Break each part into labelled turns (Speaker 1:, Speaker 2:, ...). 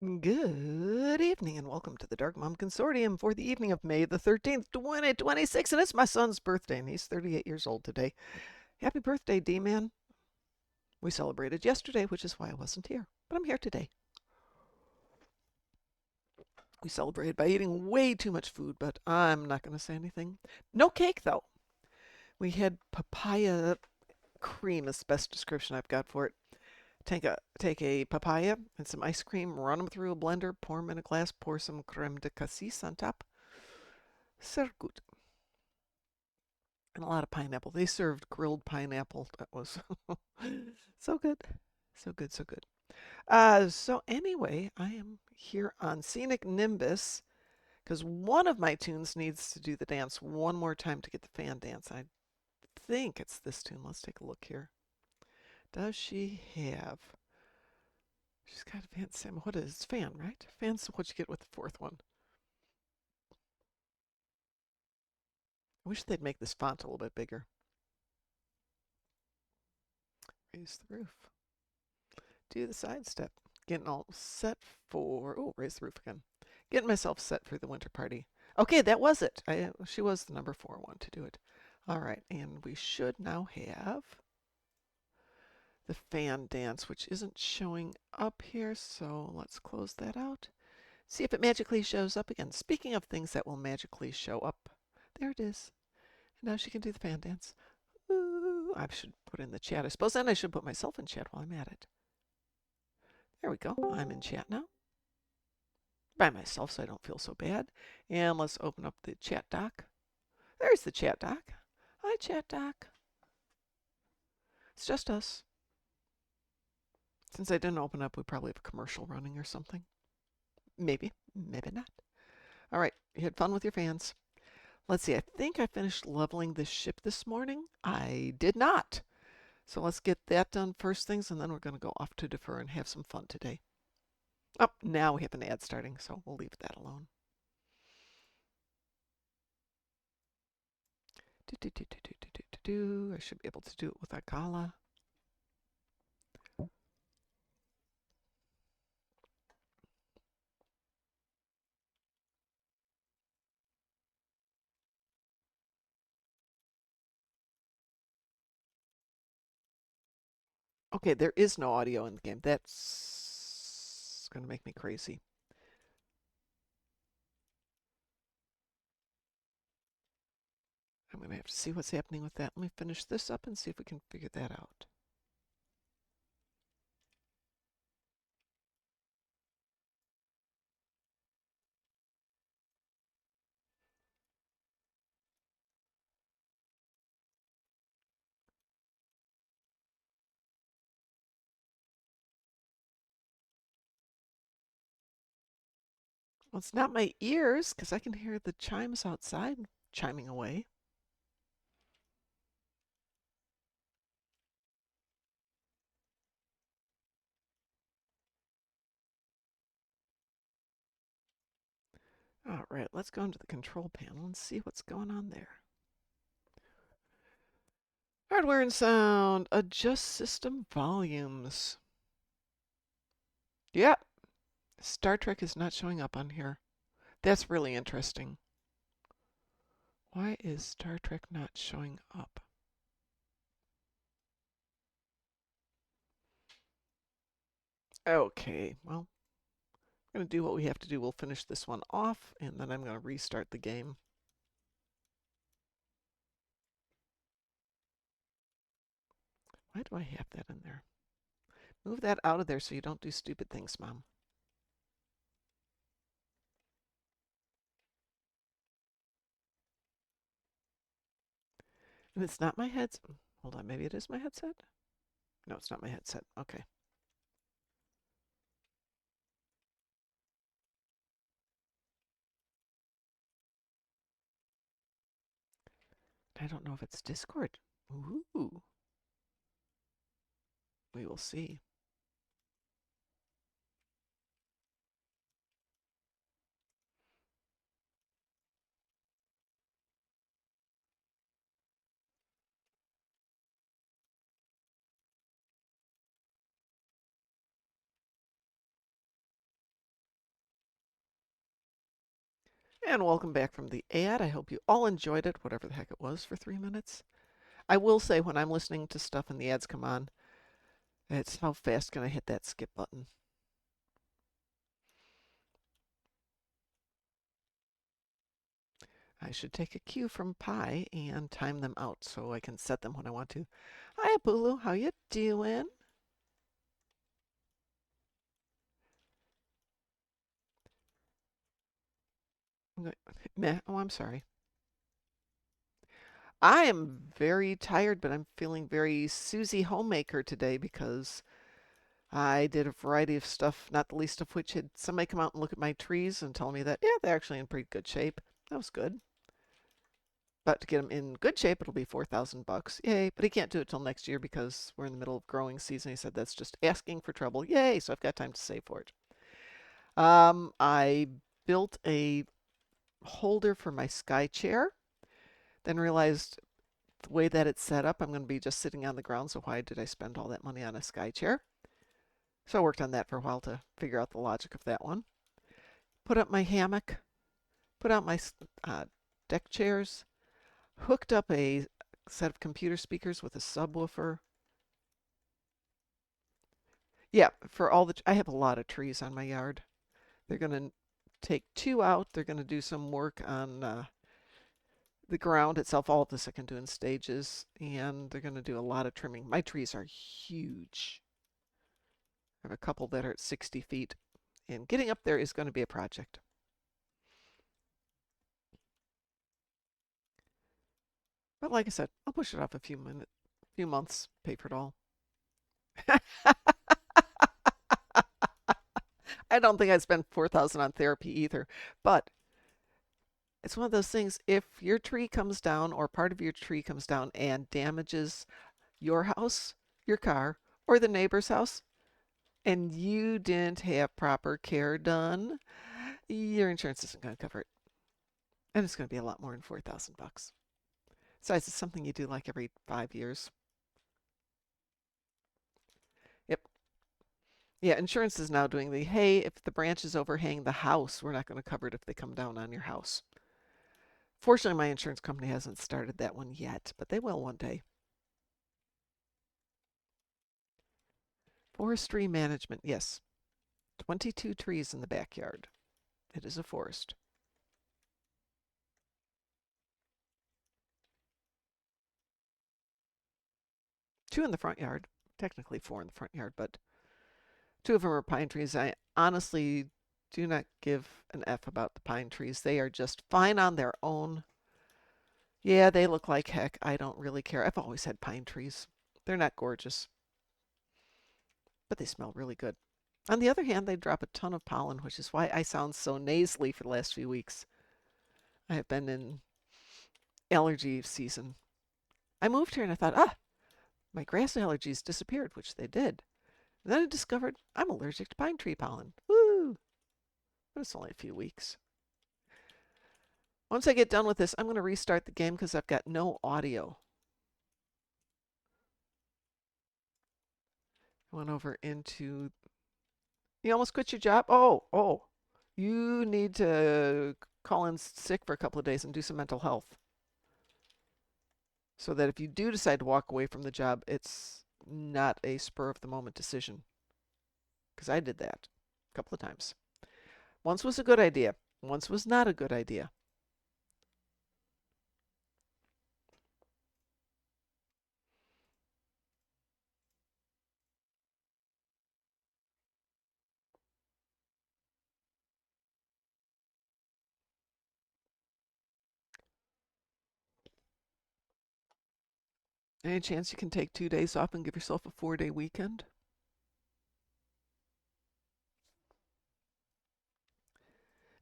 Speaker 1: Good evening and welcome to the Darkmom Consortium for the evening of May the 13th, 2026. And it's my son's birthday and he's 38 years old today. Happy birthday, D-Man. We celebrated yesterday, which is why I wasn't here, but I'm here today. We celebrated by eating way too much food, but I'm not going to say anything. No cake, though. We had papaya cream is the best description I've got for it. Take a papaya and some ice cream, run them through a blender, pour them in a glass, pour some creme de cassis on top. Sehr gut. And a lot of pineapple. They served grilled pineapple. That was so good. So good, so good. So anyway, I am here on Scenic Nimbus because one of my tunes needs to do the dance one more time to get the fan dance. I think it's this tune. Let's take a look here. Does she have? She's got a fan. Sam, what is it? Fan, right? Fan's what you get with the fourth one. I wish they'd make this font a little bit bigger. Raise the roof. Do the side step. Getting all set for, oh, raise the roof again. Getting myself set for the winter party. Okay, that was it. She was the number 4 one to do it. All right, and we should now have the fan dance, which isn't showing up here, so let's close that out. See if it magically shows up again. Speaking of things that will magically show up, there it is. And now she can do the fan dance. Ooh, I should put in the chat. I suppose then I should put myself in chat while I'm at it. There we go. I'm in chat now. By myself so I don't feel so bad. And let's open up the chat doc. There's the chat doc. Hi, chat doc. It's just us. Since I didn't open up, we probably have a commercial running or something. Maybe, maybe not. All right, you had fun with your fans. Let's see, I think I finished leveling this ship this morning. I did not. So let's get that done first things, and then we're going to go off to Defera and have some fun today. Oh, now we have an ad starting, so we'll leave that alone. I should be able to do it with Agala. Okay, there is no audio in the game. That's going to make me crazy. I'm going to have to see what's happening with that. Let me finish this up and see if we can figure that out. Well, it's not my ears because I can hear the chimes outside chiming away. All right, let's go into the control panel and see what's going on there. Hardware and sound. Adjust system volumes. Yep. Star Trek is not showing up on here. That's really interesting. Why is Star Trek not showing up? Okay, well, I'm going to do what we have to do. We'll finish this one off, and then I'm going to restart the game. Why do I have that in there? Move that out of there so you don't do stupid things, Mom. And it's not my headset. Hold on, maybe it is my headset? No, it's not my headset. Okay. I don't know if it's Discord. Ooh. We will see. And welcome back from the ad. I hope you all enjoyed it, whatever the heck it was, for 3 minutes. I will say when I'm listening to stuff and the ads come on, it's how fast can I hit that skip button. I should take a cue from Pi and time them out so I can set them when I want to. Hi, Apulu. How you doing? Meh. Oh, I'm sorry. I am very tired, but I'm feeling very Susie homemaker today because I did a variety of stuff, not the least of which had somebody come out and look at my trees and tell me that, yeah, they're actually in pretty good shape. That was good. But to get them in good shape, it'll be $4,000. Yay. But he can't do it till next year because we're in the middle of growing season. He said that's just asking for trouble. Yay. So I've got time to save for it. I built a holder for my sky chair, then realized the way that it's set up, I'm going to be just sitting on the ground. So why did I spend all that money on a sky chair? So I worked on that for a while to figure out the logic of that one. Put up my hammock, put out my deck chairs, hooked up a set of computer speakers with a subwoofer. Yeah, for all the, I have a lot of trees on my yard. They're going to take 2 out. They're going to do some work on the ground itself. All of this I can do in stages, and they're going to do a lot of trimming. My trees are huge. I have a couple that are at 60 feet, and getting up there is going to be a project. But like I said, I'll push it off a few months, pay for it all. I don't think I'd spend 4,000 on therapy either, but it's one of those things. If your tree comes down or part of your tree comes down and damages your house, your car, or the neighbor's house, and you didn't have proper care done, your insurance isn't going to cover it. And it's going to be a lot more than $4,000. Besides, it's something you do like every 5 years. Yep. Yeah, insurance is now doing the, hey, if the branches overhang the house, we're not going to cover it if they come down on your house. Fortunately, my insurance company hasn't started that one yet, but they will one day. Forestry management, yes. 22 trees in the backyard. It is a forest. 2 in the front yard. Technically 4 in the front yard, but 2 of them are pine trees. I honestly do not give an F about the pine trees. They are just fine on their own. Yeah, they look like heck. I don't really care. I've always had pine trees. They're not gorgeous, but they smell really good. On the other hand, they drop a ton of pollen, which is why I sound so nasally for the last few weeks. I have been in allergy season. I moved here and I thought, my grass allergies disappeared, which they did. And then I discovered I'm allergic to pine tree pollen. Woo! But it's only a few weeks. Once I get done with this, I'm going to restart the game because I've got no audio. I went over into... You almost quit your job? Oh. You need to call in sick for a couple of days and do some mental health. So that if you do decide to walk away from the job, it's not a spur of the moment decision. Because I did that a couple of times. Once was a good idea. Once was not a good idea. Any chance you can take 2 days off and give yourself a 4-day weekend?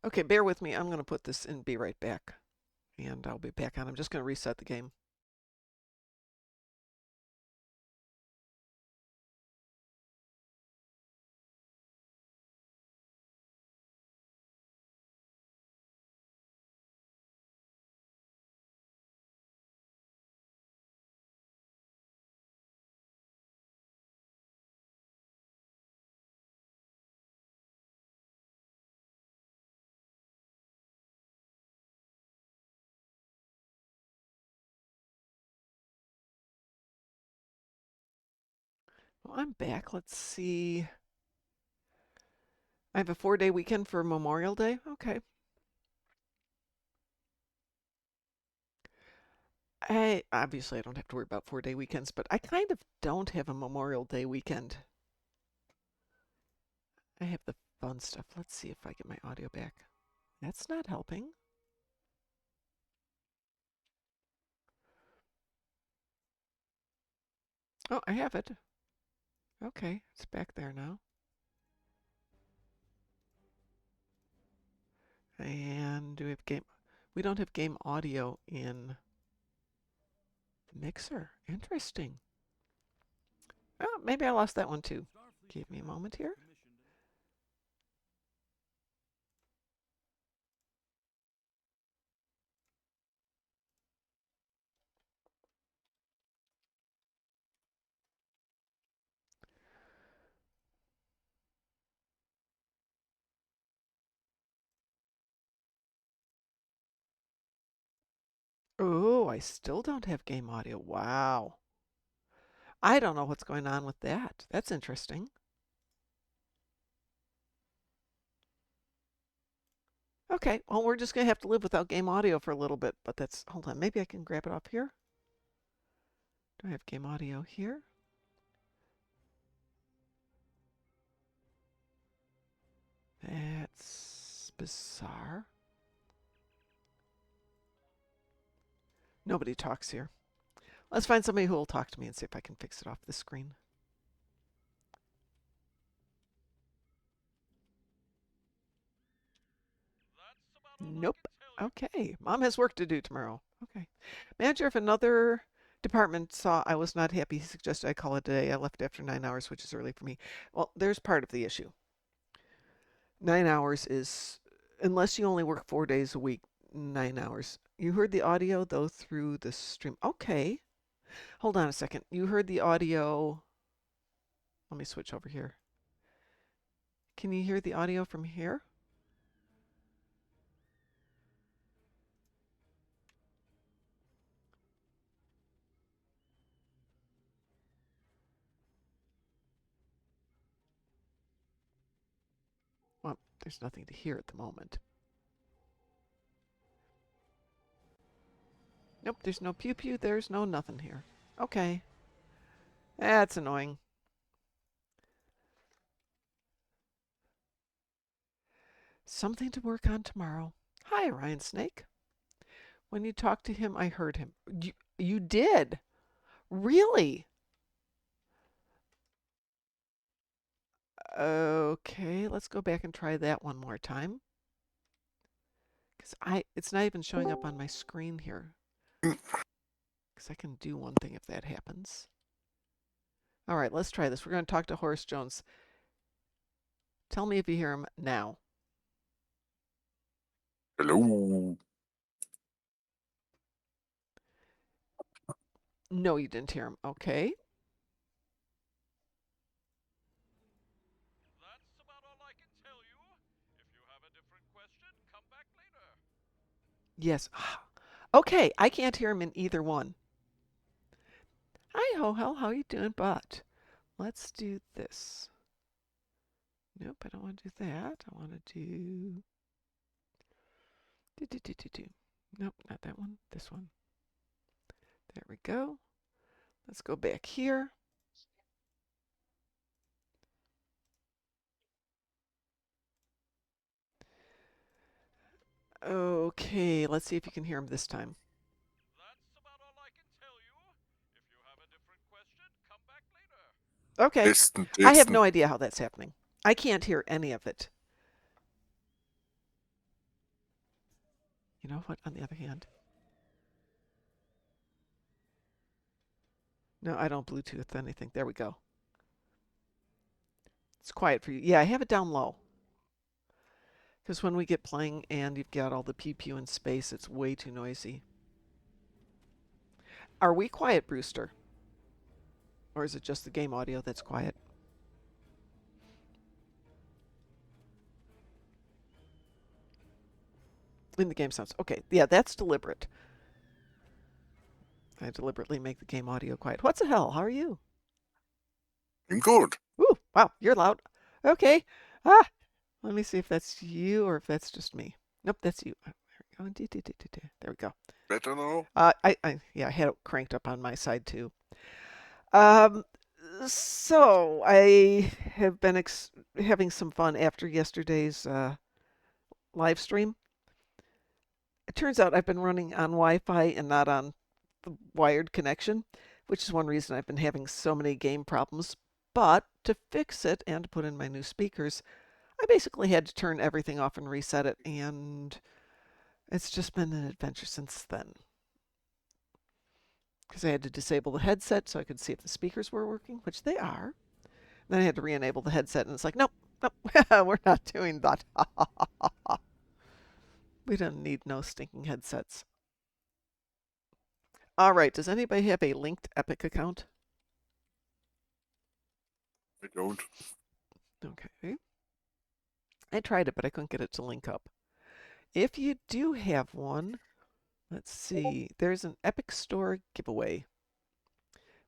Speaker 1: Okay, bear with me. I'm going to put this in, be right back. And I'll be back on. I'm just going to reset the game. Well, I'm back. Let's see. I have a 4-day weekend for Memorial Day. Okay. Obviously I don't have to worry about 4-day weekends, but I kind of don't have a Memorial Day weekend. I have the fun stuff. Let's see if I get my audio back. That's not helping. Oh, I have it. Okay, it's back there now. And do we have game? We don't have game audio in Mixer. Interesting. Oh, maybe I lost that one too. Give me a moment here. Oh, I still don't have game audio. Wow. I don't know what's going on with that. That's interesting. Okay, well, we're just going to have to live without game audio for a little bit, but that's, hold on, maybe I can grab it up here. Do I have game audio here? That's bizarre. Nobody talks here. Let's find somebody who will talk to me and see if I can fix it off the screen. Nope. Okay. Mom has work to do tomorrow. Okay. Manager of another department saw I was not happy. He suggested I call it a day. I left after 9 hours, which is early for me. Well, there's part of the issue. 9 hours is, unless you only work 4 days a week, 9 hours. You heard the audio, though, through the stream. Okay. Hold on a second. You heard the audio. Let me switch over here. Can you hear the audio from here? Well, there's nothing to hear at the moment. Nope, there's no pew-pew. There's no nothing here. Okay. That's annoying. Something to work on tomorrow. Hi, Ryan Snake. When you talked to him, I heard him. You did? Really? Okay, let's go back and try that one more time. Because it's not even showing up on my screen here. Because I can do one thing if that happens. All right, let's try this. We're going to talk to Horace Jones. Tell me if you hear him now.
Speaker 2: Hello.
Speaker 1: No, you didn't hear him. Okay.
Speaker 3: That's about all I can tell you. If you have a different question, come back later.
Speaker 1: Yes. Okay, I can't hear him in either one. Hi, Ho-Hell. How you doing, bud? Let's do this. Nope, I don't want to do that. I want to do... Nope, not that one. This one. There we go. Let's go back here. Okay, let's see if you can hear him this time.
Speaker 3: That's about all I can tell you. If you have a different question, come back later.
Speaker 1: Okay.
Speaker 2: Testen,
Speaker 1: I have
Speaker 2: testen.
Speaker 1: no idea how that's happening. I can't hear any of it. You know what, on the other hand? No, I don't Bluetooth anything. There we go. It's quiet for you. Yeah, I have it down low. Because when we get playing and you've got all the pew-pew in space, it's way too noisy. Are we quiet, Brewster? Or is it just the game audio that's quiet? In the game sounds. Okay, yeah, that's deliberate. I deliberately make the game audio quiet. What's the hell? How are you?
Speaker 2: I'm good.
Speaker 1: Ooh, wow, you're loud. Okay. Ah, let me see if that's you or if that's just me. Nope, that's you. There we go.
Speaker 2: Better now?
Speaker 1: Yeah, I had it cranked up on my side too. Um, so I have been having some fun after yesterday's live stream. It turns out I've been running on Wi-Fi and not on the wired connection, which is one reason I've been having so many game problems. But to fix it and to put in my new speakers, I basically had to turn everything off and reset it, and it's just been an adventure since then. Because I had to disable the headset so I could see if the speakers were working, which they are. Then I had to re-enable the headset, and it's like, nope, nope, we're not doing that. We don't need no stinking headsets. All right, does anybody have a linked Epic account?
Speaker 2: I don't.
Speaker 1: Okay. I tried it, but I couldn't get it to link up. If you do have one, let's see, there's an Epic Store giveaway,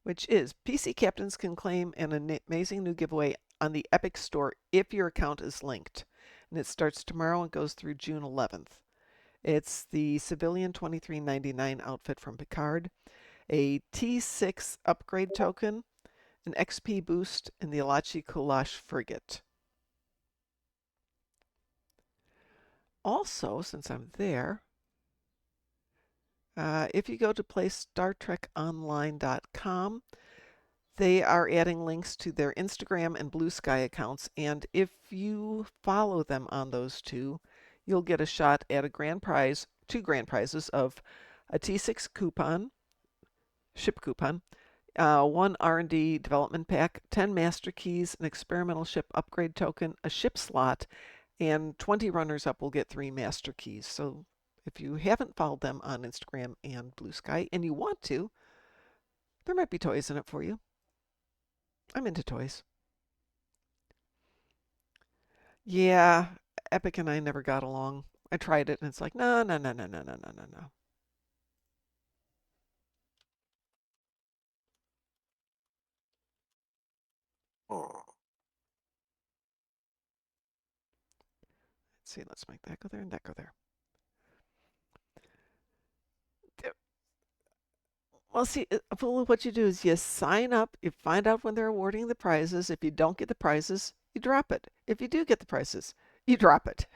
Speaker 1: which is PC captains can claim an amazing new giveaway on the Epic Store if your account is linked. And it starts tomorrow and goes through June 11th. It's the Civilian 2399 outfit from Picard, a T6 upgrade token, an XP boost, and the Alachi Kulash frigate. Also, since I'm there, if you go to play StarTrekOnline.com, they are adding links to their Instagram and Blue Sky accounts, and if you follow them on those two, you'll get a shot at a grand prize, two grand prizes of a T6 coupon, ship coupon, one R&D development pack, 10 master keys, an experimental ship upgrade token, a ship slot, and 20 runners-up will get 3 master keys. So if you haven't followed them on Instagram and Blue Sky, and you want to, there might be toys in it for you. I'm into toys. Yeah, Epic and I never got along. I tried it, and it's like, no, no, no, no, no, no, no, no, no.
Speaker 2: Oh,
Speaker 1: Let's see, let's make that go there and that go there. Well, see, Apulu, what you do is you sign up, you find out when they're awarding the prizes. If you don't get the prizes, you drop it. If you do get the prizes, you drop it.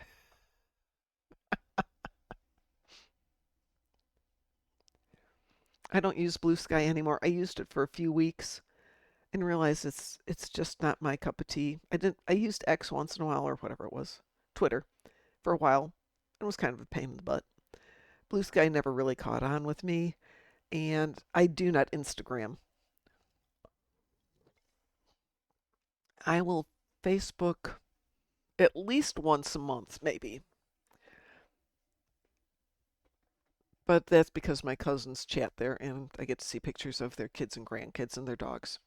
Speaker 1: I don't use Blue Sky anymore. I used it for a few weeks and realized it's just not my cup of tea. I used X once in a while or whatever it was, Twitter, for a while. It was kind of a pain in the butt. Blue Sky never really caught on with me, and I do not Instagram. I will Facebook at least once a month, maybe. But that's because my cousins chat there and I get to see pictures of their kids and grandkids and their dogs.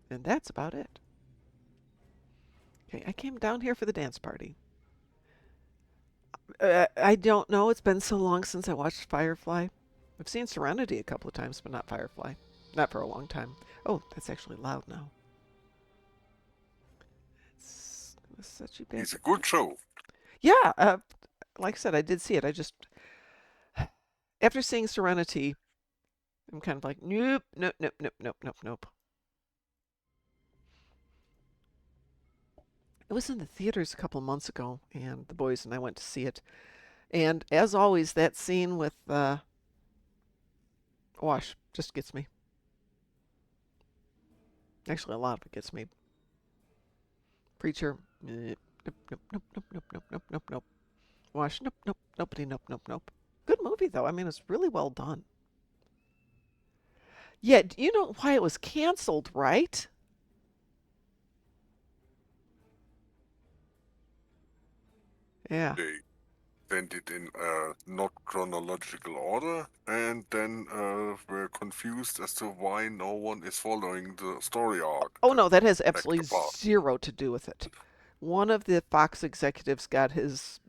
Speaker 1: And that's about it. Okay, I came down here for the dance party. I don't know. It's been so long since I watched Firefly. I've seen Serenity a couple of times, but not Firefly. Not for a long time. Oh, that's actually loud now. It's such a bad.
Speaker 2: it's a good show.
Speaker 1: Yeah, like I said, I did see it. I just after seeing Serenity, I'm kind of like, nope, nope, nope, nope, nope, nope, nope. It was in the theaters a couple of months ago, and the boys and I went to see it. And as always, that scene with Wash just gets me. Actually, a lot of it gets me. Preacher, nope, nope, nope, nope, nope, nope, nope, nope, nope, nope. Wash, nope, nope, nobody, nope, nope, nope. Good movie though. I mean, it's really well done. Yeah, you know why it was canceled, right? Yeah.
Speaker 2: They sent it in not chronological order, and then were confused as to why no one is following the story arc.
Speaker 1: Oh no, that has
Speaker 2: Back
Speaker 1: absolutely
Speaker 2: apart.
Speaker 1: zero to do with it. One of the Fox executives got his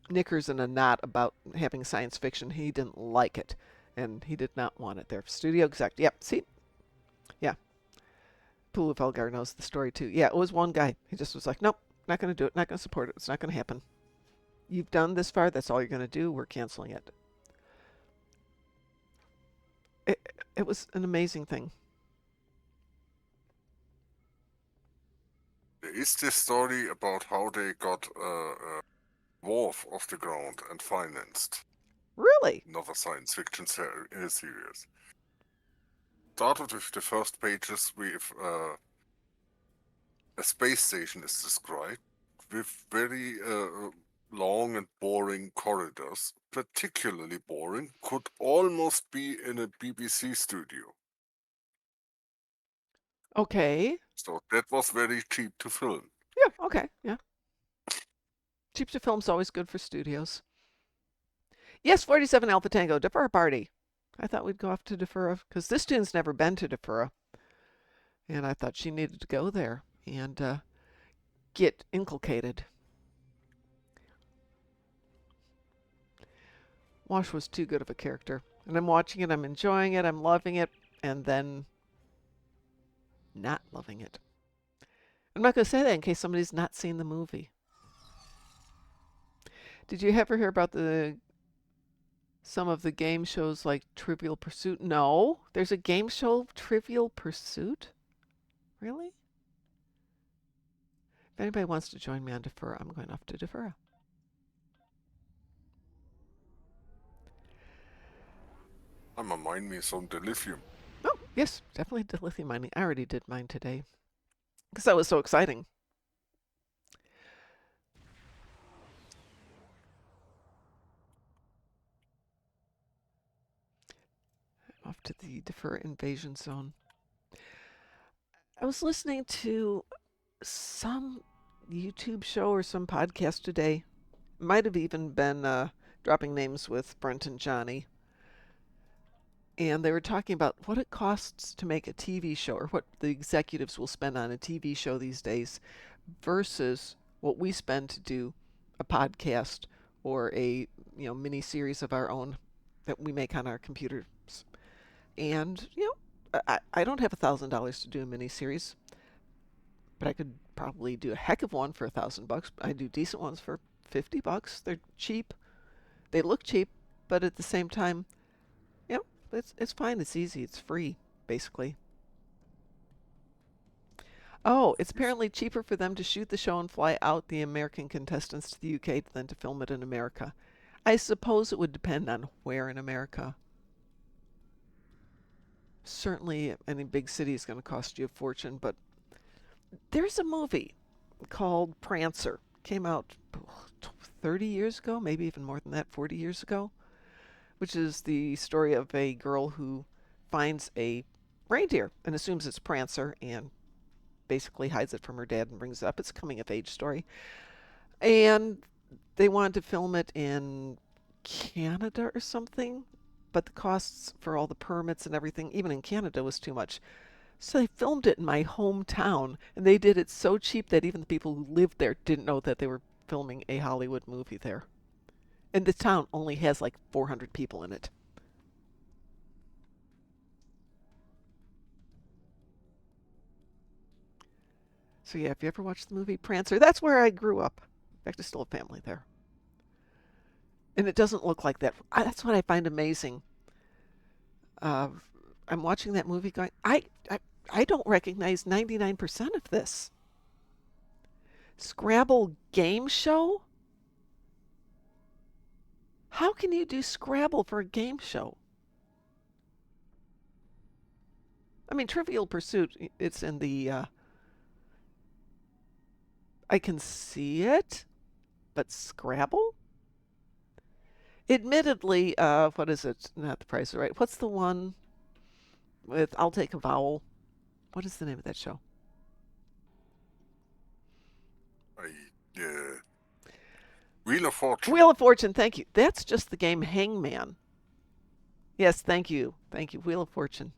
Speaker 1: knickers in a knot about having science fiction. He didn't like it. and he did not want it there. Studio exec. Yep. See? Yeah. Apulu Felgar knows the story too. Yeah, it was one guy. He just was like, nope, not going to do it. Not going to support it. It's not going to happen. You've done this far. That's all you're going to do. We're canceling it. It was an amazing thing.
Speaker 2: There is this story about how they got Worf off the ground and financed.
Speaker 1: Really?
Speaker 2: Another science fiction series. Started with the first pages with a space station is described with very long and boring corridors. Particularly boring, could almost be in a BBC studio.
Speaker 1: Okay.
Speaker 2: So that was very cheap to film.
Speaker 1: Yeah, okay. Yeah. Cheap to film's always good for studios. Yes, 47 Alpha Tango, Defera party. I thought we'd go off to Defera because this tune's never been to Defera. And I thought she needed to go there and get inculcated. Wash was too good of a character. And I'm watching it, I'm enjoying it, I'm loving it, and then not loving it. I'm not going to say that in case somebody's not seen the movie. Did you ever hear about some of the game shows like Trivial Pursuit? No, there's a game show, Trivial Pursuit? Really? If anybody wants to join me on Defera, I'm going off to Defera.
Speaker 2: I'm a mine me some dilithium.
Speaker 1: Oh, yes, definitely dilithium mining. I already did mine today because that was so exciting. Off to the Defera invasion zone. I was listening to some YouTube show or some podcast today. Might have even been dropping names with Brent and Johnny. And they were talking about what it costs to make a TV show or what the executives will spend on a TV show these days versus what we spend to do a podcast or a mini series of our own that we make on our computers. And I don't have $1,000 to do a mini series, but I could probably do a heck of one for $1,000. I do decent ones for $50. They're cheap. They look cheap, but at the same time, it's fine. It's easy. It's free, basically. Oh, it's apparently cheaper for them to shoot the show and fly out the American contestants to the UK than to film it in America. I suppose it would depend on where in America. Certainly, any big city is going to cost you a fortune, but there's a movie called Prancer. Came out 30 years ago, maybe even more than that, 40 years ago, which is the story of a girl who finds a reindeer and assumes it's Prancer and basically hides it from her dad and brings it up. It's a coming-of-age story. And they wanted to film it in Canada or something, but the costs for all the permits and everything, even in Canada, was too much. So they filmed it in my hometown, and they did it so cheap that even the people who lived there didn't know that they were filming a Hollywood movie there. And the town only has like 400 people in it. So yeah, if you ever watched the movie Prancer, that's where I grew up. In fact, I still have family there. And it doesn't look like that. That's what I find amazing. I'm watching that movie going, I don't recognize 99% of this. Scrabble game show? How can you do Scrabble for a game show? I mean, Trivial Pursuit, it's in the... I can see it, but Scrabble? Admittedly, what is it? Not The Price is Right. What's the one with I'll Take a Vowel? What is the name of that show?
Speaker 2: Wheel of Fortune.
Speaker 1: Wheel of Fortune, thank you. That's just the game Hangman. Yes, thank you. Thank you. Wheel of Fortune.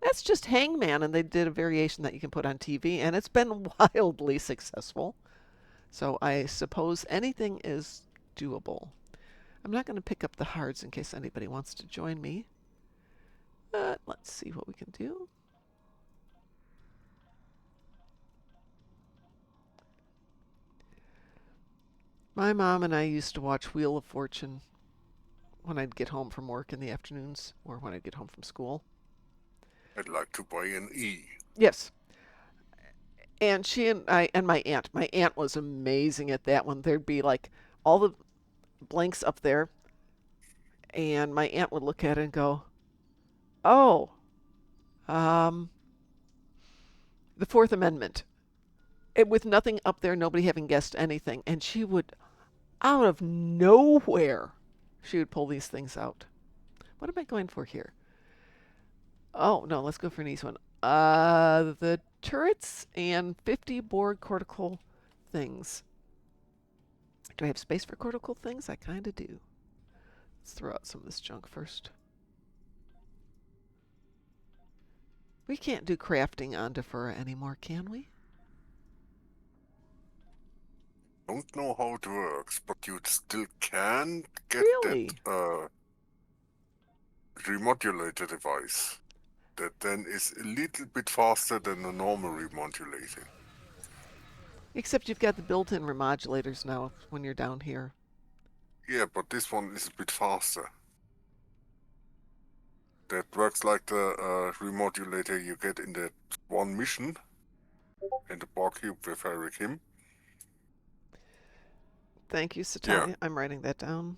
Speaker 1: That's just Hangman, and they did a variation that you can put on TV, and it's been wildly successful. So I suppose anything is doable. I'm not going to pick up the hearts in case anybody wants to join me. Let's see what we can do. My mom and I used to watch Wheel of Fortune when I'd get home from work in the afternoons or when I'd get home from school.
Speaker 2: I'd like to buy an E.
Speaker 1: Yes. And she and I and my aunt was amazing at that one. There'd be like all the blanks up there, and my aunt would look at it and go, "Oh, um, the Fourth Amendment." With nothing up there, nobody having guessed anything, and she would, out of nowhere, she would pull these things out. What am I going for here? Oh no, let's go for an easy one. The turrets and 50 board cortical things. Do I have space for cortical things? I kind of do. Let's throw out some of this junk first. We can't do crafting on Defera anymore, can we?
Speaker 2: Don't know how it works, but you still can get
Speaker 1: Really?
Speaker 2: that remodulator device. That then is a little bit faster than a normal remodulator.
Speaker 1: Except you've got the built-in remodulators now when you're down here.
Speaker 2: Yeah, but this one is a bit faster. That works like the remodulator you get in that one mission in the bar cube with Eric Him.
Speaker 1: Thank you, Satya.
Speaker 2: Yeah.
Speaker 1: I'm writing that down.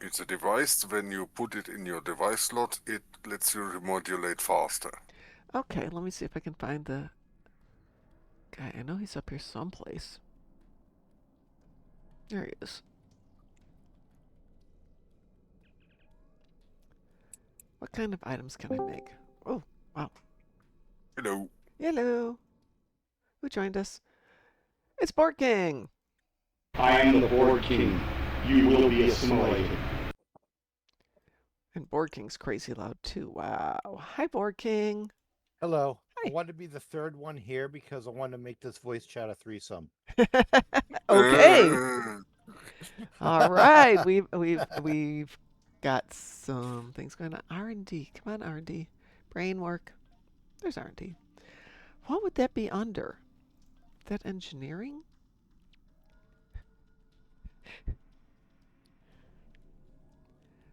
Speaker 2: It's a device. When you put it in your device slot, it lets you remodulate faster.
Speaker 1: Okay, let me see if I can find the guy. I know he's up here someplace. There he is. What kind of items can I make? Oh, wow.
Speaker 2: Hello.
Speaker 1: Hello. Who joined us? It's Board King.
Speaker 4: I am the Board King. You will be assimilated.
Speaker 1: And Board King's crazy loud too. Wow. Hi, Board King.
Speaker 5: Hello.
Speaker 1: Hi.
Speaker 5: I wanted to be the third one here because I wanted to make this voice chat a threesome.
Speaker 1: Okay. All right. We've got some things going on. R&D. Come on, R&D. Brain work. There's R&D. What would that be under? That engineering?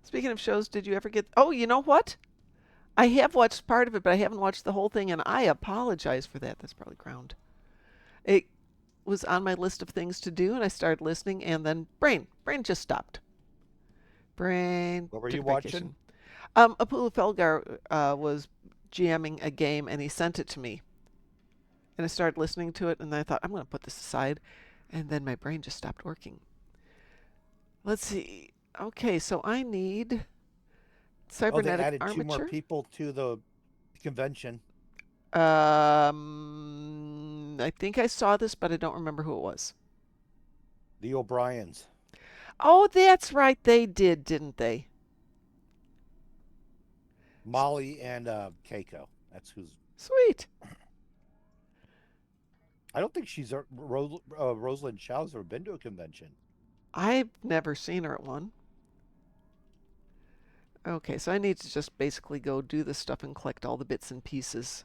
Speaker 1: Speaking of shows, did you ever get... Oh, you know what? I have watched part of it, but I haven't watched the whole thing, and I apologize for that. That's probably ground. It was on my list of things to do, and I started listening, and then brain just stopped. Brain.
Speaker 5: What were
Speaker 1: took
Speaker 5: you
Speaker 1: a
Speaker 5: watching?
Speaker 1: vacation. Apulu Felgar was jamming a game, and he sent it to me. And I started listening to it, and I thought, I'm going to put this aside. And then my brain just stopped working. Let's see. Okay, so I need cybernetic
Speaker 5: they added
Speaker 1: armature.
Speaker 5: 2 more people to the convention.
Speaker 1: I think I saw this, but I don't remember who it was.
Speaker 5: The O'Briens.
Speaker 1: Oh, that's right. They did, didn't they?
Speaker 5: Molly and Keiko. That's who's...
Speaker 1: Sweet.
Speaker 5: I don't think she's... Rosalind Chow's ever been to a convention.
Speaker 1: I've never seen her at one. Okay, so I need to just basically go do this stuff and collect all the bits and pieces.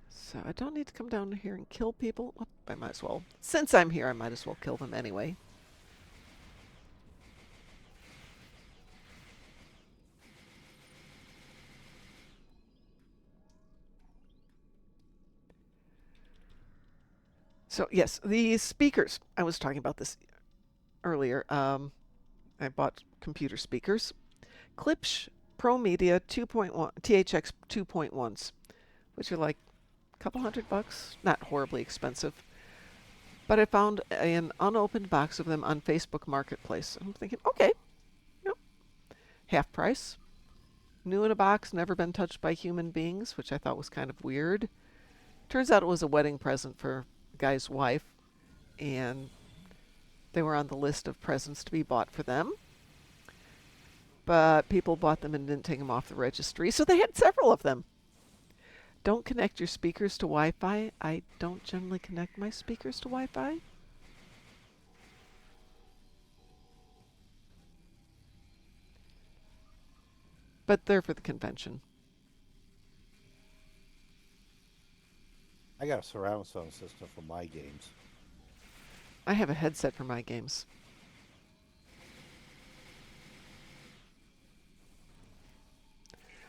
Speaker 1: So I don't need to come down here and kill people. Well, I might as well. Since I'm here, I might as well kill them anyway. So yes, the speakers. I was talking about this earlier. I bought computer speakers. Klipsch Pro Media 2.1 THX 2.1s, which are like a couple $100, not horribly expensive. But I found an unopened box of them on Facebook Marketplace. I'm thinking, okay, half price. New in a box, never been touched by human beings, which I thought was kind of weird. Turns out it was a wedding present for a guy's wife, and they were on the list of presents to be bought for them. But people bought them and didn't take them off the registry, so they had several of them. Don't connect your speakers to Wi-Fi. I don't generally connect my speakers to Wi-Fi. but they're for the convention.
Speaker 5: I got a surround sound system for my games.
Speaker 1: I have a headset for my games.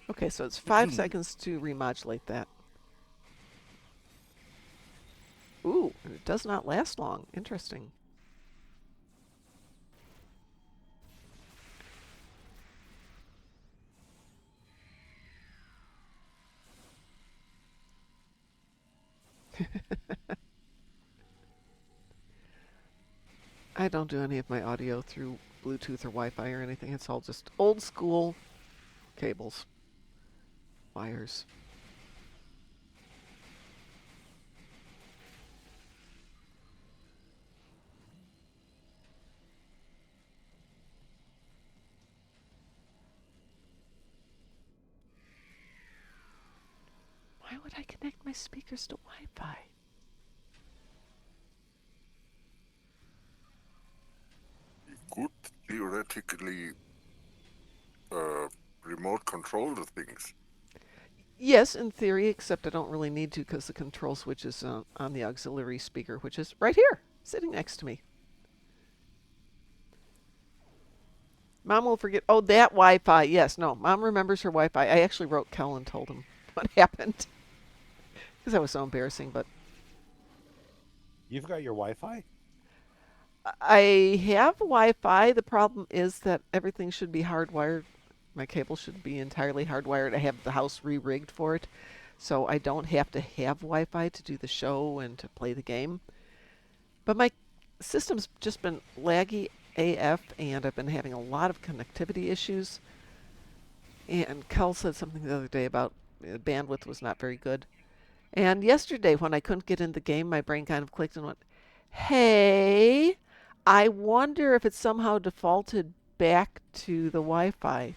Speaker 1: Okay, so it's 5 seconds to remodulate that. Ooh, and it does not last long. Interesting. I don't do any of my audio through Bluetooth or Wi-Fi or anything. It's all just old school cables, wires. Why would I connect my speakers to Wi-Fi?
Speaker 2: You could theoretically remote control the things.
Speaker 1: Yes, in theory, except I don't really need to because the control switch is on the auxiliary speaker, which is right here, sitting next to me. Mom will forget. Oh, that Wi-Fi. Yes, no. Mom remembers her Wi-Fi. I actually wrote Kel and told him what happened because that was so embarrassing. But
Speaker 5: You've got your Wi-Fi?
Speaker 1: I have Wi-Fi. The problem is that everything should be hardwired. My cable should be entirely hardwired. I have the house re-rigged for it, so I don't have to have Wi-Fi to do the show and to play the game. But my system's just been laggy AF, and I've been having a lot of connectivity issues. And Kel said something the other day about bandwidth was not very good. And yesterday, when I couldn't get in the game, my brain kind of clicked and went, hey, I wonder if it somehow defaulted back to the Wi-Fi.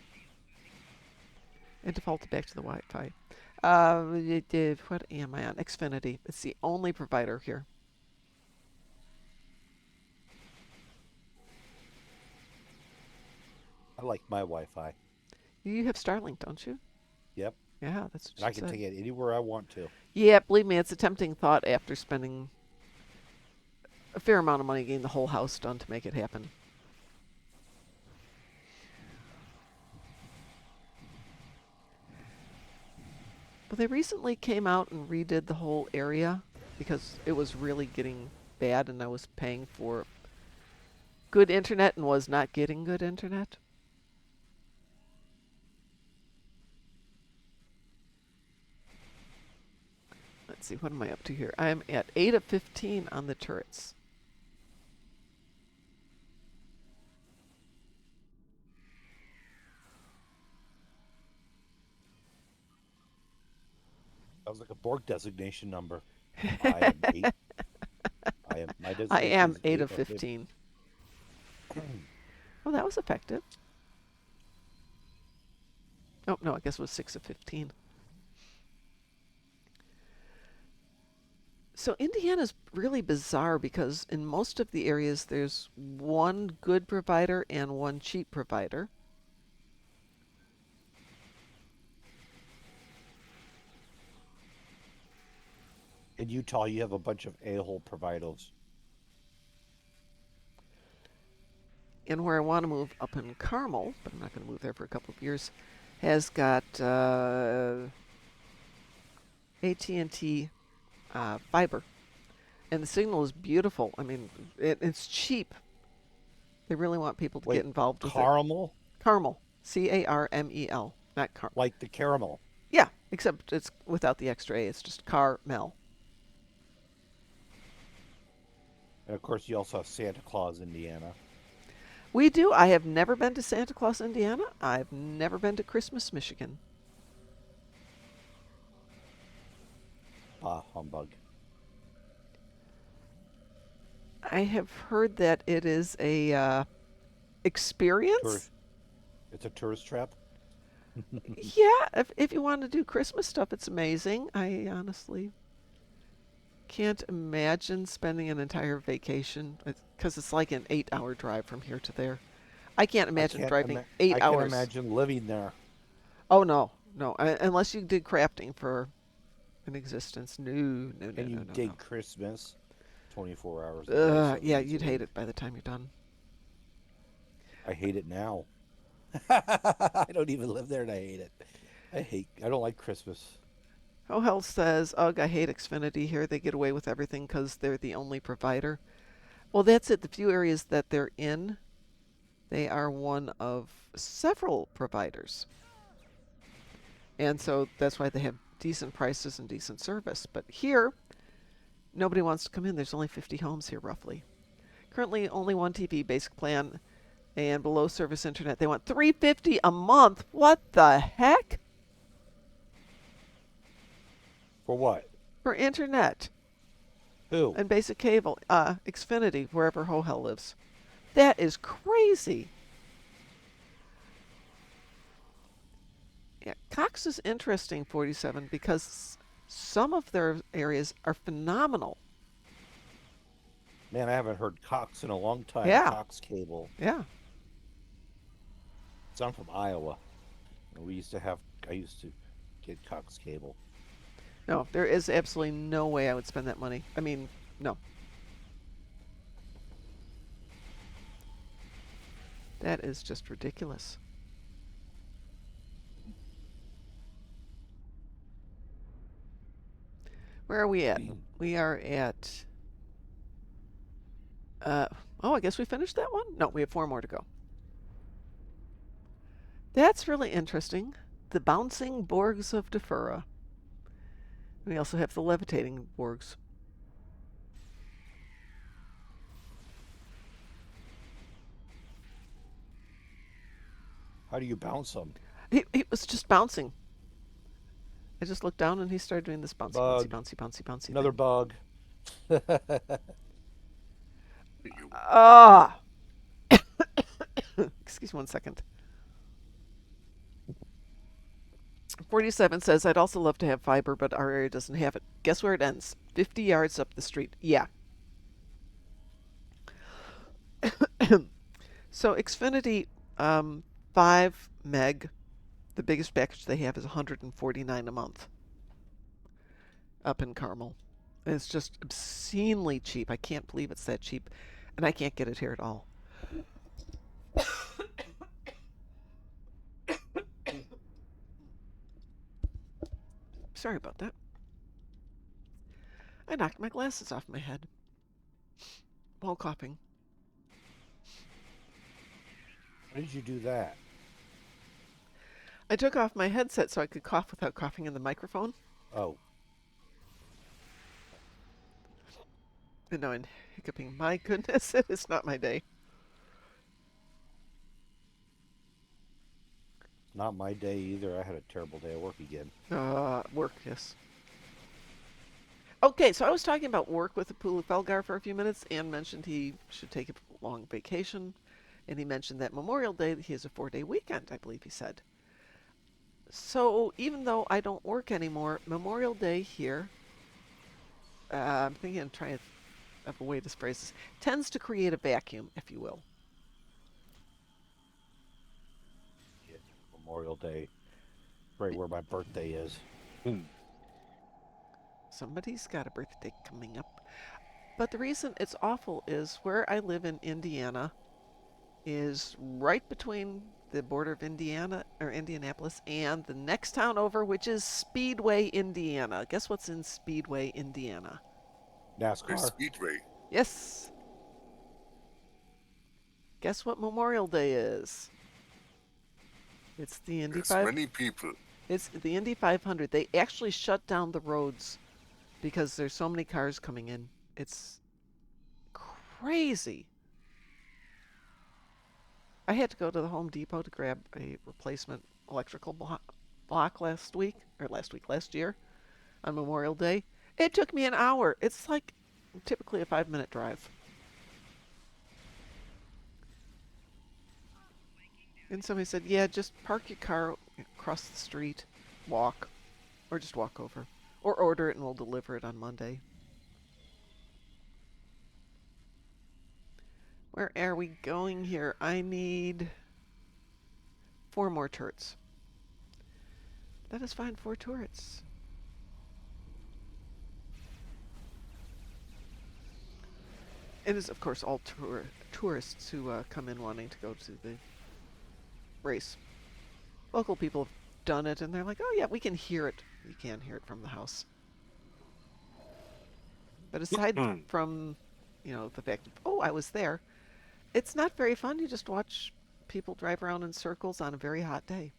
Speaker 1: It defaulted back to the Wi-Fi. What am I on? Xfinity. It's the only provider here.
Speaker 5: I like my Wi-Fi.
Speaker 1: You have Starlink, don't you?
Speaker 5: Yep.
Speaker 1: Yeah, that's what
Speaker 5: And I
Speaker 1: she
Speaker 5: can
Speaker 1: said.
Speaker 5: take it anywhere I want to.
Speaker 1: Yeah, believe me, it's a tempting thought after spending a fair amount of money getting the whole house done to make it happen. But they recently came out and redid the whole area because it was really getting bad and I was paying for good internet and was not getting good internet. Let's see, what am I up to here? I'm at 8 of 15 on the turrets.
Speaker 5: Sounds like a Borg designation number. I am 8. My
Speaker 1: I
Speaker 5: designation
Speaker 1: am
Speaker 5: is
Speaker 1: 8 of 15. Oh, that was effective. Oh, no, I guess it was 6 of 15. So Indiana's really bizarre because in most of the areas there's one good provider and one cheap provider.
Speaker 5: In Utah, you have a bunch of a-hole providers.
Speaker 1: And where I want to move up in Carmel, but I'm not going to move there for a couple of years, has got AT&T fiber. And the signal is beautiful. I mean, it's cheap. They really want people to
Speaker 5: Wait,
Speaker 1: get involved with
Speaker 5: Caramel?
Speaker 1: it. Carmel. Carmel. Not Carmel.
Speaker 5: Like the caramel.
Speaker 1: Yeah, except it's without the extra A. It's just Carmel.
Speaker 5: And of course, you also have Santa Claus, Indiana.
Speaker 1: We do. I have never been to Santa Claus, Indiana. I've never been to Christmas, Michigan.
Speaker 5: Ah, humbug.
Speaker 1: I have heard that it is a experience.
Speaker 5: It's a tourist trap.
Speaker 1: Yeah, if you want to do Christmas stuff, it's amazing. I honestly can't imagine spending an entire vacation because it's like an 8-hour drive from here to there. I can't imagine driving 8
Speaker 5: I
Speaker 1: hours.
Speaker 5: can't imagine living there.
Speaker 1: Oh no, no. Unless you did crafting for an existence. No, no, no,
Speaker 5: And you
Speaker 1: no, no, no.
Speaker 5: dig Christmas 24 hours a day, 7
Speaker 1: Yeah,
Speaker 5: days a
Speaker 1: you'd hate
Speaker 5: week.
Speaker 1: it by the time you're done.
Speaker 5: I hate it now. I don't even live there and I hate it. I don't like Christmas.
Speaker 1: Oh Hell says, ugh, I hate Xfinity here. They get away with everything because they're the only provider. Well, that's it. The few areas that they're in, they are one of several providers. And so that's why they have decent prices and decent service. But here, nobody wants to come in. There's only 50 homes here, roughly. Currently, only one TV, basic plan, and below service internet. They want $350 a month. What the heck?
Speaker 5: For what?
Speaker 1: For internet
Speaker 5: Who?
Speaker 1: and basic cable. Xfinity, wherever Ho Hell lives. That is crazy. Yeah, Cox is interesting, 47, because some of their areas are phenomenal.
Speaker 5: Man, I haven't heard Cox in a long time.
Speaker 1: Yeah.
Speaker 5: Cox Cable.
Speaker 1: Yeah.
Speaker 5: So I'm from Iowa. I used to get Cox Cable.
Speaker 1: No, there is absolutely no way I would spend that money. I mean, no. That is just ridiculous. Where are we at? We are at... oh, I guess we finished that one? No, we have 4 more to go. That's really interesting. The bouncing Borgs of Defera. We also have the levitating Borgs.
Speaker 5: How do you bounce them?
Speaker 1: He was just bouncing. I just looked down and he started doing this bouncy,
Speaker 5: Bug.
Speaker 1: bouncy, bouncy, bouncy, bouncy.
Speaker 5: Another
Speaker 1: thing.
Speaker 5: bug.
Speaker 1: Ah! Excuse me 1 second. 47 says, I'd also love to have fiber, but our area doesn't have it. Guess where it ends? 50 yards up the street. Yeah. So Xfinity 5 meg, the biggest package they have is $149 a month up in Carmel. And it's just obscenely cheap. I can't believe it's that cheap, and I can't get it here at all. Sorry about that. I knocked my glasses off my head while coughing.
Speaker 5: How did you do that?
Speaker 1: I took off my headset so I could cough without coughing in the microphone.
Speaker 5: Oh.
Speaker 1: And now I'm hiccuping. My goodness, it is not my day.
Speaker 5: Not my day either. I had a terrible day at work again.
Speaker 1: Work, yes. Okay, so I was talking about work with Apulu Felgar for a few minutes and mentioned he should take a long vacation. And he mentioned that Memorial Day, he has a 4-day weekend, I believe he said. So even though I don't work anymore, Memorial Day here, I'm thinking I'm trying to have a way to phrase this, tends to create a vacuum, if you will.
Speaker 5: Memorial Day, right where my birthday is.
Speaker 1: Somebody's got a birthday coming up. But the reason it's awful is where I live in Indiana is right between the border of Indiana, or Indianapolis, and the next town over, which is Speedway, Indiana. Guess what's in Speedway, Indiana?
Speaker 5: NASCAR.
Speaker 2: Speedway.
Speaker 1: Yes. Guess what Memorial Day is? It's the Indy
Speaker 2: There's
Speaker 1: 500.
Speaker 2: many people.
Speaker 1: It's the Indy 500. They actually shut down the roads because there's so many cars coming in. It's crazy. I had to go to the Home Depot to grab a replacement electrical block last year on Memorial Day. It took me an hour. It's like typically a 5-minute drive. And somebody said, yeah, just park your car across the street, walk, or just walk over. Or order it and we'll deliver it on Monday. Where are we going here? I need 4 more turrets. That is fine. 4 turrets. It is, of course, all tourists who come in wanting to go to the race. Local people have done it, and they're like, oh, yeah, we can hear it. You can hear it from the house. But aside from, the fact of, oh, I was there, it's not very fun. You just watch people drive around in circles on a very hot day.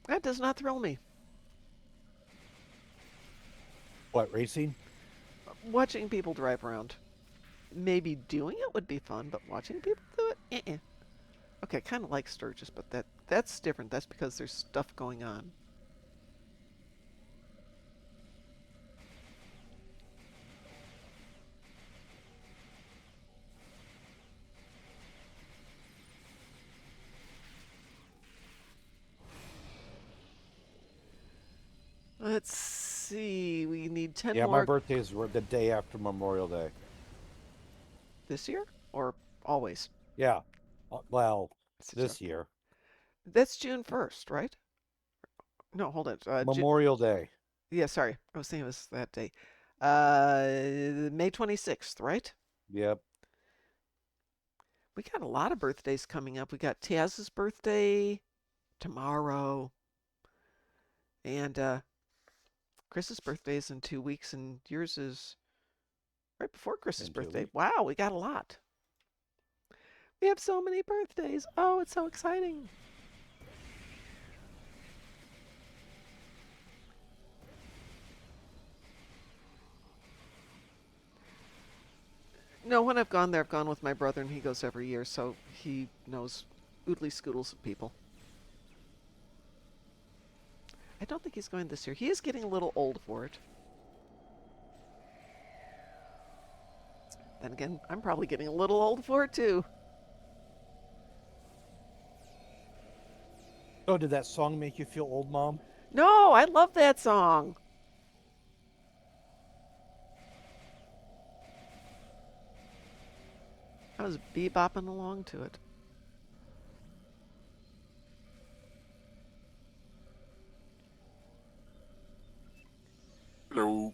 Speaker 1: That does not thrill me.
Speaker 5: What, racing?
Speaker 1: Watching people drive around. Maybe doing it would be fun, but watching people do it, Okay, I kind of like Sturgis, but that's different. That's because there's stuff going on. Let's see. We need 10
Speaker 5: Yeah,
Speaker 1: more.
Speaker 5: my birthday is the day after Memorial Day.
Speaker 1: This year? Or always?
Speaker 5: Yeah. Well,
Speaker 1: It's a
Speaker 5: this
Speaker 1: joke.
Speaker 5: year.
Speaker 1: That's June 1st, right? No, hold it.
Speaker 5: Memorial Day.
Speaker 1: Yeah, sorry. I was thinking it was that day. May 26th, right?
Speaker 5: Yep.
Speaker 1: We got a lot of birthdays coming up. We got Taz's birthday tomorrow. And Chris's birthday is in 2 weeks, and yours is right before Chris's
Speaker 5: In 2
Speaker 1: birthday.
Speaker 5: weeks.
Speaker 1: Wow, we got a lot. We have so many birthdays. Oh, it's so exciting. No, when I've gone there, I've gone with my brother, and he goes every year, so he knows oodly scoodles of people. I don't think he's going this year. He is getting a little old for it. Then again, I'm probably getting a little old for it, too.
Speaker 5: Oh, did that song make you feel old, Mom?
Speaker 1: No, I love that song. I was bebopping along to it.
Speaker 2: Hello.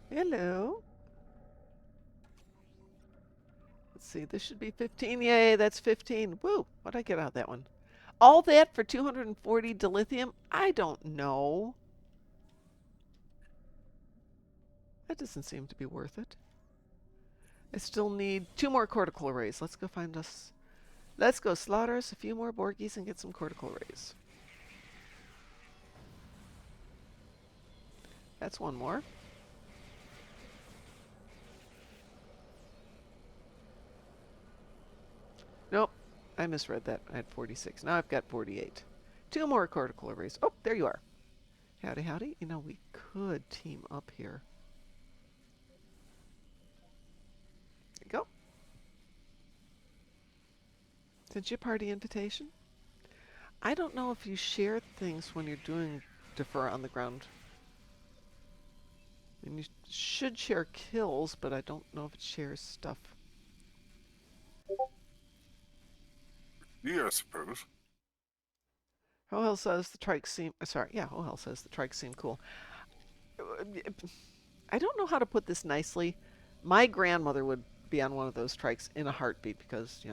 Speaker 1: Hello. Let's see, this should be 15. Yay, that's 15. Woo, what'd I get out of that one? All that for 240 dilithium? I don't know. That doesn't seem to be worth it. I still need 2 more cortical arrays. Let's go find us. Let's go slaughter us a few more Borgies and get some cortical arrays. That's 1 more. Nope, I misread that. I had 46. Now I've got 48. 2 more cortical arrays. Oh, there you are. Howdy, howdy. We could team up here. There you go. Sent you a party invitation. I don't know if you share things when you're doing Defera on the ground. And you should share kills, but I don't know if it shares stuff.
Speaker 2: Yeah, I suppose.
Speaker 1: Hohel says the trikes seem... Sorry, yeah, Hohel says the trikes seem cool. I don't know how to put this nicely. My grandmother would be on one of those trikes in a heartbeat because,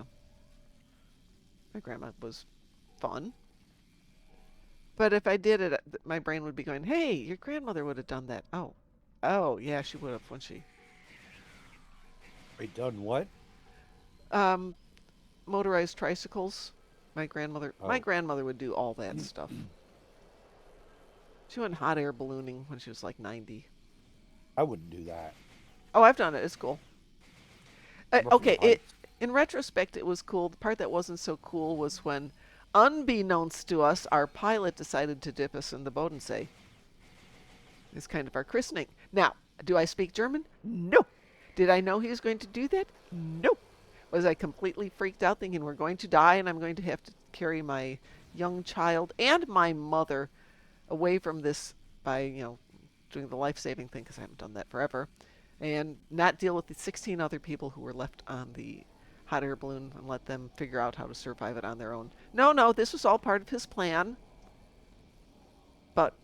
Speaker 1: my grandma was fun. But if I did it, my brain would be going, hey, your grandmother would have done that. Oh, yeah, she would have when she...
Speaker 5: Wait, done what?
Speaker 1: Motorized tricycles. My grandmother would do all that stuff. She went hot air ballooning when she was like 90.
Speaker 5: I wouldn't do that.
Speaker 1: Oh, I've done it. It's cool. Okay,
Speaker 5: heights.
Speaker 1: in retrospect, it was cool. The part that wasn't so cool was when, unbeknownst to us, our pilot decided to dip us in the Bodensee. It's kind of our christening. Now, do I speak German? No. Did I know he was going to do that? No. Was I completely freaked out thinking we're going to die and I'm going to have to carry my young child and my mother away from this by, doing the life-saving thing because I haven't done that forever? and not deal with the 16 other people who were left on the hot air balloon and let them figure out how to survive it on their own. No, no, this was all part of his plan. But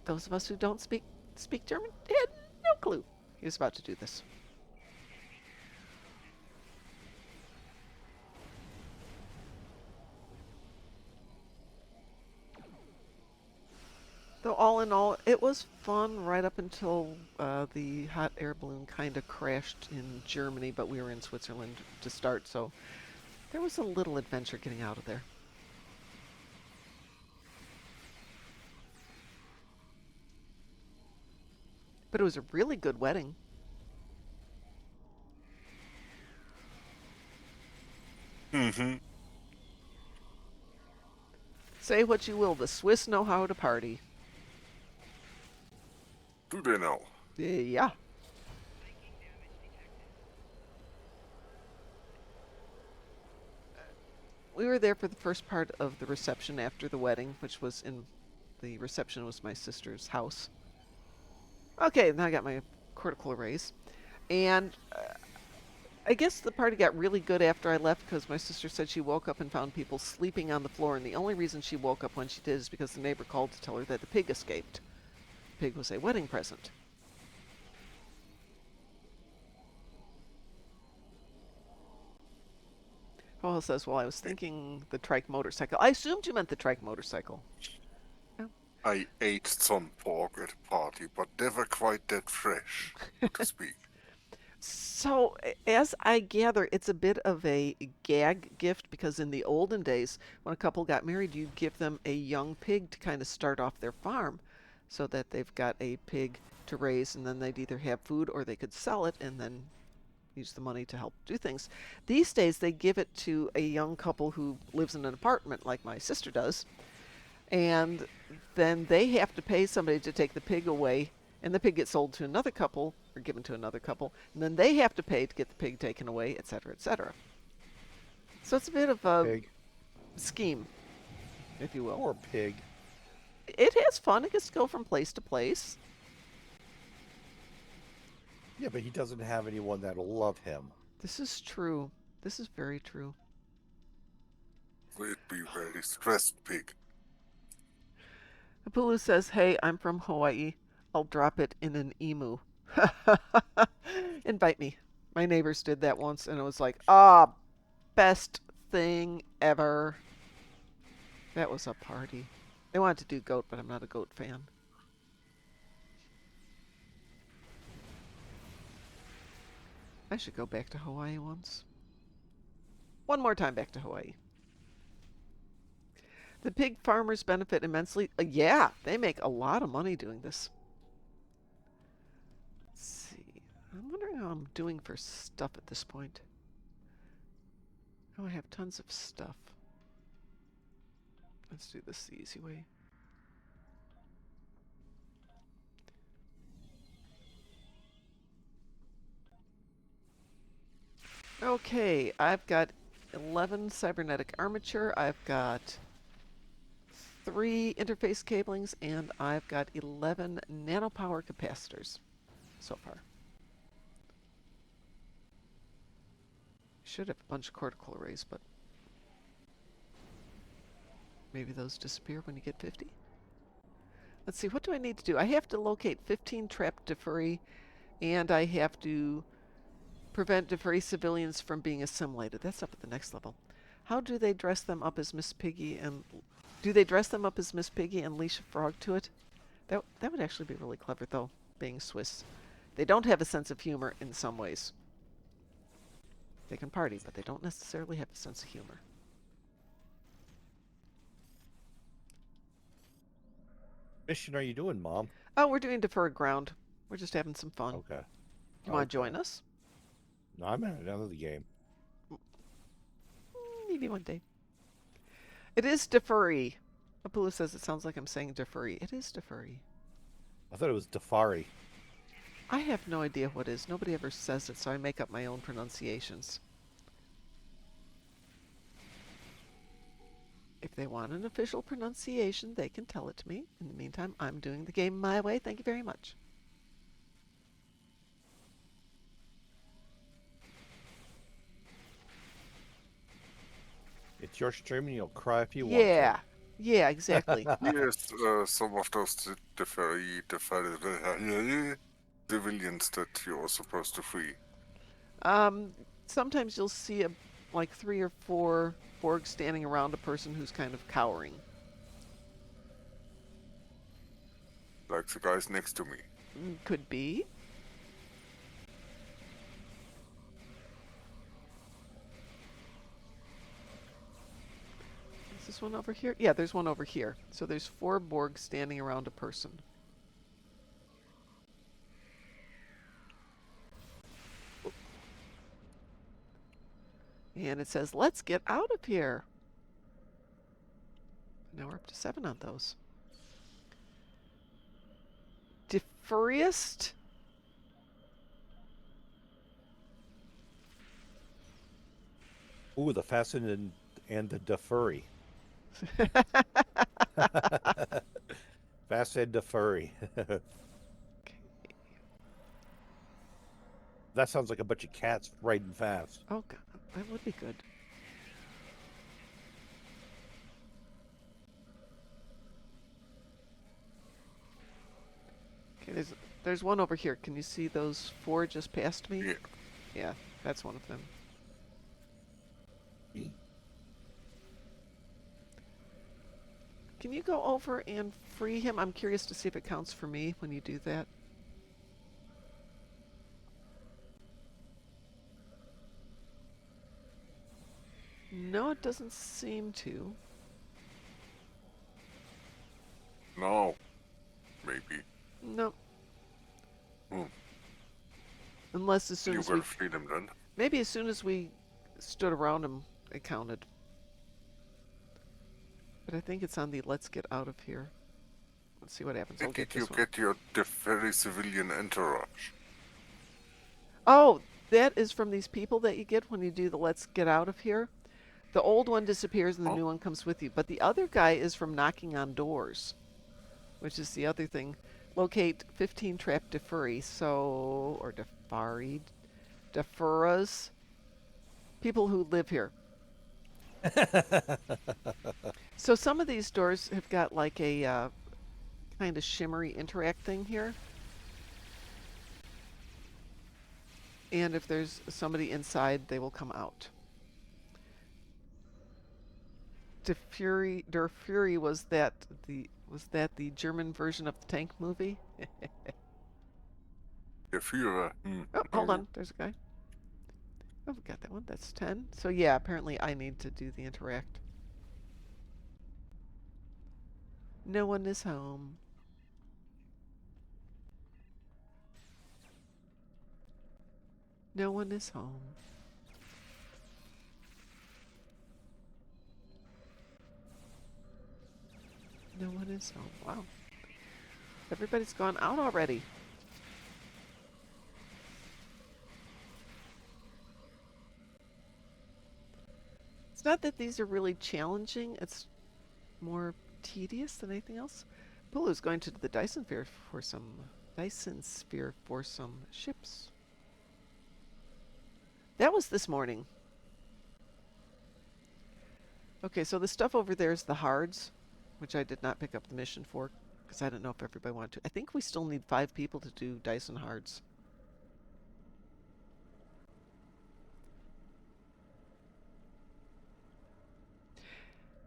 Speaker 1: those of us who don't speak German had no clue he was about to do this. Though all in all, it was fun right up until the hot air balloon kind of crashed in Germany, but we were in Switzerland to start, so there was a little adventure getting out of there. But it was a really good wedding.
Speaker 2: Mm-hmm.
Speaker 1: Say what you will, the Swiss know how to party.
Speaker 2: Do they know?
Speaker 1: Yeah. We were there for the first part of the reception after the wedding, which was in the reception was my sister's house. Okay, now I got my cortical raise. And I guess the party got really good after I left because my sister said she woke up and found people sleeping on the floor, and the only reason she woke up when she did is because the neighbor called to tell her that the pig escaped. The pig was a wedding present. Paul says, well, I was thinking the trike motorcycle. I assumed you meant the trike motorcycle.
Speaker 2: I ate some pork at a party, but never quite that fresh, so to speak.
Speaker 1: So, as I gather, it's a bit of a gag gift because in the olden days, when a couple got married, you'd give them a young pig to kind of start off their farm so that they've got a pig to raise, and then they'd either have food or they could sell it and then use the money to help do things. These days, they give it to a young couple who lives in an apartment like my sister does, and then they have to pay somebody to take the pig away, and the pig gets sold to another couple or given to another couple, and then they have to pay to get the pig taken away, etc., etc. So it's a bit of a
Speaker 5: Pig.
Speaker 1: scheme, if you will.
Speaker 5: Poor pig.
Speaker 1: It has fun. It gets to go from place to place.
Speaker 5: Yeah, but he doesn't have anyone that'll love him.
Speaker 1: This is true. This is very true.
Speaker 2: It'd be very stressed pig.
Speaker 1: Apulu says, hey, I'm from Hawaii. I'll drop it in an emu. Invite me. My neighbors did that once, and it was like, best thing ever. That was a party. They wanted to do goat, but I'm not a goat fan. I should go back to Hawaii once. One more time back to Hawaii. The pig farmers benefit immensely. Yeah, they make a lot of money doing this. Let's see. I'm wondering how I'm doing for stuff at this point. Oh, I have tons of stuff. Let's do this the easy way. Okay, I've got 11 cybernetic armature. I've got 3 interface cablings, and I've got 11 nanopower capacitors so far. Should have a bunch of cortical arrays, but maybe those disappear when you get 50. Let's see, what do I need to do? I have to locate 15 trapped Defera, and I have to prevent Defera civilians from being assimilated. That's up at the next level. How do they dress them up as Miss Piggy and... Do they dress them up as Miss Piggy and leash a frog to it? That would actually be really clever, though, being Swiss. They don't have a sense of humor in some ways. They can party, but they don't necessarily have a sense of humor.
Speaker 5: Mission are you doing, Mom?
Speaker 1: Oh, we're doing Defera ground. We're just having some fun.
Speaker 5: Okay.
Speaker 1: You want to join us?
Speaker 5: No, I'm at another game.
Speaker 1: Maybe one day. It is Defera. Apulu says it sounds like I'm saying Defera. It is Defera.
Speaker 5: I thought it was Defari.
Speaker 1: I have no idea what it is. Nobody ever says it, so I make up my own pronunciations. If they want an official pronunciation, they can tell it to me. In the meantime, I'm doing the game my way. Thank you very much.
Speaker 5: It's your stream and you'll cry if you want
Speaker 1: Yeah. Yeah, exactly.
Speaker 5: to.
Speaker 2: Yes, some of those civilians that you're supposed to free.
Speaker 1: Sometimes you'll see like 3 or 4 Borg standing around a person who's kind of cowering.
Speaker 2: Like the guys next to me.
Speaker 1: Could be. Is this one over here? Yeah, there's one over here. So there's 4 Borg standing around a person. And it says, let's get out of here. Now we're up to 7 on those. Deferiest?
Speaker 5: Ooh, the fastened and the defurry. Fastened defurry. That sounds like a bunch of cats riding fast.
Speaker 1: Oh, God, that would be good. Okay, there's one over here. Can you see those 4 just past me?
Speaker 2: Yeah.
Speaker 1: Yeah, that's one of them. Can you go over and free him? I'm curious to see if it counts for me when you do that. No, it doesn't seem to.
Speaker 2: No. Maybe.
Speaker 1: No.
Speaker 2: Hmm.
Speaker 1: Unless as soon
Speaker 2: You
Speaker 1: as we...
Speaker 2: will free them then.
Speaker 1: Maybe as soon as we stood around him, it counted. But I think it's on the let's get out of here. Let's see what happens. I'll
Speaker 2: Did
Speaker 1: get
Speaker 2: you
Speaker 1: this one.
Speaker 2: get your very civilian entourage?
Speaker 1: Oh, that is from these people that you get when you do the let's get out of here. The old one disappears and the
Speaker 2: Oh.
Speaker 1: new one comes with you. But the other guy is from knocking on doors, which is the other thing. Locate 15 trapped Deferi, or Defari, Deferas, people who live here. So some of these doors have got like a kind of shimmery interact thing here. And if there's somebody inside, they will come out. Der Fury was that the German version of the tank movie?
Speaker 2: Der Führer.
Speaker 1: Oh, hold
Speaker 2: no.
Speaker 1: on. There's a guy. Oh, we got that one. That's 10. So yeah, apparently I need to do the interact. No one is home. No one is home. No one is home. Wow. Everybody's gone out already. It's not that these are really challenging. It's more tedious than anything else. Apulu's going to the Dyson Sphere for some ships. That was this morning. Okay, so the stuff over there is the hards, which I did not pick up the mission for because I didn't know if everybody wanted to. I think we still need 5 people to do Dyson hards.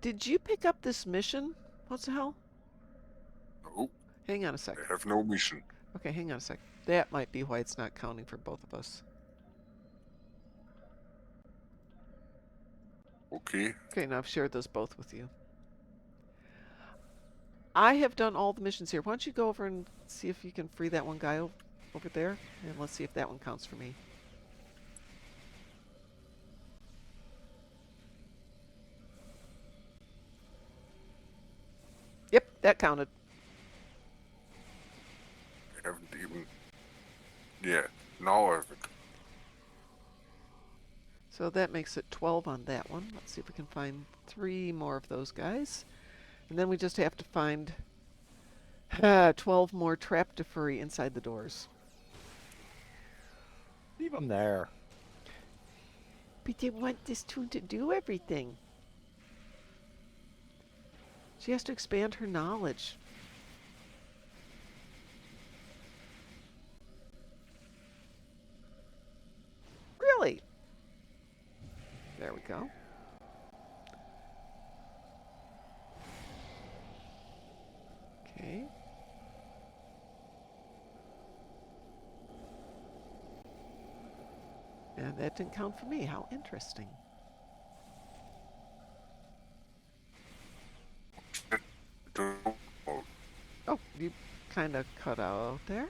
Speaker 1: Did you pick up this mission? Wotzehell?
Speaker 2: No,
Speaker 1: Hang on a sec.
Speaker 2: I have no mission.
Speaker 1: Okay, hang on a sec. That might be why it's not counting for both of us.
Speaker 2: Okay.
Speaker 1: Okay, now I've shared those both with you. I have done all the missions here. Why don't you go over and see if you can free that one guy over there? And let's see if that one counts for me. Yep, that counted.
Speaker 2: I haven't even. Yeah, now I have it.
Speaker 1: So that makes it 12 on that one. Let's see if we can find 3 more of those guys. And then we just have to find 12 more trap Deferi inside the doors.
Speaker 5: Leave them there.
Speaker 1: But they want this toon to do everything. She has to expand her knowledge. Really? There we go. Okay. And that didn't count for me. How interesting. Oh, you kind of cut out there.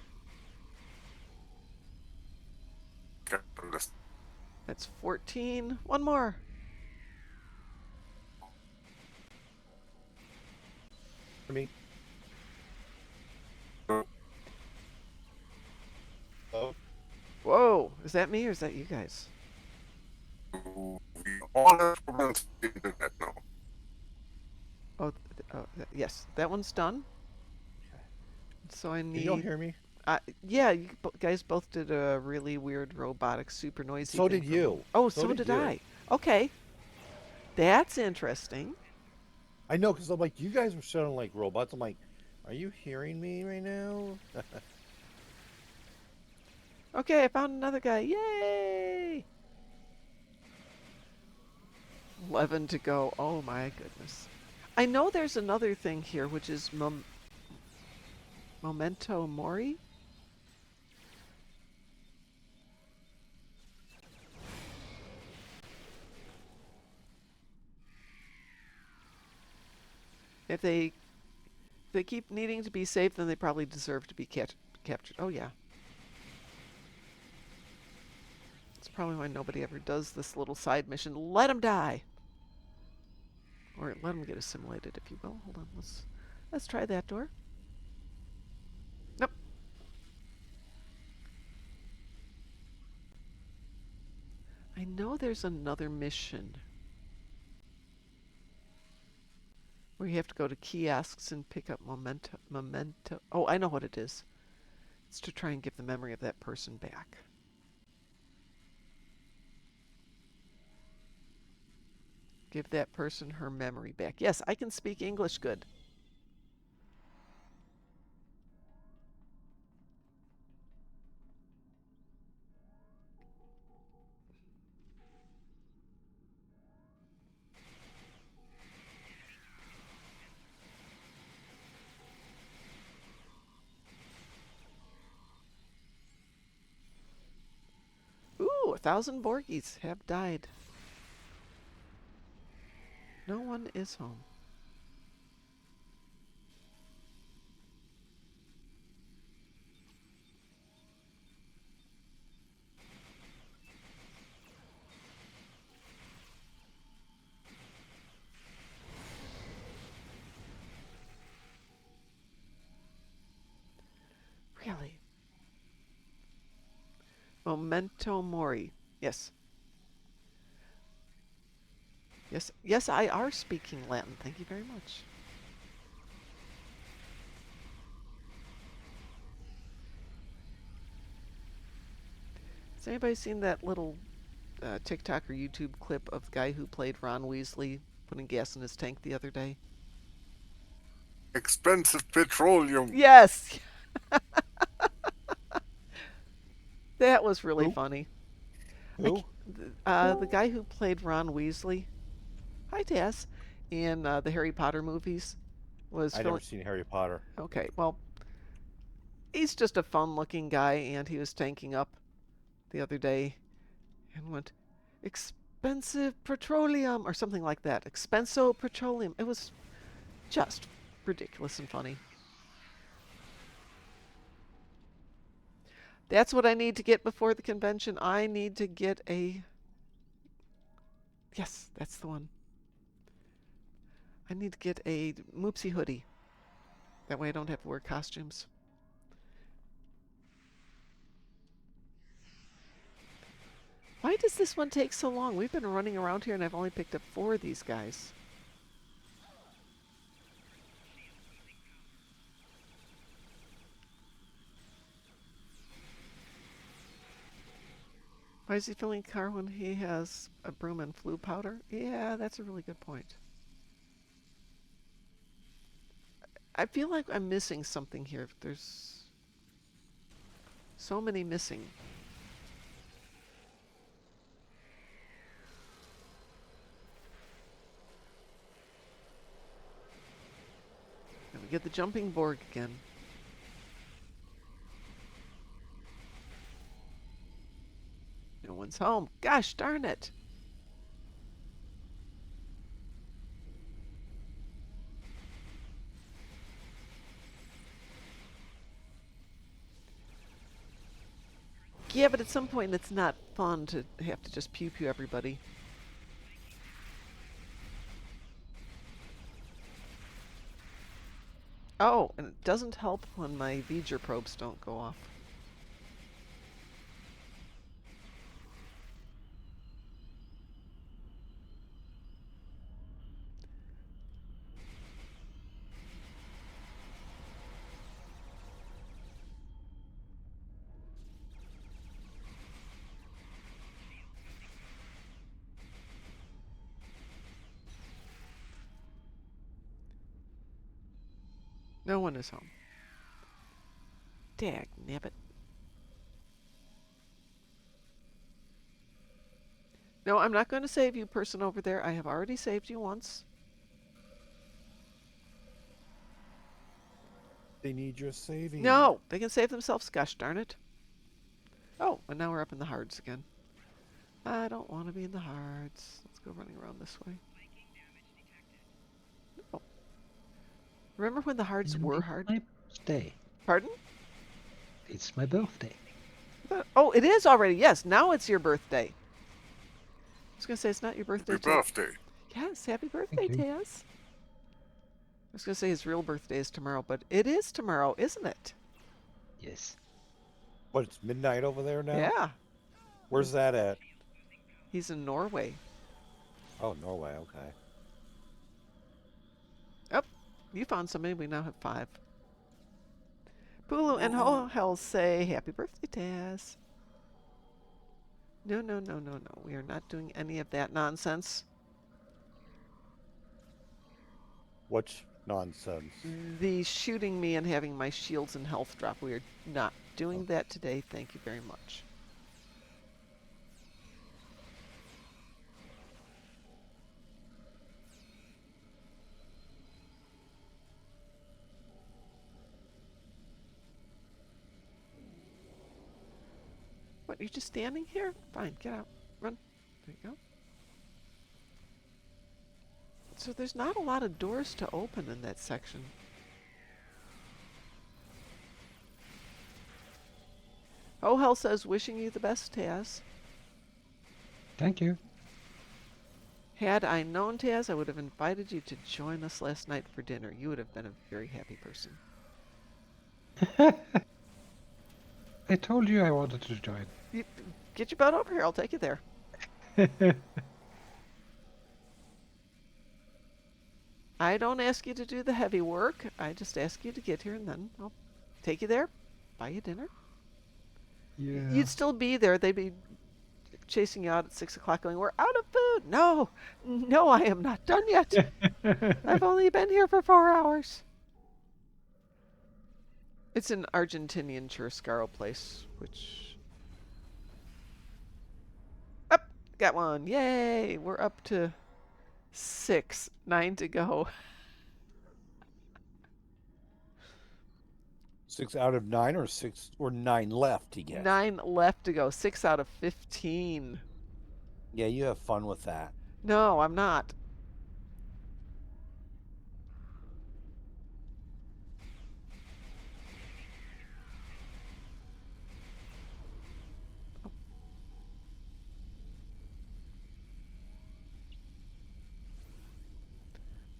Speaker 1: That's 14. One more.
Speaker 5: For me. Oh.
Speaker 1: Whoa. Is that me or is that you guys?
Speaker 2: We all have problems with the internet now.
Speaker 1: Oh, yes. That one's done. So I
Speaker 5: Can you all
Speaker 1: need...
Speaker 5: hear me?
Speaker 1: Yeah, you guys both did a really weird, robotic, super noisy
Speaker 5: So
Speaker 1: thing
Speaker 5: did
Speaker 1: for me.
Speaker 5: you.
Speaker 1: Oh,
Speaker 5: So
Speaker 1: so
Speaker 5: did
Speaker 1: did
Speaker 5: you.
Speaker 1: I. Okay. That's interesting.
Speaker 5: I know, because I'm like, you guys were sounding like robots. I'm like, are you hearing me right now?
Speaker 1: Okay, I found another guy. Yay! 11 to go. Oh my goodness. I know there's another thing here, which is Memento Mori. If they keep needing to be saved, then they probably deserve to be captured. Oh yeah. That's probably why nobody ever does this little side mission. Let them die. Or let them get assimilated, if you will. Hold on, let's try that door. Nope. I know there's another mission where you have to go to kiosks and pick up memento. Oh, I know what it is. It's to try and give the memory of that person back. Give that person her memory back. Yes, I can speak English good. Ooh, 1,000 Borgies have died. No one is home. Really? Memento Mori. Yes. Yes, I are speaking Latin. Thank you very much. Has anybody seen that little TikTok or YouTube clip of the guy who played Ron Weasley putting gas in his tank the other day?
Speaker 2: Expensive petroleum.
Speaker 1: Yes! That was really
Speaker 5: Who?
Speaker 1: funny.
Speaker 5: Who?
Speaker 1: The guy who played Ron Weasley, hi Tess, in the Harry Potter movies was
Speaker 5: I never seen Harry Potter.
Speaker 1: Okay, well, he's just a fun-looking guy, and he was tanking up the other day and went, expensive petroleum, or something like that. Expenso petroleum. It was just ridiculous and funny. That's what I need to get before the convention. I need to get a... Yes, that's the one. I need to get a Moopsie hoodie. That way I don't have to wear costumes. Why does this one take so long? We've been running around here and I've only picked up 4 of these guys. Why is he filling a car when he has a broom and flu powder? Yeah, that's a really good point. I feel like I'm missing something here. There's so many missing. And we get the jumping Borg again. No one's home. Gosh darn it. Yeah, but at some point it's not fun to have to just pew-pew everybody. Oh, and it doesn't help when my V'ger probes don't go off. No one is home. Dag nabbit. No, I'm not going to save you, person over there. I have already saved you once.
Speaker 5: They need your saving.
Speaker 1: No, they can save themselves. Gosh darn it. Oh, and now we're up in the hards again. I don't want to be in the hards. Let's go running around this way. No. Remember when the hards were hard?
Speaker 6: My birthday.
Speaker 1: Pardon?
Speaker 6: It's my birthday.
Speaker 1: Oh, it is already. Yes, now it's your birthday. I was going to say it's not your birthday.
Speaker 2: Happy birthday.
Speaker 1: Yes, happy birthday,
Speaker 6: Thank you.
Speaker 1: Taz. I was going to say his real birthday is tomorrow, but it is tomorrow, isn't it?
Speaker 6: Yes.
Speaker 5: What, it's midnight over there now?
Speaker 1: Yeah.
Speaker 5: Where's that at?
Speaker 1: He's in Norway.
Speaker 5: Oh, Norway, okay.
Speaker 1: You found somebody. We now have 5. Apulu and Wotzehell say, happy birthday, Taz. No, no, no, no, no. We are not doing any of that nonsense.
Speaker 5: What's nonsense?
Speaker 1: The shooting me and having my shields and health drop. We are not doing that today. Thank you very much. What, you're just standing here? Fine, get out. Run. There you go. So there's not a lot of doors to open in that section. Wotzehell says, wishing you the best, Taz.
Speaker 6: Thank you.
Speaker 1: Had I known, Taz, I would have invited you to join us last night for dinner. You would have been a very happy person.
Speaker 6: I told you I wanted to join.
Speaker 1: Get your butt over here. I'll take you there. I don't ask you to do the heavy work. I just ask you to get here, and then I'll take you there, buy you dinner.
Speaker 6: Yeah.
Speaker 1: You'd still be there. They'd be chasing you out at 6 o'clock going, we're out of food. No, no, I am not done yet. I've only been here for 4 hours. It's an Argentinian churrascaro place, which... Up! Got one. Yay! We're up to 6. 9 to go.
Speaker 5: 6 out of 9 or 6 or 9 left to get?
Speaker 1: 9 left to go. 6 out of 15.
Speaker 5: Yeah, you have fun with that.
Speaker 1: No, I'm not.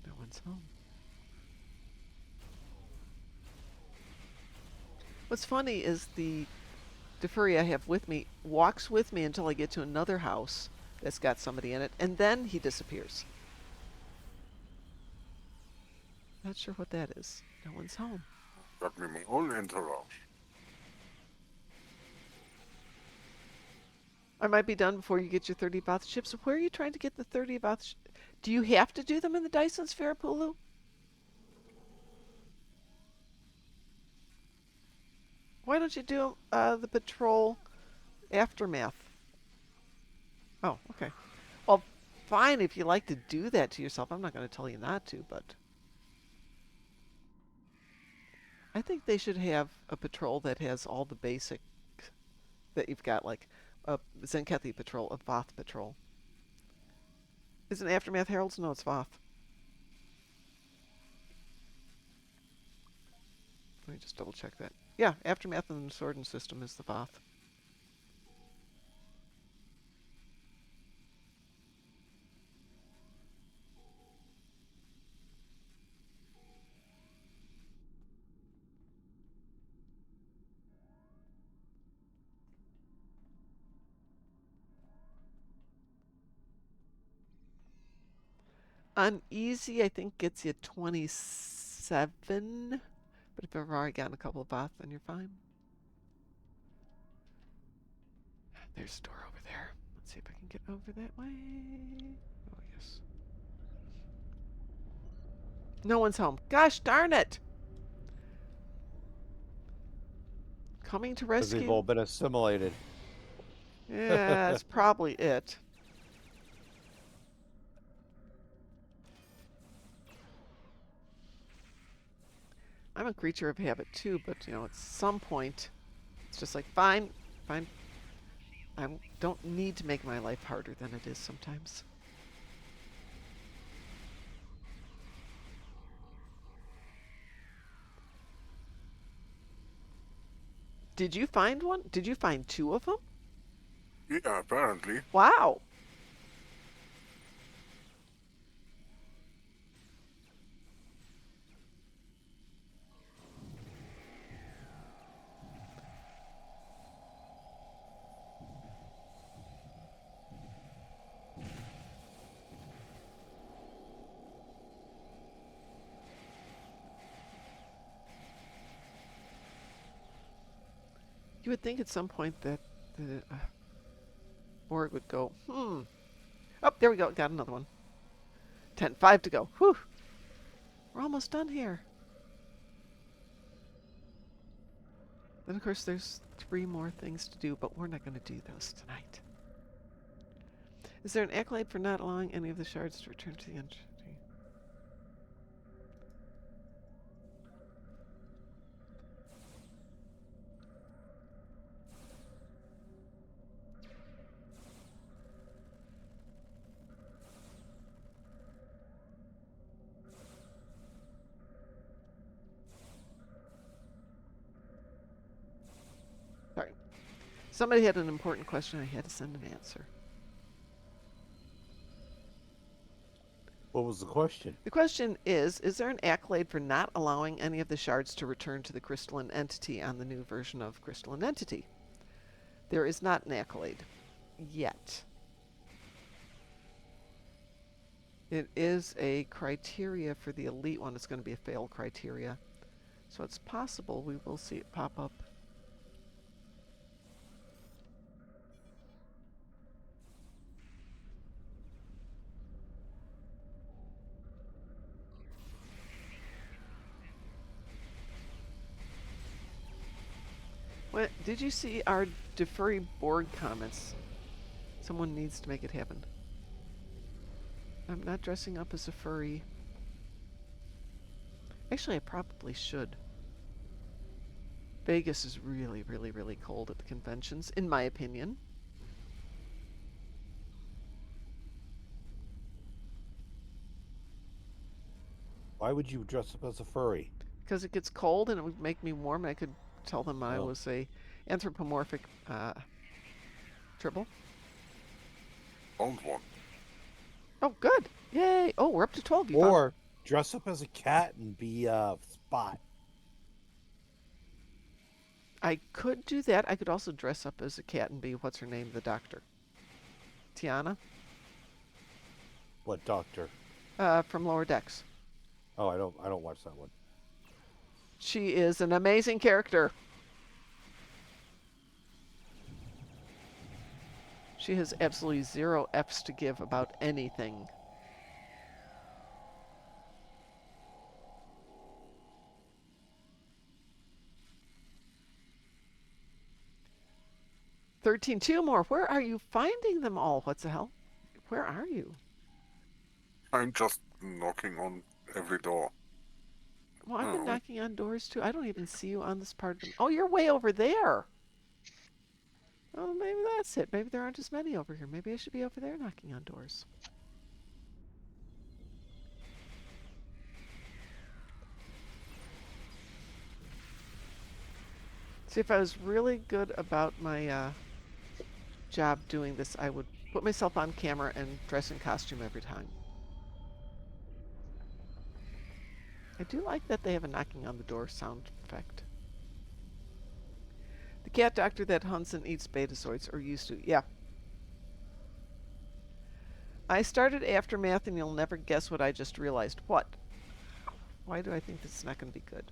Speaker 1: No one's home. What's funny is the Defera I have with me walks with me until I get to another house that's got somebody in it, and then he disappears. Not sure what that is. No one's home.
Speaker 2: Let me my own interrupt.
Speaker 1: I might be done before you get your 30 Voth ships. Where are you trying to get the 30 Voth? Do you have to do them in the Dyson Sphere, Apulu? Why don't you do the patrol aftermath? Oh, okay. Well, fine if you like to do that to yourself. I'm not going to tell you not to, but I think they should have a patrol that has all the basic that you've got, like a Zenkethi patrol, a Voth patrol. Isn't Aftermath Heralds? No, it's Voth. Let me just double check that. Yeah, Aftermath and the Sword and System is the Voth. Uneasy, I think, gets you 27. But if you've already gotten a couple of Voth, then you're fine. There's a door over there. Let's see if I can get over that way. Oh, yes. No one's home. Gosh darn it! Coming to
Speaker 5: Because they've all
Speaker 1: rescue?
Speaker 5: been assimilated.
Speaker 1: Yeah, that's probably it. I'm a creature of habit too, but you know, at some point, it's just like, fine, fine. I don't need to make my life harder than it is sometimes. Did you find one? Did you find two of them?
Speaker 2: Yeah, apparently.
Speaker 1: Wow. You would think at some point that the Borg would go, Oh, there we go. Got another one. 5 to go. Whew. We're almost done here. Then, of course, there's 3 more things to do, but we're not going to do those tonight. Is there an accolade for not allowing any of the shards to return to the entity? Sorry. Somebody had an important question. I had to send an answer.
Speaker 5: What was the question?
Speaker 1: The question is there an accolade for not allowing any of the shards to return to the crystalline entity on the new version of crystalline entity? There is not an accolade. Yet. It is a criteria for the elite one. It's going to be a fail criteria. So it's possible we will see it pop up. What, did you see our Defera board comments? Someone needs to make it happen. I'm not dressing up as a furry. Actually, I probably should. Vegas is really, really, really cold at the conventions, in my opinion.
Speaker 5: Why would you dress up as a furry?
Speaker 1: Because it gets cold and it would make me warm. I could tell them I was a anthropomorphic tribble.
Speaker 2: Found one.
Speaker 1: Oh, good. Yay. Oh, we're up to 12.
Speaker 5: Or dress up as a cat and be Spot.
Speaker 1: I could do that. I could also dress up as a cat and be, what's her name, the doctor. Tiana?
Speaker 5: What doctor?
Speaker 1: From Lower Decks.
Speaker 5: Oh, I don't watch that one.
Speaker 1: She is an amazing character. She has absolutely 0 F's to give about anything. 13. 2 more. Where are you finding them all? What's the hell? Where are you?
Speaker 2: I'm just knocking on every door.
Speaker 1: Well, I've been
Speaker 2: Oh.
Speaker 1: knocking on doors too. I don't even see you on this part of the... Oh, you're way over there. Oh, maybe that's it. Maybe there aren't as many over here. Maybe I should be over there knocking on doors. See, if I was really good about my job doing this, I would put myself on camera and dress in costume every time. I do like that they have a knocking on the door sound effect. The cat doctor that hunts and eats betazoids, or used to, yeah. I started Aftermath and you'll never guess what I just realized. What? Why do I think this is not going to be good?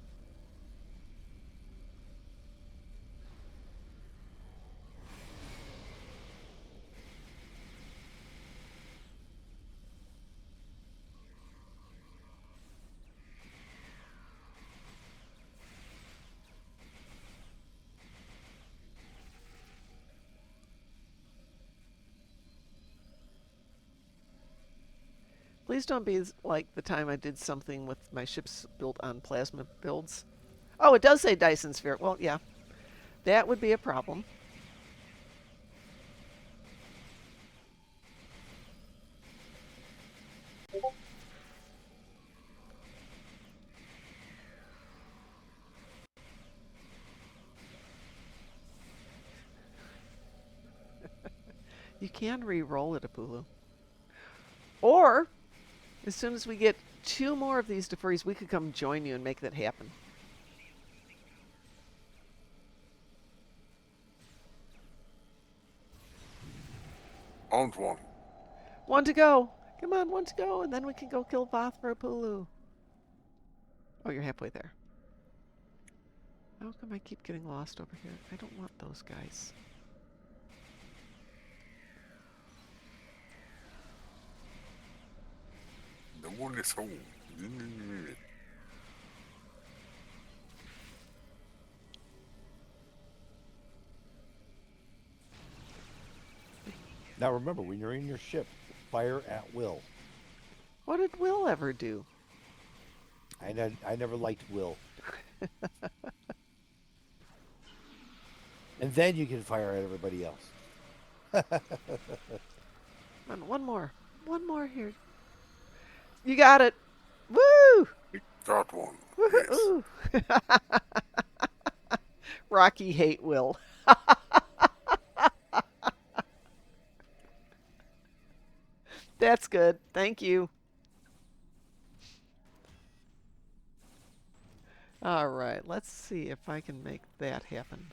Speaker 1: Please don't be like the time I did something with my ships built on plasma builds. Oh, it does say Dyson Sphere. Well, yeah. That would be a problem. You can re-roll it, Apulu. Or, as soon as we get 2 more of these Deferis, we could come join you and make that happen.
Speaker 2: Found one.
Speaker 1: 1 to go. Come on, 1 to go, and then we can go kill Voth for Apulu. Oh, you're halfway there. How come I keep getting lost over here? I don't want those guys.
Speaker 2: No one is home.
Speaker 5: Now remember, when you're in your ship, fire at will.
Speaker 1: What did Will ever do?
Speaker 5: I never liked Will. And then you can fire at everybody else.
Speaker 1: Come on, 1 more. 1 more here. You got it. Woo!
Speaker 2: Got one.
Speaker 1: Woohoo! Rocky hate Will. That's good. Thank you. All right, let's see if I can make that happen.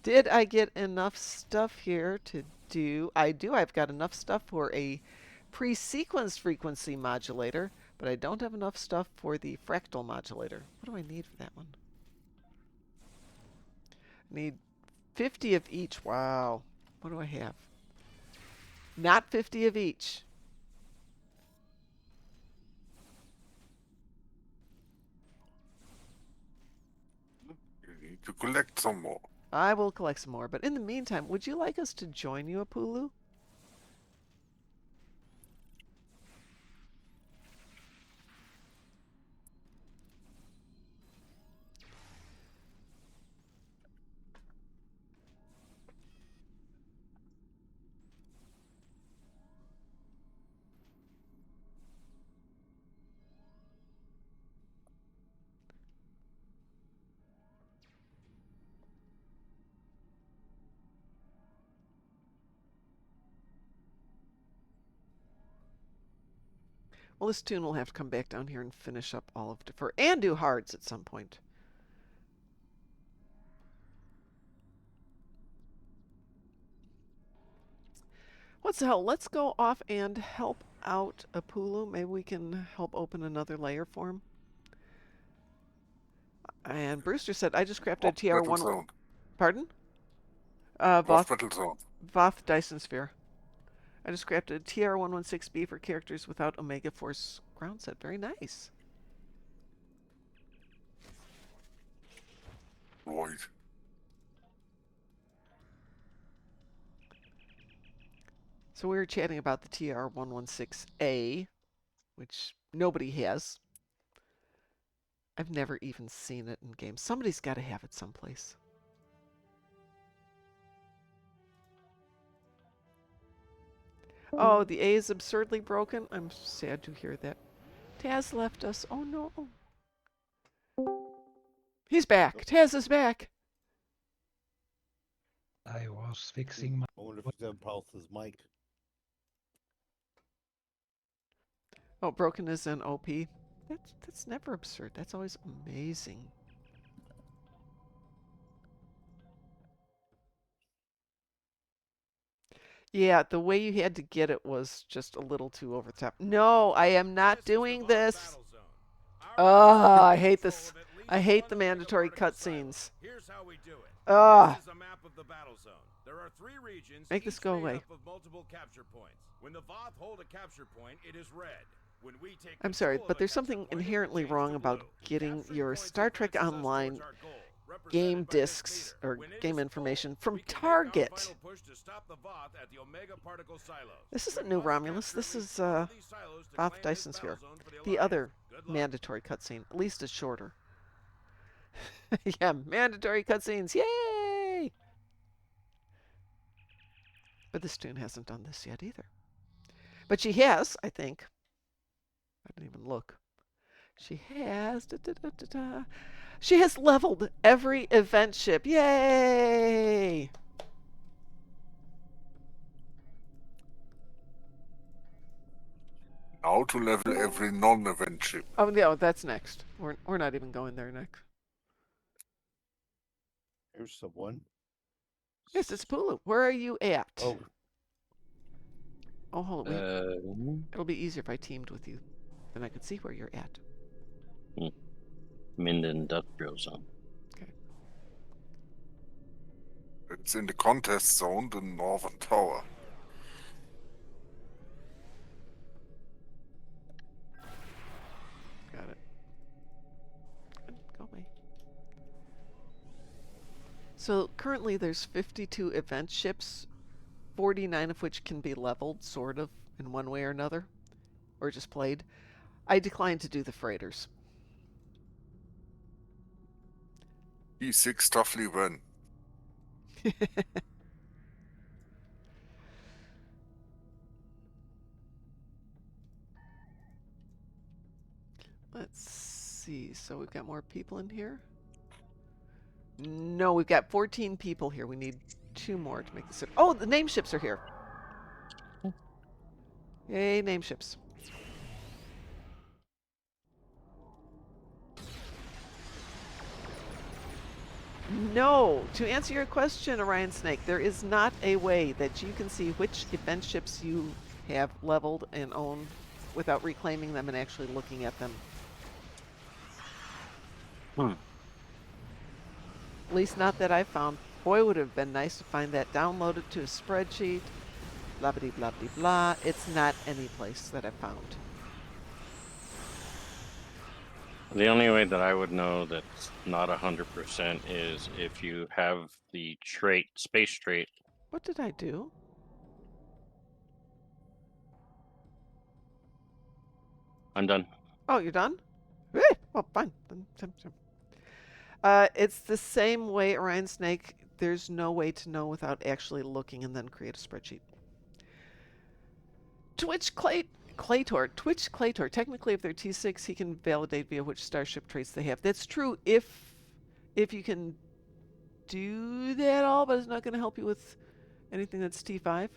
Speaker 1: Did I get enough stuff here to do? I do. I've got enough stuff for a pre-sequenced frequency modulator, but I don't have enough stuff for the fractal modulator. What do I need for that one? I need 50 of each. Wow. What do I have? Not 50 of each.
Speaker 2: You need to collect some more.
Speaker 1: I will collect some more, but in the meantime, would you like us to join you, Apulu? Well, this toon will have to come back down here and finish up all of Defer and do hards at some point. Wotzehell? Let's go off and help out Apulu. Maybe we can help open another layer for him. And Brewster said, I just crafted a TR1.
Speaker 2: Zone.
Speaker 1: Pardon?
Speaker 2: Off
Speaker 1: Voth,
Speaker 2: battle zone.
Speaker 1: Voth Dyson Sphere. I just crafted a TR116B for characters without Omega Force ground set. Very nice.
Speaker 2: Right.
Speaker 1: So we were chatting about the TR-116A, which nobody has. I've never even seen it in games. Somebody's got to have it someplace. Oh, the A is absurdly broken. I'm sad to hear that. Taz left us. Oh no. He's back. Taz is back.
Speaker 6: I was fixing my.
Speaker 5: I wonder if he's having problems with his mic.
Speaker 1: Oh, broken is an OP. That's never absurd. That's always amazing. Yeah, the way you had to get it was just a little too over the top. No, I am not doing this. Oh, I hate this. I hate the mandatory cutscenes.
Speaker 7: Here's how we do it.
Speaker 1: Ah,
Speaker 7: This is a map of the battle zone. There are 3 regions.
Speaker 1: Make this
Speaker 7: each
Speaker 1: go
Speaker 7: made
Speaker 1: away.
Speaker 7: up of multiple capture points. When the Voth hold a capture point, it is red. When we take
Speaker 1: I'm sorry,
Speaker 7: control of
Speaker 1: but
Speaker 7: a
Speaker 1: there's
Speaker 7: capture
Speaker 1: something
Speaker 7: point, it will
Speaker 1: inherently
Speaker 7: change
Speaker 1: wrong
Speaker 7: to
Speaker 1: about
Speaker 7: blue.
Speaker 1: getting
Speaker 7: Capturing
Speaker 1: your
Speaker 7: points
Speaker 1: Star Trek
Speaker 7: advances us
Speaker 1: Online
Speaker 7: towards our goal, represented
Speaker 1: game
Speaker 7: by this
Speaker 1: discs
Speaker 7: leader.
Speaker 1: or
Speaker 7: When it
Speaker 1: game
Speaker 7: is
Speaker 1: information
Speaker 7: full,
Speaker 1: from
Speaker 7: we can make our
Speaker 1: Target.
Speaker 7: final push to stop the Voth at the Omega particle silos.
Speaker 1: This isn't
Speaker 7: We
Speaker 1: New
Speaker 7: must
Speaker 1: Romulus.
Speaker 7: capture
Speaker 1: This
Speaker 7: at least
Speaker 1: is
Speaker 7: one of these silos to
Speaker 1: Voth
Speaker 7: claim this
Speaker 1: Dyson
Speaker 7: battle
Speaker 1: Sphere.
Speaker 7: zone for the
Speaker 1: The
Speaker 7: Alliance.
Speaker 1: other
Speaker 7: Good luck.
Speaker 1: mandatory cutscene. At least it's shorter. Yeah, mandatory cutscenes. Yay! But this tune hasn't done this yet either. But she has, I think. I didn't even look. She has. She has leveled every event ship. Yay!
Speaker 2: How to level every non-event ship.
Speaker 1: Oh, no, that's next. We're not even going there next.
Speaker 5: Here's someone.
Speaker 1: Yes, it's Apulu. Where are you at?
Speaker 5: Oh,
Speaker 1: Oh, hold on. It'll be easier if I teamed with you. Then I could see where you're at.
Speaker 8: I'm in the industrial zone.
Speaker 2: It's in the contest zone, the northern tower.
Speaker 1: Got it. Go away. So currently there's 52 event ships, 49 of which can be leveled, sort of, in one way or another, or just played. I declined to do the freighters.
Speaker 2: E6 toughly win.
Speaker 1: Let's see. So we've got more people in here? No, we've got 14 people here. We need 2 more to make this. Oh, the name ships are here. Yay, name ships. No, to answer your question, Orion Snake, there is not a way that you can see which event ships you have leveled and own without reclaiming them and actually looking at them. At least not that I found. Boy, would it have been nice to find that downloaded to a spreadsheet. Blah blah blah blah blah. It's not any place that I found.
Speaker 8: The only way that I would know that's not 100% is if you have the trait, space trait.
Speaker 1: What did I do?
Speaker 8: I'm done.
Speaker 1: Oh, you're done? Eh, well, fine. It's the same way, Orion Snake. There's no way to know without actually looking and then create a spreadsheet. Twitch Claytor. Technically, if they're T6, he can validate via which starship traits they have. That's true if you can do that all, but it's not going to help you with anything that's T5.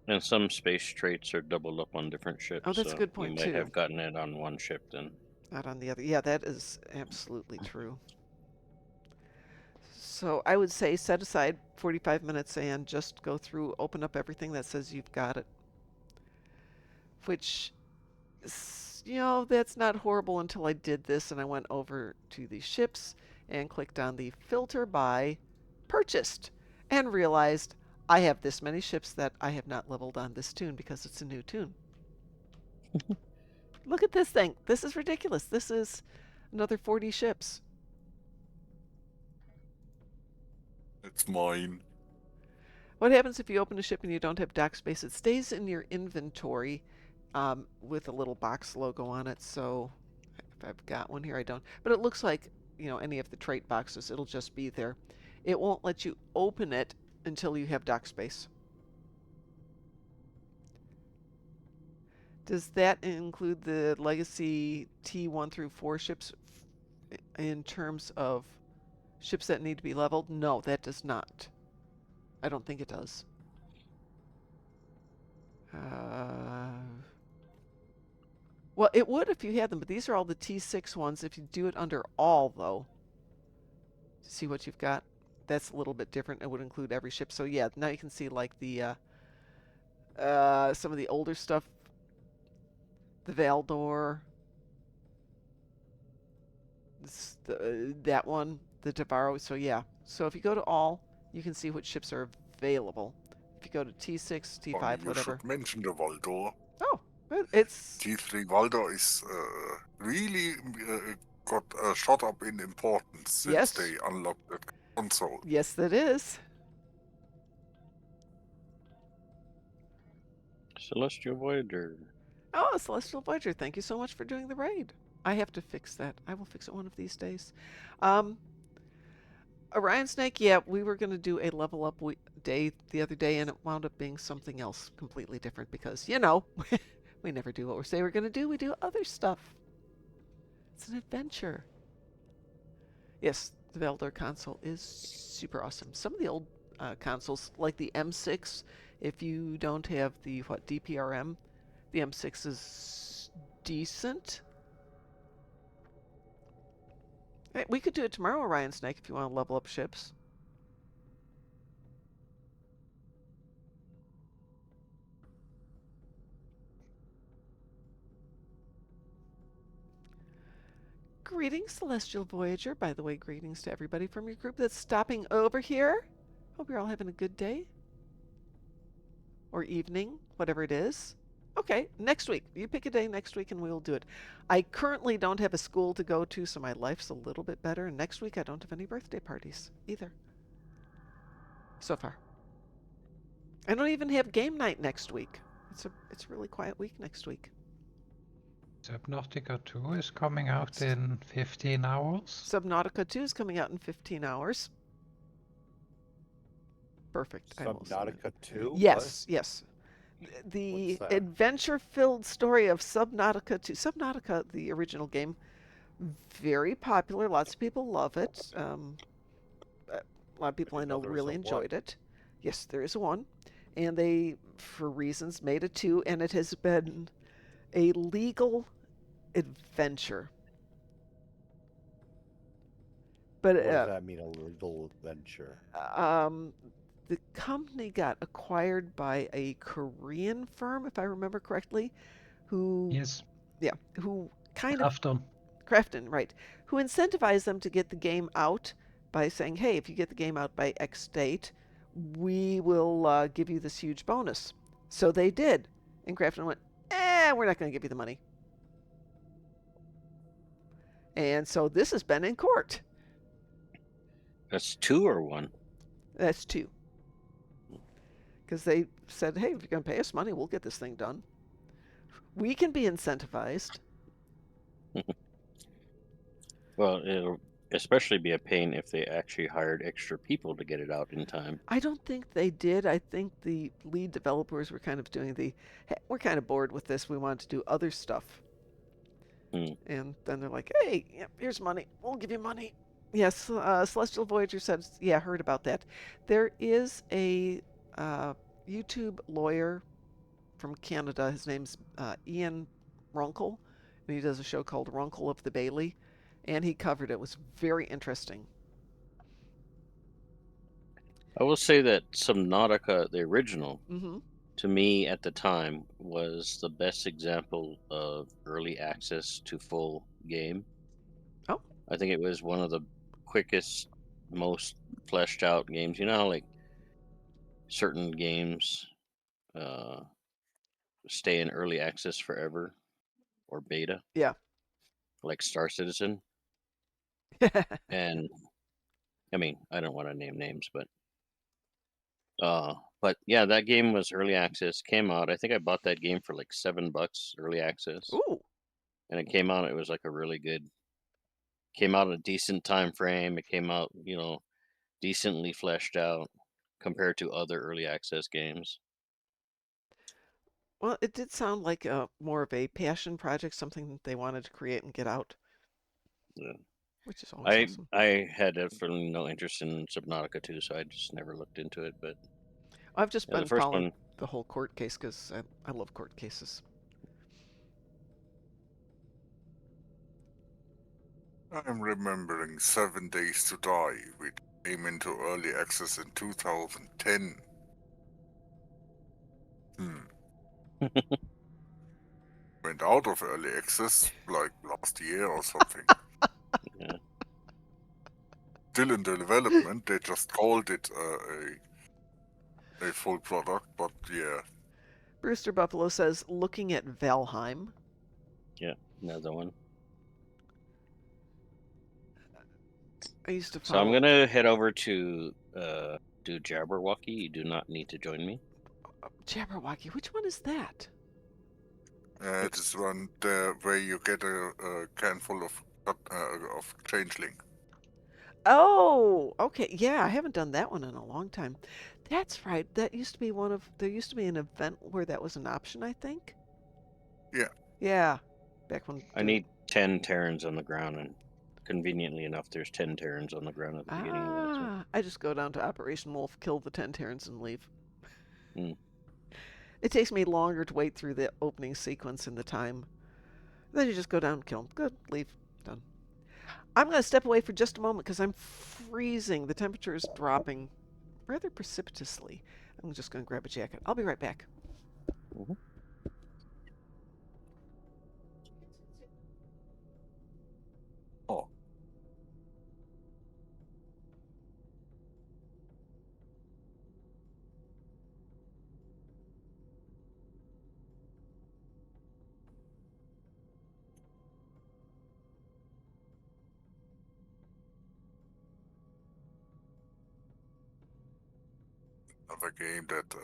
Speaker 8: And some space traits are doubled up on different ships.
Speaker 1: Oh, that's
Speaker 8: so
Speaker 1: a good point,
Speaker 8: you might
Speaker 1: too.
Speaker 8: have gotten it on one ship then.
Speaker 1: Not on the other. Yeah, that is absolutely true. So I would say set aside 45 minutes and just go through, open up everything that says you've got it. Which, you know, that's not horrible until I did this and I went over to the ships and clicked on the filter by purchased and realized I have this many ships that I have not leveled on this toon because it's a new toon. Look at this thing. This is ridiculous. This is another 40 ships.
Speaker 2: It's mine.
Speaker 1: What happens if you open a ship and you don't have dock space? It stays in your inventory with a little box logo on it. So if I've got one here, I don't. But it looks like, any of the trait boxes. It'll just be there. It won't let you open it until you have dock space. Does that include the legacy T1 through 4 ships in terms of ships that need to be leveled? No, that does not. I don't think it does. Well, it would if you had them, but these are all the T6 ones. If you do it under all, though, see what you've got? That's a little bit different. It would include every ship. So yeah, now you can see like the some of the older stuff, the Valdor, that one, the Devaro. So yeah, so if you go to all, you can see which ships are available. If you go to T6, T5,
Speaker 2: Funny you
Speaker 1: whatever.
Speaker 2: should mention the Valdor.
Speaker 1: Oh, it's
Speaker 2: T3 Valdor is really got shot up in importance since
Speaker 1: Yes.
Speaker 2: they unlocked that console.
Speaker 1: Yes, that is.
Speaker 8: Celestial Voyager.
Speaker 1: Oh, Celestial Voyager, thank you so much for doing the raid. I have to fix that. I will fix it one of these days. Orion Snake, yeah, we were going to do a level up day the other day, and it wound up being something else completely different because, we never do what we say we're going to do. We do other stuff. It's an adventure. Yes, the Valdor console is super awesome. Some of the old consoles, like the M6, if you don't have the, DPRM, the M6 is decent. Hey, we could do it tomorrow, Orion Snake, if you want to level up ships. Greetings, Celestial Voyager. By the way, greetings to everybody from your group that's stopping over here. Hope you're all having a good day. Or evening, whatever it is. Okay, next week. You pick a day next week and we will do it. I currently don't have a school to go to, so my life's a little bit better. And next week I don't have any birthday parties either. So far. I don't even have game night next week. It's a really quiet week next week.
Speaker 6: Subnautica 2 is coming out in 15 hours.
Speaker 1: Subnautica 2 is coming out in 15 hours. Perfect.
Speaker 5: Subnautica 2?
Speaker 1: Yes, yes. The
Speaker 5: What's that?
Speaker 1: adventure-filled story of Subnautica 2. Subnautica, the original game, very popular. Lots of people love it. A lot of people I know really enjoyed it. Yes, there is a 1. And they, for reasons, made a 2, and it has been a legal adventure. But
Speaker 5: What does that mean, a legal adventure?
Speaker 1: the company got acquired by a Korean firm, if I remember correctly, who
Speaker 6: Yes,
Speaker 1: who kind of
Speaker 6: Afton.
Speaker 1: Crafton, right, who incentivized them to get the game out by saying, hey, if you get the game out by X date, we will give you this huge bonus. So they did. And Crafton went, we're not going to give you the money. And so this has been in court.
Speaker 8: That's 2 or 1?
Speaker 1: That's 2. Because they said, hey, if you're going to pay us money, we'll get this thing done. We can be incentivized.
Speaker 8: Well, it'll especially be a pain if they actually hired extra people to get it out in time.
Speaker 1: I don't think they did. I think the lead developers were kind of doing hey, we're kind of bored with this. We want to do other stuff. And then they're like, hey, here's money. We'll give you money. Yes, Celestial Voyager said, yeah, heard about that. There is a YouTube lawyer from Canada. His name's Ian Runkle, and he does a show called Runkle of the Bailey, and he covered it. It was very interesting.
Speaker 8: I will say that Subnautica, the original,
Speaker 1: Mm-hmm.
Speaker 8: to me at the time was the best example of early access to full game.
Speaker 1: Oh.
Speaker 8: I think it was one of the quickest, most fleshed out games. You know how like certain games stay in early access forever or beta?
Speaker 1: Yeah.
Speaker 8: Like Star Citizen. And I mean, I don't want to name names, but But yeah, that game was early access. Came out. I think I bought that game for like $7 early access,
Speaker 1: Ooh,
Speaker 8: and it came out. It was like a really good. Came out in a decent time frame. It came out, decently fleshed out compared to other early access games.
Speaker 1: well, it did sound like more of a passion project, something that they wanted to create and get out,
Speaker 8: Yeah.
Speaker 1: which is always awesome.
Speaker 8: I had absolutely no interest in Subnautica 2, so I just never looked into it. But
Speaker 1: I've just
Speaker 8: yeah, the
Speaker 1: been
Speaker 8: first
Speaker 1: following
Speaker 8: one,
Speaker 1: the whole court case because I love court cases.
Speaker 2: I'm remembering 7 Days to Die, which came into early access in 2010. Went out of early access like last year or something.
Speaker 8: yeah.
Speaker 2: Still in development, they just called it a full product, but yeah.
Speaker 1: Brewster Buffalo says, looking at Valheim.
Speaker 8: Yeah, another one.
Speaker 1: I used to
Speaker 8: So I'm
Speaker 1: follow.
Speaker 8: gonna head over to do Jabberwocky. You do not need to join me.
Speaker 1: Jabberwocky. Which one is that?
Speaker 2: It is one where you get a can full of changeling.
Speaker 1: Oh, okay. Yeah, I haven't done that one in a long time. That's right. That used to be one of. There used to be an event where that was an option, I think.
Speaker 2: Yeah.
Speaker 1: Yeah. Back when.
Speaker 8: I need 10 Terrans on the ground, and conveniently enough, there's 10 Terrans on the ground at the beginning of that. So.
Speaker 1: I just go down to Operation Wolf, kill the 10 Terrans, and leave.
Speaker 8: Hmm.
Speaker 1: It takes me longer to wait through the opening sequence in the time. Then you just go down and kill them. Good, leave, done. I'm going to step away for just a moment because I'm freezing. The temperature is dropping rather precipitously. I'm just going to grab a jacket. I'll be right back.
Speaker 8: Mm-hmm.
Speaker 2: Oh. Another game that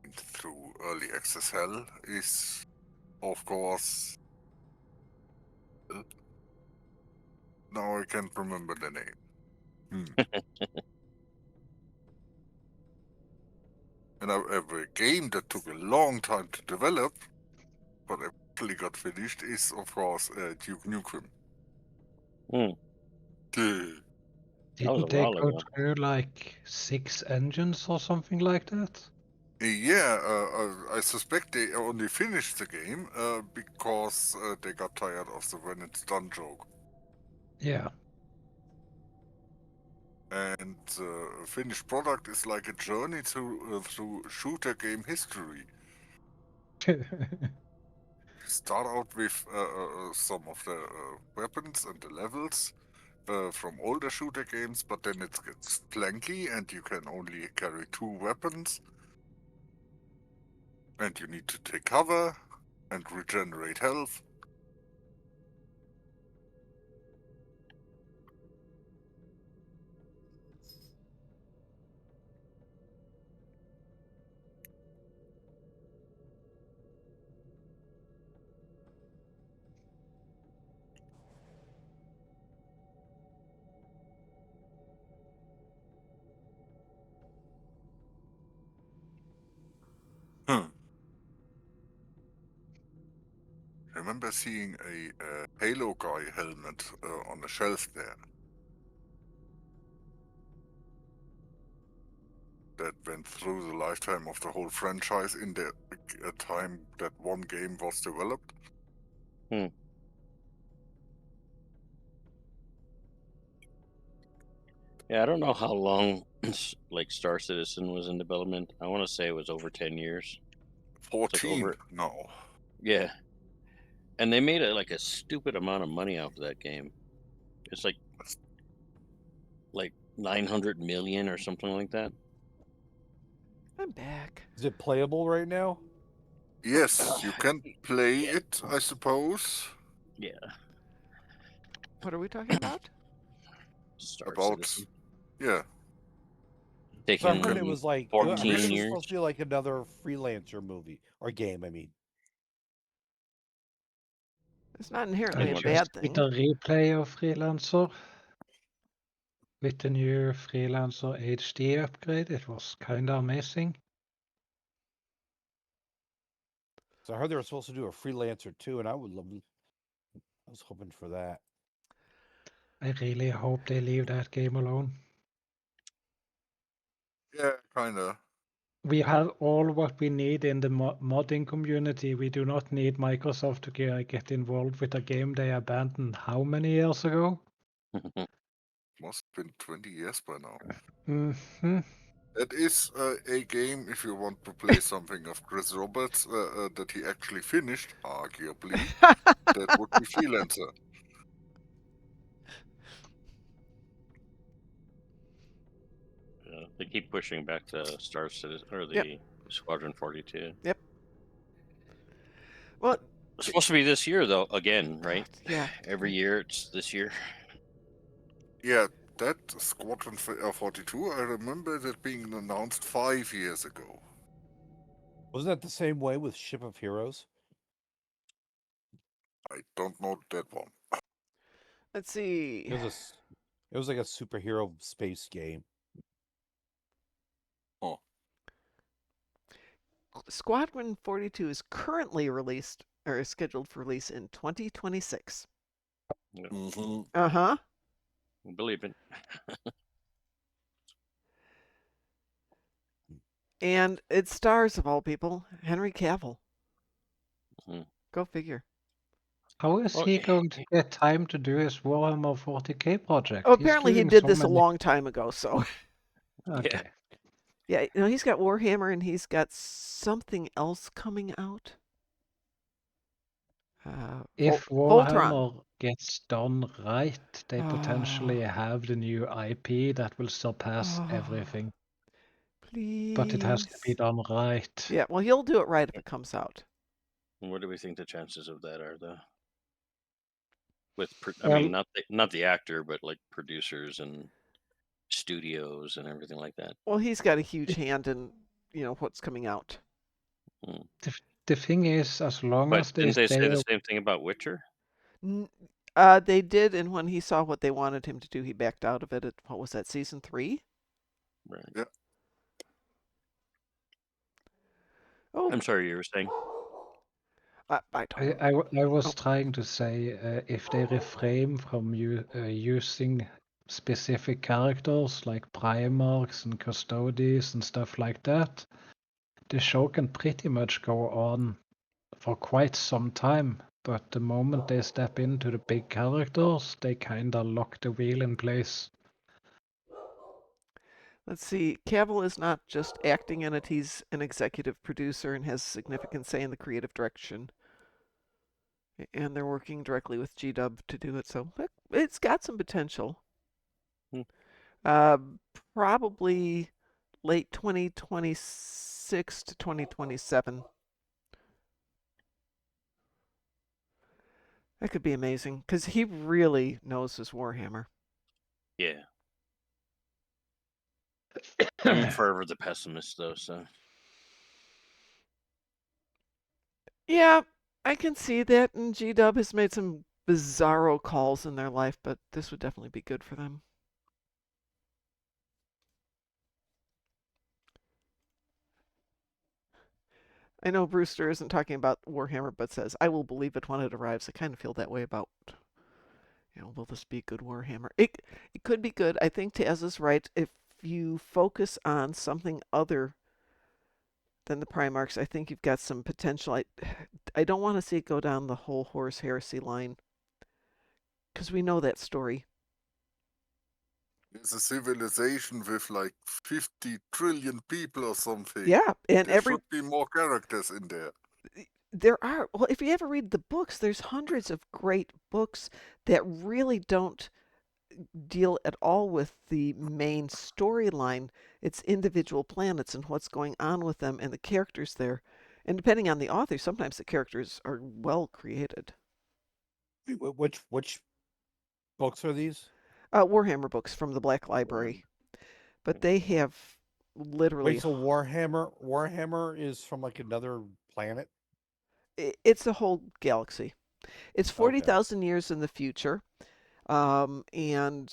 Speaker 2: went through early access hell is, of course, now I can't remember the name. And every game that took a long time to develop, but eventually got finished, is of course Duke Nukem.
Speaker 8: Hmm.
Speaker 2: Yeah.
Speaker 8: That was a
Speaker 6: Didn't they
Speaker 8: while
Speaker 6: go
Speaker 8: ago.
Speaker 6: through like 6 engines or something like that?
Speaker 2: Yeah, I suspect they only finished the game because they got tired of the when it's done joke.
Speaker 6: Yeah.
Speaker 2: And the finished product is like a journey through shooter game history. You start out with some of the weapons and the levels from older shooter games, but then it gets planky and you can only carry 2 weapons. And you need to take cover and regenerate health. I remember seeing a Halo guy helmet on a shelf there. That went through the lifetime of the whole franchise in the time that one game was developed.
Speaker 8: Hmm. Yeah, I don't know how long like Star Citizen was in development. I want to say it was over 10 years.
Speaker 2: 14 no.
Speaker 8: Yeah. And they made like a stupid amount of money off of that game. It's like 900 million or something like that.
Speaker 1: I'm back.
Speaker 5: Is it playable right now?
Speaker 2: Yes, you can play it, I suppose.
Speaker 8: Yeah.
Speaker 1: What are we talking about?
Speaker 8: Star
Speaker 2: About
Speaker 8: Citizen.
Speaker 2: yeah.
Speaker 5: So I
Speaker 8: Taking
Speaker 5: heard it was like I heard
Speaker 8: 14
Speaker 5: it was
Speaker 8: years.
Speaker 5: supposed to be like another freelancer movie or game. I mean,
Speaker 1: It's not
Speaker 6: I
Speaker 1: inherently a
Speaker 8: what-
Speaker 1: bad
Speaker 6: just did
Speaker 1: thing.
Speaker 6: a replay of Freelancer with the new Freelancer HD upgrade. It was kind of amazing.
Speaker 5: so I heard they were supposed to do a freelancer too, and I would love. I was hoping for that.
Speaker 6: I really hope they leave that game alone.
Speaker 2: Yeah, kinda.
Speaker 6: We have all what we need in the modding community. We do not need Microsoft to get involved with a game they abandoned how many years ago?
Speaker 2: Must have been 20 years by now.
Speaker 6: Hmm.
Speaker 2: That is a game, if you want to play something of Chris Roberts, that he actually finished, arguably, that would be Freelancer.
Speaker 8: Yeah, they keep pushing back to Star Citizen or the
Speaker 1: Yep.
Speaker 8: Squadron 42.
Speaker 1: Well,
Speaker 8: It's supposed to be this year, though. Again, right?
Speaker 1: yeah.
Speaker 8: Every year it's this year.
Speaker 2: Yeah, that Squadron 42, I remember that being announced 5 years ago.
Speaker 5: Wasn't that the same way with Ship of Heroes?
Speaker 2: I don't know that one.
Speaker 1: Let's see.
Speaker 5: It was like a superhero space game.
Speaker 1: Squadron 42 is currently released or is scheduled for release in 2026.
Speaker 2: Mm-hmm.
Speaker 1: Uh-huh.
Speaker 8: Believe it.
Speaker 1: And it stars, of all people, Henry Cavill.
Speaker 8: Mhm.
Speaker 1: Go figure.
Speaker 6: How is
Speaker 8: Well,
Speaker 6: he going to get time to do his Warhammer 40k project?
Speaker 1: Oh,
Speaker 6: He's
Speaker 1: apparently he
Speaker 6: doing
Speaker 1: did
Speaker 6: so
Speaker 1: this a
Speaker 6: many-
Speaker 1: long time ago, so
Speaker 6: Okay.
Speaker 1: yeah, he's got Warhammer and he's got something else coming out.
Speaker 6: If
Speaker 1: Voltron.
Speaker 6: Warhammer gets done right, they potentially have the new IP that will surpass everything.
Speaker 1: Please.
Speaker 6: But it has to be done right.
Speaker 1: Yeah, well, he'll do it right if it comes out.
Speaker 8: What do we think the chances of that are, though? With,
Speaker 6: Well-
Speaker 8: I mean, not the actor, but like producers and studios and everything like that.
Speaker 1: Well, he's got a huge hand in, what's coming out.
Speaker 6: The thing is, as long
Speaker 8: But
Speaker 6: as they
Speaker 8: didn't they
Speaker 6: stay
Speaker 8: say the same thing about Witcher?
Speaker 1: They did, and when he saw what they wanted him to do, he backed out of it at, what was that, season 3?
Speaker 8: Right.
Speaker 2: Yeah.
Speaker 1: Oh,
Speaker 8: I'm sorry, you were saying.
Speaker 1: I don't know.
Speaker 6: I was trying to say if they refrain from using specific characters like Primarchs and Custodies and stuff like that, the show can pretty much go on for quite some time. But the moment they step into the big characters, they kinda lock the wheel in place.
Speaker 1: Let's see. Cavill is not just acting in it, he's an executive producer and has significant say in the creative direction. And they're working directly with GW to do it, so it's got some potential. Probably late 2026 to 2027. That could be amazing, because he really knows his Warhammer.
Speaker 8: Yeah. I'm forever the pessimist, though, so.
Speaker 1: Yeah, I can see that, and GW has made some bizarro calls in their life, but this would definitely be good for them. I know Brewster isn't talking about Warhammer, but says, I will believe it when it arrives. I kind of feel that way about, will this be a good Warhammer? It could be good. I think Taz is right. If you focus on something other than the Primarchs, I think you've got some potential. I don't want to see it go down the whole Horus Heresy line, because we know that story.
Speaker 2: It's a civilization with like 50 trillion people or something.
Speaker 1: Yeah, and
Speaker 2: There should be more characters in there.
Speaker 1: There are. Well, if you ever read the books, there's hundreds of great books that really don't deal at all with the main storyline. It's individual planets and what's going on with them and the characters there. And depending on the author, sometimes the characters are well created.
Speaker 5: Which books are these?
Speaker 1: Warhammer books from the Black Library. But they have literally.
Speaker 5: Wait, so Warhammer is from like another planet?
Speaker 1: It's a whole galaxy. It's
Speaker 5: Okay.
Speaker 1: 40,000 years in the future, and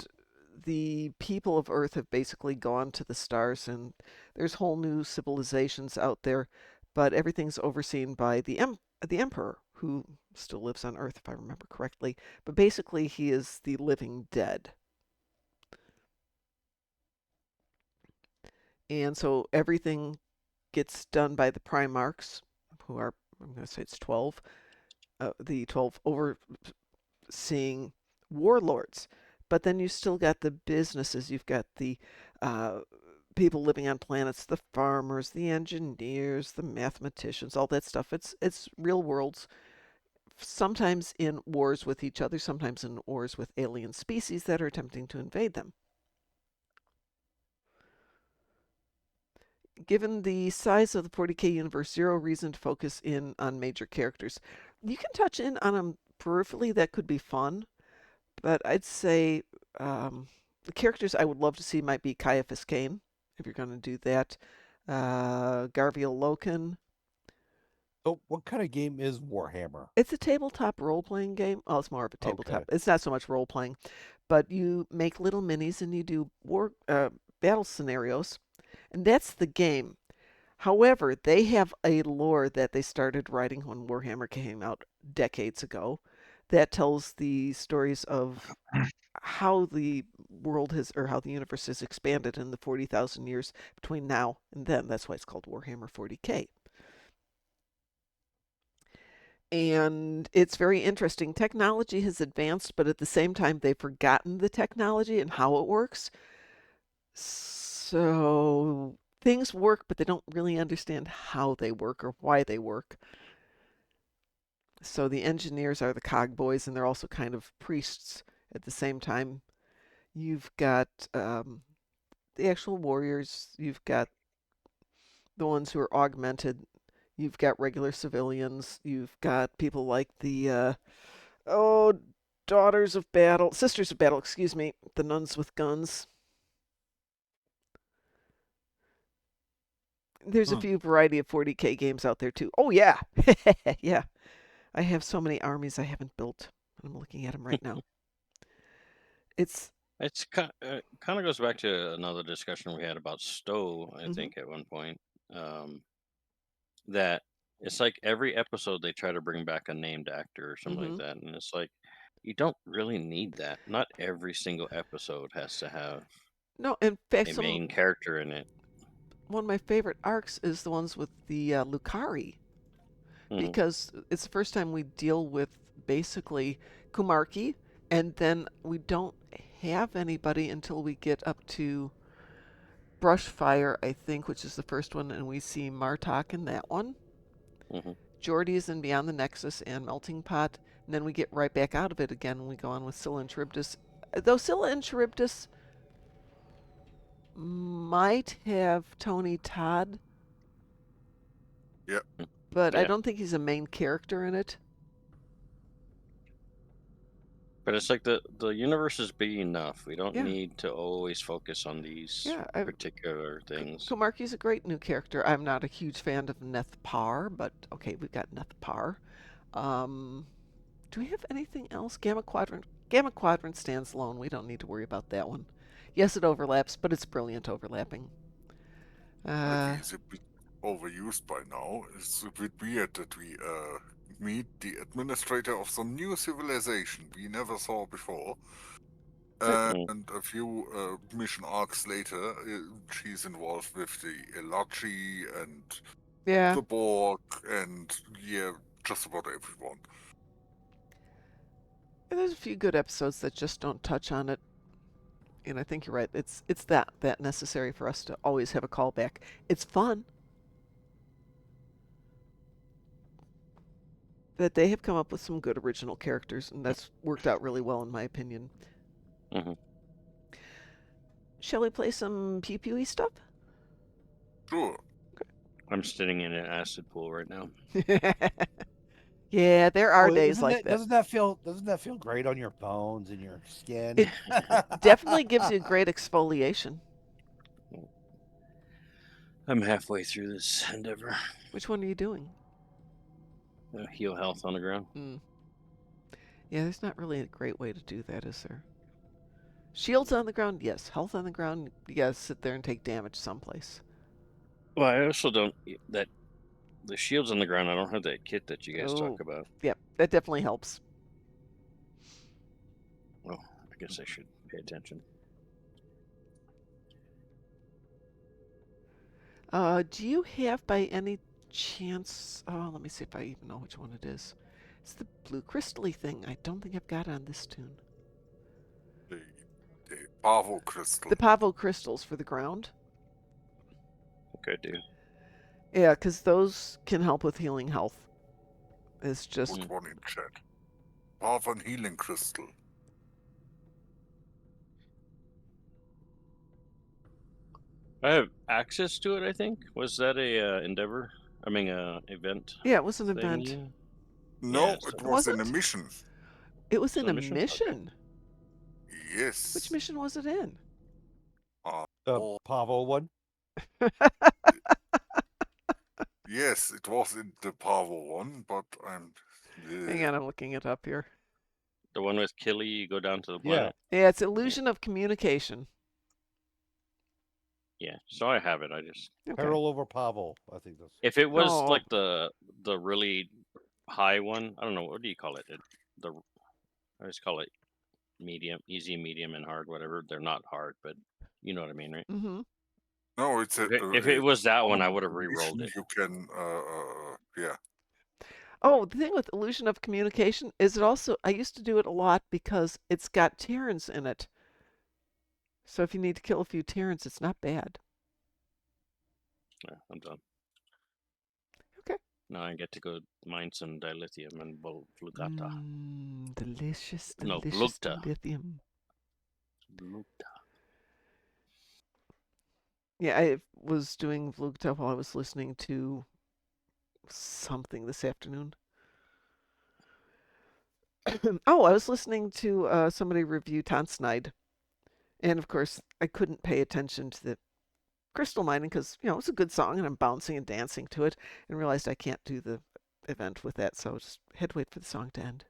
Speaker 1: the people of Earth have basically gone to the stars, and there's whole new civilizations out there, but everything's overseen by the Emperor, who still lives on Earth, if I remember correctly. But basically, he is the living dead. And so everything gets done by the Primarchs, who are, I'm going to say it's 12, the 12 overseeing warlords. But then you still got the businesses. You've got the people living on planets, the farmers, the engineers, the mathematicians, all that stuff. It's real worlds, sometimes in wars with each other, sometimes in wars with alien species that are attempting to invade them. Given the size of the 40K universe, zero reason to focus in on major characters. You can touch in on them peripherally, that could be fun, but I'd say the characters I would love to see might be Caiaphas Cain, if you're going to do that. Garviel Loken.
Speaker 5: So, what kind of game is Warhammer?
Speaker 1: It's a tabletop role-playing game. Oh, it's more of a tabletop.
Speaker 5: Okay.
Speaker 1: It's not so much role-playing, but you make little minis and you do war battle scenarios, and that's the game. However, they have a lore that they started writing when Warhammer came out decades ago that tells the stories of how the world has, or how the universe has expanded in the 40,000 years between now and then. That's why it's called Warhammer 40K. And it's very interesting. Technology has advanced, but at the same time, they've forgotten the technology and how it works. So things work, but they don't really understand how they work or why they work. So the engineers are the cog boys, and they're also kind of priests at the same time. You've got the actual warriors. You've got the ones who are augmented. You've got regular civilians. You've got people like the daughters of battle, sisters of battle, excuse me, the nuns with guns. There's a few variety of 40K games out there too. Oh yeah, yeah. I have so many armies I haven't built. I'm looking at them right now. It's
Speaker 8: kind of goes back to another discussion we had about Stowe, I think, at one point. That it's like every episode they try to bring back a named actor or something like that, and it's like you don't really need that. Not every single episode has to have
Speaker 1: no. In fact,
Speaker 8: a main character in it.
Speaker 1: One of my favorite arcs is the ones with the Lucari, because it's the first time we deal with basically Kumarki, and then we don't have anybody until we get up to Brushfire, I think, which is the first one, and we see Martok in that one. Geordie is in Beyond the Nexus and Melting Pot, and then we get right back out of it again and we go on with Scylla and Charybdis. Though Scylla and Charybdis might have Tony Todd.
Speaker 2: Yep.
Speaker 1: But I don't think he's a main character in it.
Speaker 8: But it's like the universe is big enough. We don't need to always focus on these particular things.
Speaker 1: Kumarki's a great new character. I'm not a huge fan of Neth Par, but okay, we've got Neth Par. Do we have anything else? Gamma Quadrant. Gamma Quadrant stands alone. We don't need to worry about that one. Yes, it overlaps, but it's brilliant overlapping.
Speaker 2: It's a bit overused by now. It's a bit weird that we meet the administrator of some new civilization we never saw before. And a few mission arcs later, she's involved with the Elachi and the Borg and just about everyone.
Speaker 1: And there's a few good episodes that just don't touch on it. And I think you're right. It's that necessary for us to always have a callback. It's fun. That they have come up with some good original characters, and that's worked out really well in my opinion. Shall we play some pew-pew-y stuff?
Speaker 2: Sure.
Speaker 8: I'm sitting in an acid pool right now.
Speaker 1: Yeah, there are days like that.
Speaker 5: Doesn't that feel great on your bones and your skin?
Speaker 1: It definitely gives you great exfoliation.
Speaker 8: I'm halfway through this endeavor.
Speaker 1: Which one are you doing?
Speaker 8: Heal health on the ground.
Speaker 1: Yeah, there's not really a great way to do that, is there? Shields on the ground, yes. Health on the ground, you gotta sit there and take damage someplace.
Speaker 8: Well, I also don't that the shields on the ground. I don't have that kit that you guys
Speaker 1: Oh.
Speaker 8: talk about.
Speaker 1: Yep, that definitely helps.
Speaker 8: Well, I guess I should pay attention.
Speaker 1: Do you have by any chance? Oh, let me see if I even know which one it is. It's the blue crystally thing. I don't think I've got it on this tune.
Speaker 2: The Pavo crystal.
Speaker 1: The Pavo crystals for the ground.
Speaker 8: Okay, dude.
Speaker 1: Yeah, because those can help with healing health. It's just
Speaker 2: Put one in chat. Pavo healing crystal.
Speaker 8: I have access to it. I think was that a endeavor? I mean, event.
Speaker 1: yeah, it was an event.
Speaker 8: thingy?
Speaker 2: No,
Speaker 8: Yeah,
Speaker 2: it
Speaker 8: so-
Speaker 2: was in a
Speaker 1: Wasn't?
Speaker 2: mission.
Speaker 1: It was in
Speaker 8: a
Speaker 1: a
Speaker 8: mission?
Speaker 1: mission.
Speaker 2: Yes.
Speaker 1: Which mission was it in?
Speaker 5: The Pavo one.
Speaker 2: Yes, it was in the Pavo one, but I'm.
Speaker 1: Hang on, I'm looking it up here.
Speaker 8: The one with Killy, you go down to the
Speaker 5: Yeah.
Speaker 8: planet.
Speaker 1: Yeah, it's illusion of communication.
Speaker 8: Yeah. So I have it. I just
Speaker 1: Okay.
Speaker 5: Peril over Pavo. I think that's.
Speaker 8: if it was
Speaker 1: Oh.
Speaker 8: like the really high one, I don't know what do you call it. I just call it medium, easy, medium, and hard. Whatever. They're not hard, but you know what I mean, right?
Speaker 1: Mm-hmm.
Speaker 2: No, it's a.
Speaker 8: If it was that one, I
Speaker 2: on
Speaker 8: would have
Speaker 2: a mission
Speaker 8: re-rolled it.
Speaker 2: You can, yeah.
Speaker 1: Oh, the thing with illusion of communication is it also, I used to do it a lot because it's got Terrans in it. So if you need to kill a few Terrans, it's not bad.
Speaker 8: Yeah, I'm done.
Speaker 1: Okay.
Speaker 8: Now I get to go mine some dilithium and flugata.
Speaker 1: Delicious,
Speaker 8: No,
Speaker 1: delicious
Speaker 8: Blugta.
Speaker 1: lithium.
Speaker 8: Flugta.
Speaker 1: Yeah, I was doing Vlugta while I was listening to something this afternoon. Oh, I was listening to somebody review Tonsnide. And of course, I couldn't pay attention to the crystal mining because, you know, it's a good song and I'm bouncing and dancing to it and realized I can't do the event with that. So I just had to wait for the song to end.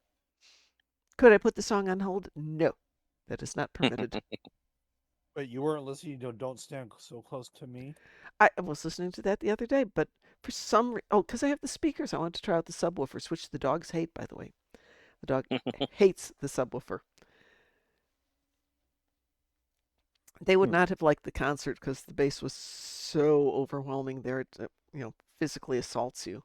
Speaker 1: Could I put the song on hold? No, that is not permitted.
Speaker 5: But you weren't listening to Don't Stand So Close to Me?
Speaker 1: I was listening to that the other day, but for some reason, oh, because I have the speakers, I wanted to try out the subwoofers, which the dogs hate, by the way. The dog hates the subwoofer. They would not have liked the concert because the bass was so overwhelming there. It, you know, physically assaults you.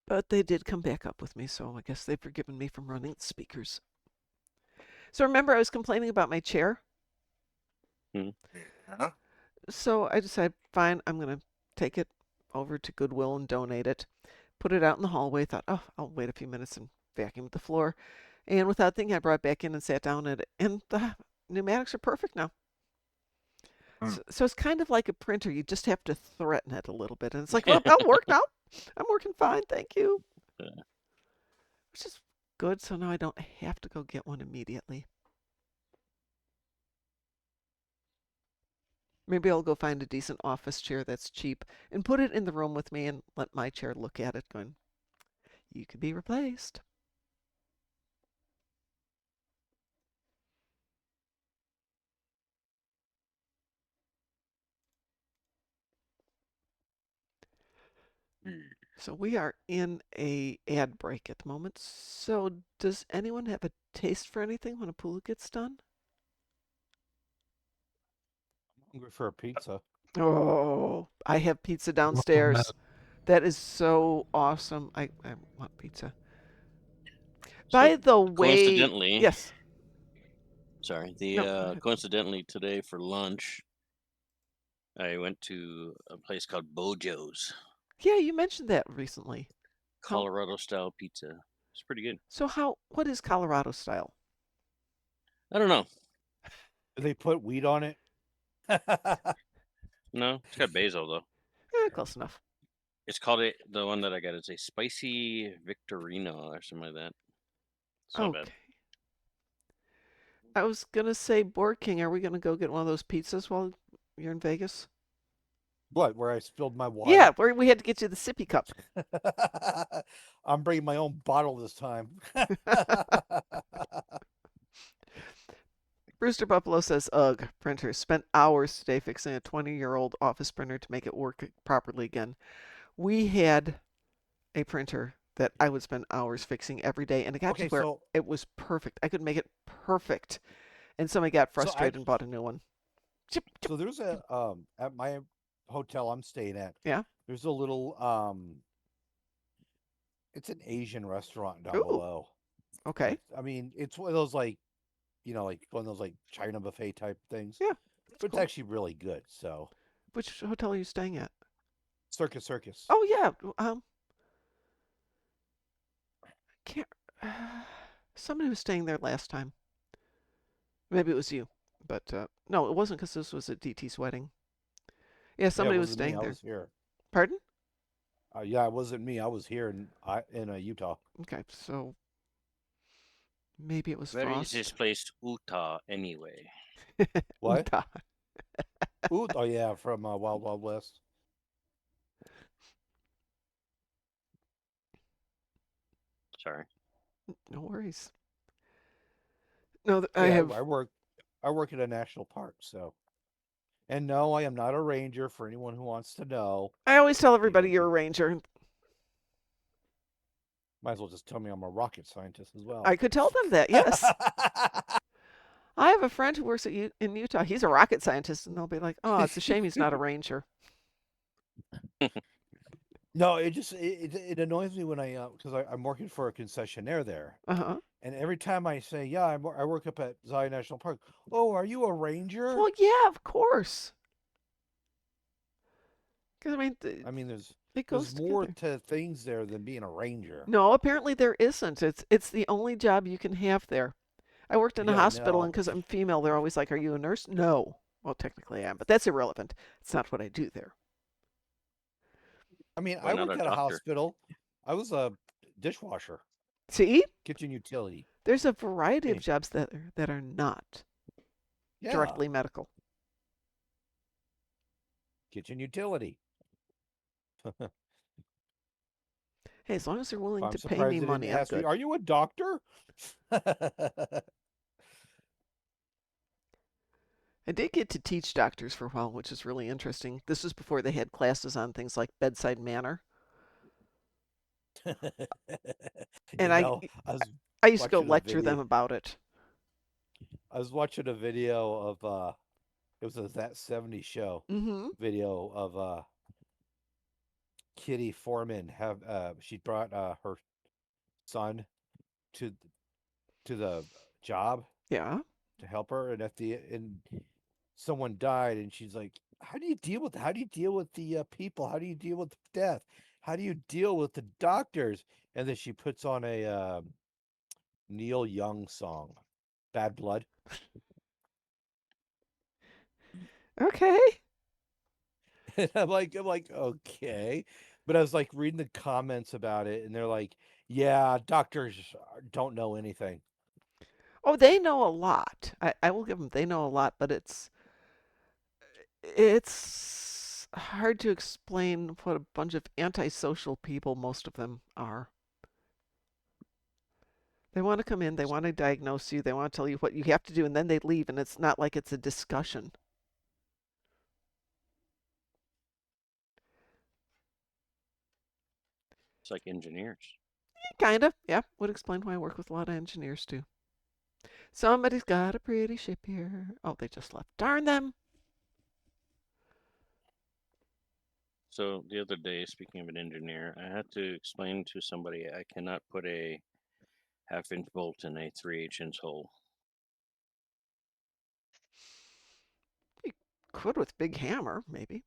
Speaker 1: But they did come back up with me, so I guess they've forgiven me from running the speakers. So remember, I was complaining about my chair?
Speaker 2: Yeah.
Speaker 1: So I decided, fine, I'm going to take it over to Goodwill and donate it. Put it out in the hallway. Thought, oh, I'll wait a few minutes and vacuum the floor. And without thinking, I brought it back in and sat down in it. And the pneumatics are perfect now. So it's kind of like a printer. You just have to threaten it a little bit. And it's like, well, that'll work now. I'm working fine. Thank you.
Speaker 8: Yeah.
Speaker 1: Which is good. So now I don't have to go get one immediately. Maybe I'll go find a decent office chair that's cheap and put it in the room with me and let my chair look at it going, you could be replaced. So we are in a ad break at the moment. So does anyone have a taste for anything when Apulu gets done?
Speaker 5: I'm hungry for a pizza.
Speaker 1: Oh, I have pizza downstairs. That is so awesome. I want pizza. By the way,
Speaker 8: coincidentally,
Speaker 1: yes.
Speaker 8: Sorry.
Speaker 1: No,
Speaker 8: Coincidentally, today for lunch, I went to a place called Bojo's.
Speaker 1: Yeah, you mentioned that recently.
Speaker 8: Colorado style pizza. It's pretty good.
Speaker 1: So what is Colorado style?
Speaker 8: I don't know.
Speaker 5: Do they put weed on it?
Speaker 8: No, it's got basil though.
Speaker 1: Close enough.
Speaker 8: It's called the one that I got is a spicy Victorino or something like that. It's not
Speaker 1: Okay.
Speaker 8: bad.
Speaker 1: I was gonna say, Board King, are we gonna go get one of those pizzas while you're in Vegas?
Speaker 5: What? Where I spilled my water?
Speaker 1: Yeah, where we had to get you the sippy cup.
Speaker 5: I'm bringing my own bottle this time.
Speaker 1: Brewster Buffalo says, ugh, printer. Spent hours today fixing a 20-year-old office printer to make it work properly again. We had a printer that I would spend hours fixing every day, and it got to
Speaker 5: Okay,
Speaker 1: where
Speaker 5: so
Speaker 1: it was perfect. I could make it perfect. And somebody got
Speaker 5: So I-
Speaker 1: frustrated and bought a new one. Chip, chip.
Speaker 5: so there's a at my hotel I'm staying at.
Speaker 1: Yeah.
Speaker 5: There's a little it's an Asian restaurant down
Speaker 1: Ooh.
Speaker 5: below.
Speaker 1: Okay.
Speaker 5: I mean, it's one of those like like one of those like China buffet type things.
Speaker 1: Yeah.
Speaker 5: But it's
Speaker 1: cool.
Speaker 5: actually really good. So
Speaker 1: Which hotel are you staying at?
Speaker 5: Circus.
Speaker 1: Oh yeah. Can't. Somebody was staying there last time. Maybe it was you, but no, it wasn't because this was at DT's wedding. Yeah, somebody
Speaker 5: it
Speaker 1: was
Speaker 5: wasn't me,
Speaker 1: staying
Speaker 5: I
Speaker 1: there.
Speaker 5: was here.
Speaker 1: Pardon?
Speaker 5: Yeah, it wasn't me. I was here in Utah.
Speaker 1: Okay, so maybe it was
Speaker 8: Where is
Speaker 1: Frost.
Speaker 8: this place, Utah, anyway?
Speaker 5: What?
Speaker 1: Utah.
Speaker 5: Ooh, oh yeah, from Wild Wild West.
Speaker 8: Sorry.
Speaker 1: No worries. No,
Speaker 5: Yeah,
Speaker 1: I have.
Speaker 5: I work at a national park, so. And no, I am not a ranger for anyone who wants to know.
Speaker 1: I always tell everybody
Speaker 5: don't
Speaker 1: you're a
Speaker 5: do-
Speaker 1: ranger.
Speaker 5: Might as well just tell me I'm a rocket scientist as well.
Speaker 1: I could tell them that. Yes. I have a friend who works in Utah. He's a rocket scientist, and they'll be like, "Oh, it's a shame he's not a ranger."
Speaker 5: No, it annoys me when because I'm working for a concessionaire there,
Speaker 1: Uh-huh.
Speaker 5: and every time I say, yeah, I work up at Zion National Park. Oh, are you a ranger?
Speaker 1: Well, yeah, of course. Because
Speaker 5: I mean, there's
Speaker 1: it goes
Speaker 5: more
Speaker 1: together.
Speaker 5: to things there than being a ranger.
Speaker 1: No, apparently there isn't. It's the only job you can have there. I worked in a
Speaker 5: Yeah, I
Speaker 1: hospital,
Speaker 5: know.
Speaker 1: and because I'm female, they're always like, "Are you a nurse?" No. Well, technically I am, but that's irrelevant. It's not what I do there.
Speaker 5: I mean,
Speaker 8: Why
Speaker 5: I
Speaker 8: not
Speaker 5: worked
Speaker 8: a
Speaker 5: at a
Speaker 8: doctor?
Speaker 5: hospital. I was a dishwasher,
Speaker 1: See,
Speaker 5: kitchen utility.
Speaker 1: there's a variety of
Speaker 5: Hey.
Speaker 1: jobs that are not
Speaker 5: Yeah,
Speaker 1: directly medical.
Speaker 5: kitchen utility.
Speaker 1: Hey, as long as they're willing
Speaker 5: I'm
Speaker 1: to pay
Speaker 5: surprised
Speaker 1: me
Speaker 5: they
Speaker 1: money,
Speaker 5: didn't
Speaker 1: I'm
Speaker 5: ask me,
Speaker 1: good.
Speaker 5: "Are you a doctor?"
Speaker 1: I did get to teach doctors for a while, which is really interesting. This was before they had classes on things like bedside manner. And
Speaker 5: I was
Speaker 1: I used to go
Speaker 5: watching a
Speaker 1: lecture them
Speaker 5: video.
Speaker 1: about it.
Speaker 5: I was watching a video of it was a That 70s Show
Speaker 1: Mm-hmm.
Speaker 5: video of Kitty Foreman she brought her son to the job
Speaker 1: Yeah.
Speaker 5: to help her, and someone died, and she's like, how do you deal with the people? How do you deal with death? How do you deal with the doctors? And then she puts on a Neil Young song, Bad Blood.
Speaker 1: Okay.
Speaker 5: And I'm like, okay. But I was like reading the comments about it, and they're like, yeah, doctors don't know anything.
Speaker 1: Oh, they know a lot. I will give them, they know a lot, but it's hard to explain what a bunch of antisocial people most of them are. They want to come in, they want to diagnose you, they want to tell you what you have to do, and then they leave, and it's not like it's a discussion.
Speaker 8: It's like engineers.
Speaker 1: Kind of, yeah. Would explain why I work with a lot of engineers too. Somebody's got a pretty ship here. Oh, they just left. Darn them.
Speaker 8: So the other day, speaking of an engineer, I had to explain to somebody I cannot put a half-inch bolt in a 3/8 hole.
Speaker 1: You could with big hammer, maybe.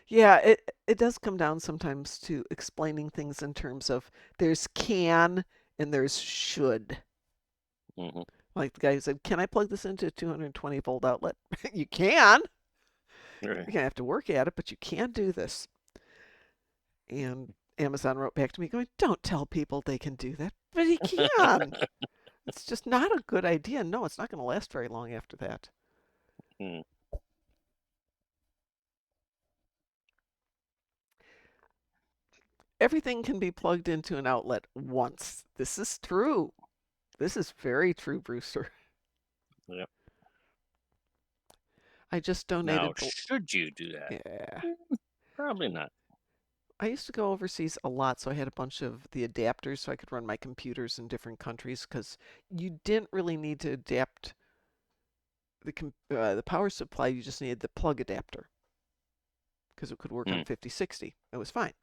Speaker 1: Yeah, it does come down sometimes to explaining things in terms of there's can and there's should.
Speaker 8: Mm-hmm.
Speaker 1: Like the guy who said, "Can I plug this into a 220-volt outlet?" You can.
Speaker 8: Right.
Speaker 1: You're gonna have to work at it, but you can do this. And Amazon wrote back to me going, "Don't tell people they can do that." But he can. It's just not a good idea. No, it's not going to last very long after that.
Speaker 8: Hmm.
Speaker 1: Everything can be plugged into an outlet once. This is true. This is very true, Brewster.
Speaker 8: Yep.
Speaker 1: I just
Speaker 8: Now,
Speaker 1: donated.
Speaker 8: should you do that?
Speaker 1: Yeah.
Speaker 8: Probably not.
Speaker 1: I used to go overseas a lot, so I had a bunch of the adapters so I could run my computers in different countries because you didn't really need to adapt the power supply. You just needed the plug adapter because it could work on 5060. It was fine.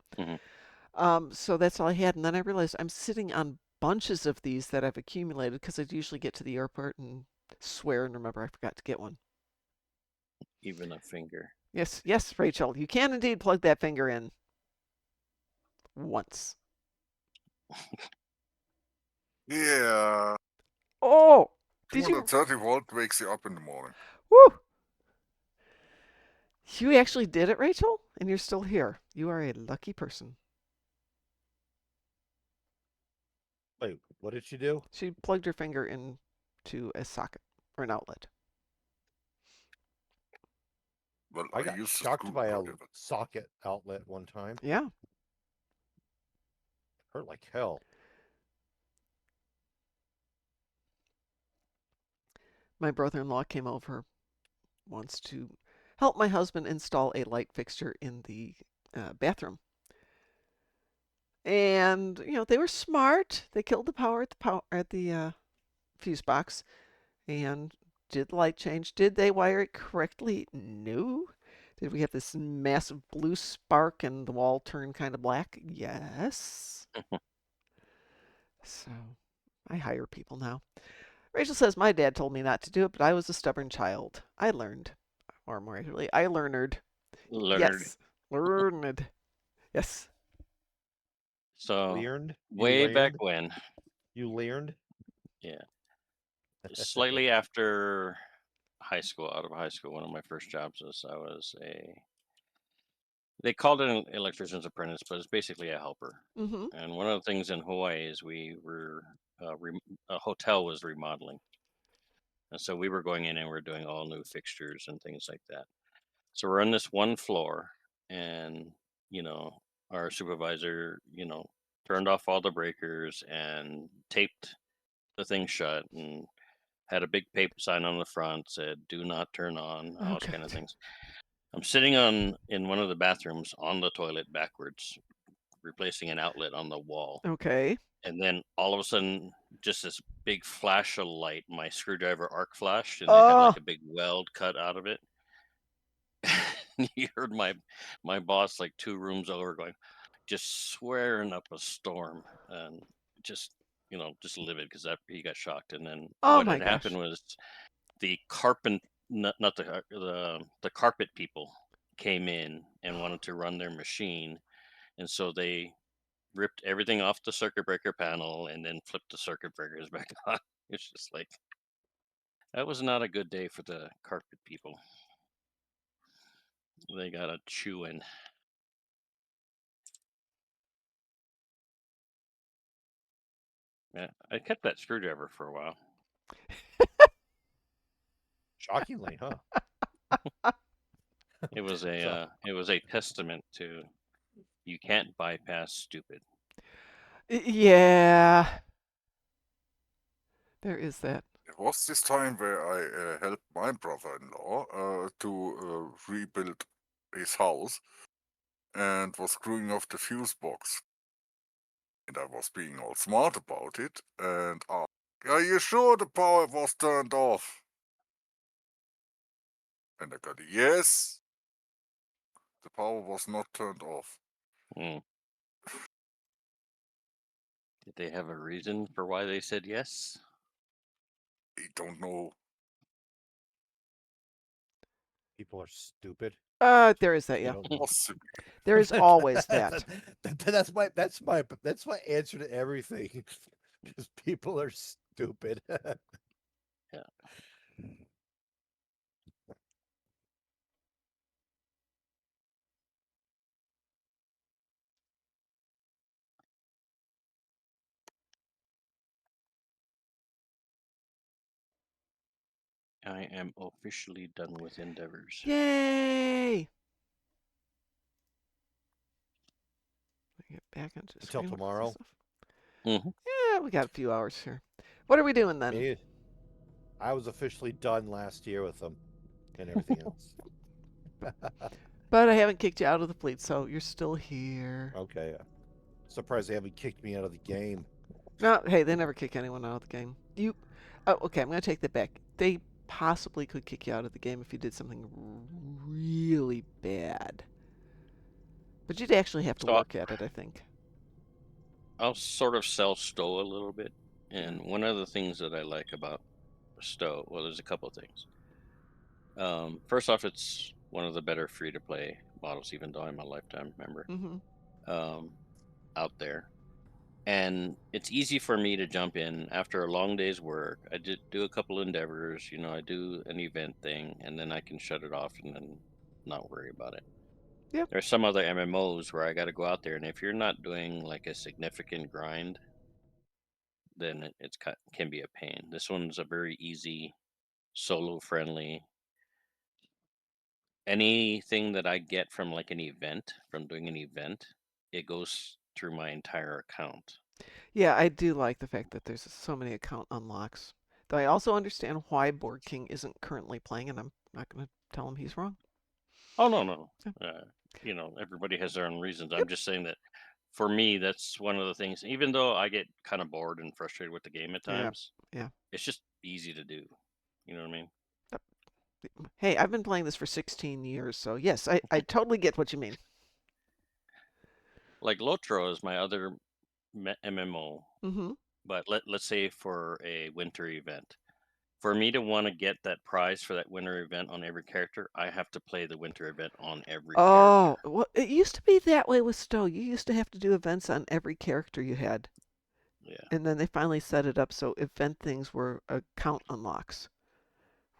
Speaker 1: So that's all I had, and then I realized I'm sitting on bunches of these that I've accumulated because I'd usually get to the airport and swear and remember I forgot to get one.
Speaker 8: Even a finger.
Speaker 1: Yes, yes, Rachel, you can indeed plug that finger in once.
Speaker 2: Yeah.
Speaker 1: Oh, did you?
Speaker 2: 230-volt wakes you up in the morning.
Speaker 1: Woo! You actually did it, Rachel, and you're still here. You are a lucky person.
Speaker 5: Wait, what did she do?
Speaker 1: She plugged her finger into a socket or an outlet.
Speaker 2: Well,
Speaker 5: I got
Speaker 2: used to
Speaker 5: shocked by a
Speaker 2: screwdriver it.
Speaker 5: socket outlet one time.
Speaker 1: Yeah.
Speaker 5: Hurt like hell.
Speaker 1: My brother-in-law came over once to help my husband install a light fixture in the bathroom. And they were smart. They killed the power at the fuse box and did the light change. Did they wire it correctly? No. Did we have this massive blue spark and the wall turn kind of black? Yes. So I hire people now. Rachel says, my dad told me not to do it, but I was a stubborn child. I learned. Or more accurately, I learned.
Speaker 8: Learned.
Speaker 1: Yes. Learned. Yes.
Speaker 8: So
Speaker 5: Learned?
Speaker 8: way back when.
Speaker 5: You learned?
Speaker 8: Yeah. Slightly after high school, out of high school, one of my first jobs was I was they called it an electrician's apprentice, but it's basically a helper.
Speaker 1: Mm-hmm.
Speaker 8: And one of the things in Hawaii is we were a hotel was remodeling, and so we were going in and we're doing all new fixtures and things like that. So we're on this one floor, and our supervisor, turned off all the breakers and taped the thing shut and had a big paper sign on the front said "Do not turn on," all those kind of things. I'm sitting in one of the bathrooms on the toilet backwards, replacing an outlet on the wall.
Speaker 1: Okay.
Speaker 8: And then all of a sudden, just this big flash of light, my screwdriver arc flashed, and it had like a big weld cut out of it. You heard my boss like 2 rooms over going, just swearing up a storm, and just livid because he got shocked. And then what had happened was the not the carpet people came in and wanted to run their machine, and so they ripped everything off the circuit breaker panel and then flipped the circuit breakers back on. It's just like that was not a good day for the carpet people. They got a chewing. Yeah, I kept that screwdriver for a while.
Speaker 5: Shockingly, huh?
Speaker 8: It was a testament to you can't bypass stupid.
Speaker 1: Yeah. There is that.
Speaker 2: There was this time where I helped my brother-in-law to rebuild his house and was screwing off the fuse box. And I was being all smart about it and asked, "Are you sure the power was turned off?" And I got a yes. The power was not turned off.
Speaker 8: Did they have a reason for why they said yes?
Speaker 2: I don't know.
Speaker 5: People are stupid.
Speaker 1: There is that, yeah. There is always that.
Speaker 5: That's my answer to everything. Because people are stupid.
Speaker 8: Yeah. I am officially done with endeavors.
Speaker 1: Yay! Get back into
Speaker 5: Until
Speaker 1: screen recording
Speaker 5: tomorrow.
Speaker 1: stuff.
Speaker 8: Mhm.
Speaker 1: Yeah, we got a few hours here. What are we doing then?
Speaker 5: Me, I was officially done last year with them and everything else.
Speaker 1: But I haven't kicked you out of the fleet, so you're still here.
Speaker 5: Okay. Surprised they haven't kicked me out of the game.
Speaker 1: No, hey, they never kick anyone out of the game. Okay, I'm going to take that back. They possibly could kick you out of the game if you did something really bad. But you'd actually have to
Speaker 8: So
Speaker 1: work at it, I think.
Speaker 8: I'll sort of sell Stowe a little bit. And one of the things that I like about Stowe, well, there's a couple of things. First off, it's one of the better free-to-play models, even though I'm a lifetime member out there. And it's easy for me to jump in after a long day's work. I did do a couple endeavors, I do an event thing, and then I can shut it off and then not worry about it.
Speaker 1: Yep.
Speaker 8: There's some other MMOs where I got to go out there, and if you're not doing like a significant grind, then it can be a pain. This one's a very easy, solo friendly. Anything that I get from like an event, from doing an event, it goes through my entire account.
Speaker 1: Yeah, I do like the fact that there's so many account unlocks. Though I also understand why Board King isn't currently playing, and I'm not going to tell him he's wrong.
Speaker 8: Oh, no.
Speaker 1: Yeah.
Speaker 8: Everybody has their own reasons.
Speaker 1: Yep.
Speaker 8: I'm just saying that for me, that's one of the things, even though I get kind of bored and frustrated with the game at times,
Speaker 1: Yeah.
Speaker 8: it's just easy to do. You know what I mean?
Speaker 1: Hey, I've been playing this for 16 years, so yes, I totally get what you mean.
Speaker 8: Like Lotro is my other MMO,
Speaker 1: Mm-hmm.
Speaker 8: but let's say for a winter event, for me to want to get that prize for that winter event on every character, I have to play the winter event on every
Speaker 1: Oh,
Speaker 8: character.
Speaker 1: well, it used to be that way with Stowe. You used to have to do events on every character you had.
Speaker 8: Yeah.
Speaker 1: And then they finally set it up so event things were account unlocks.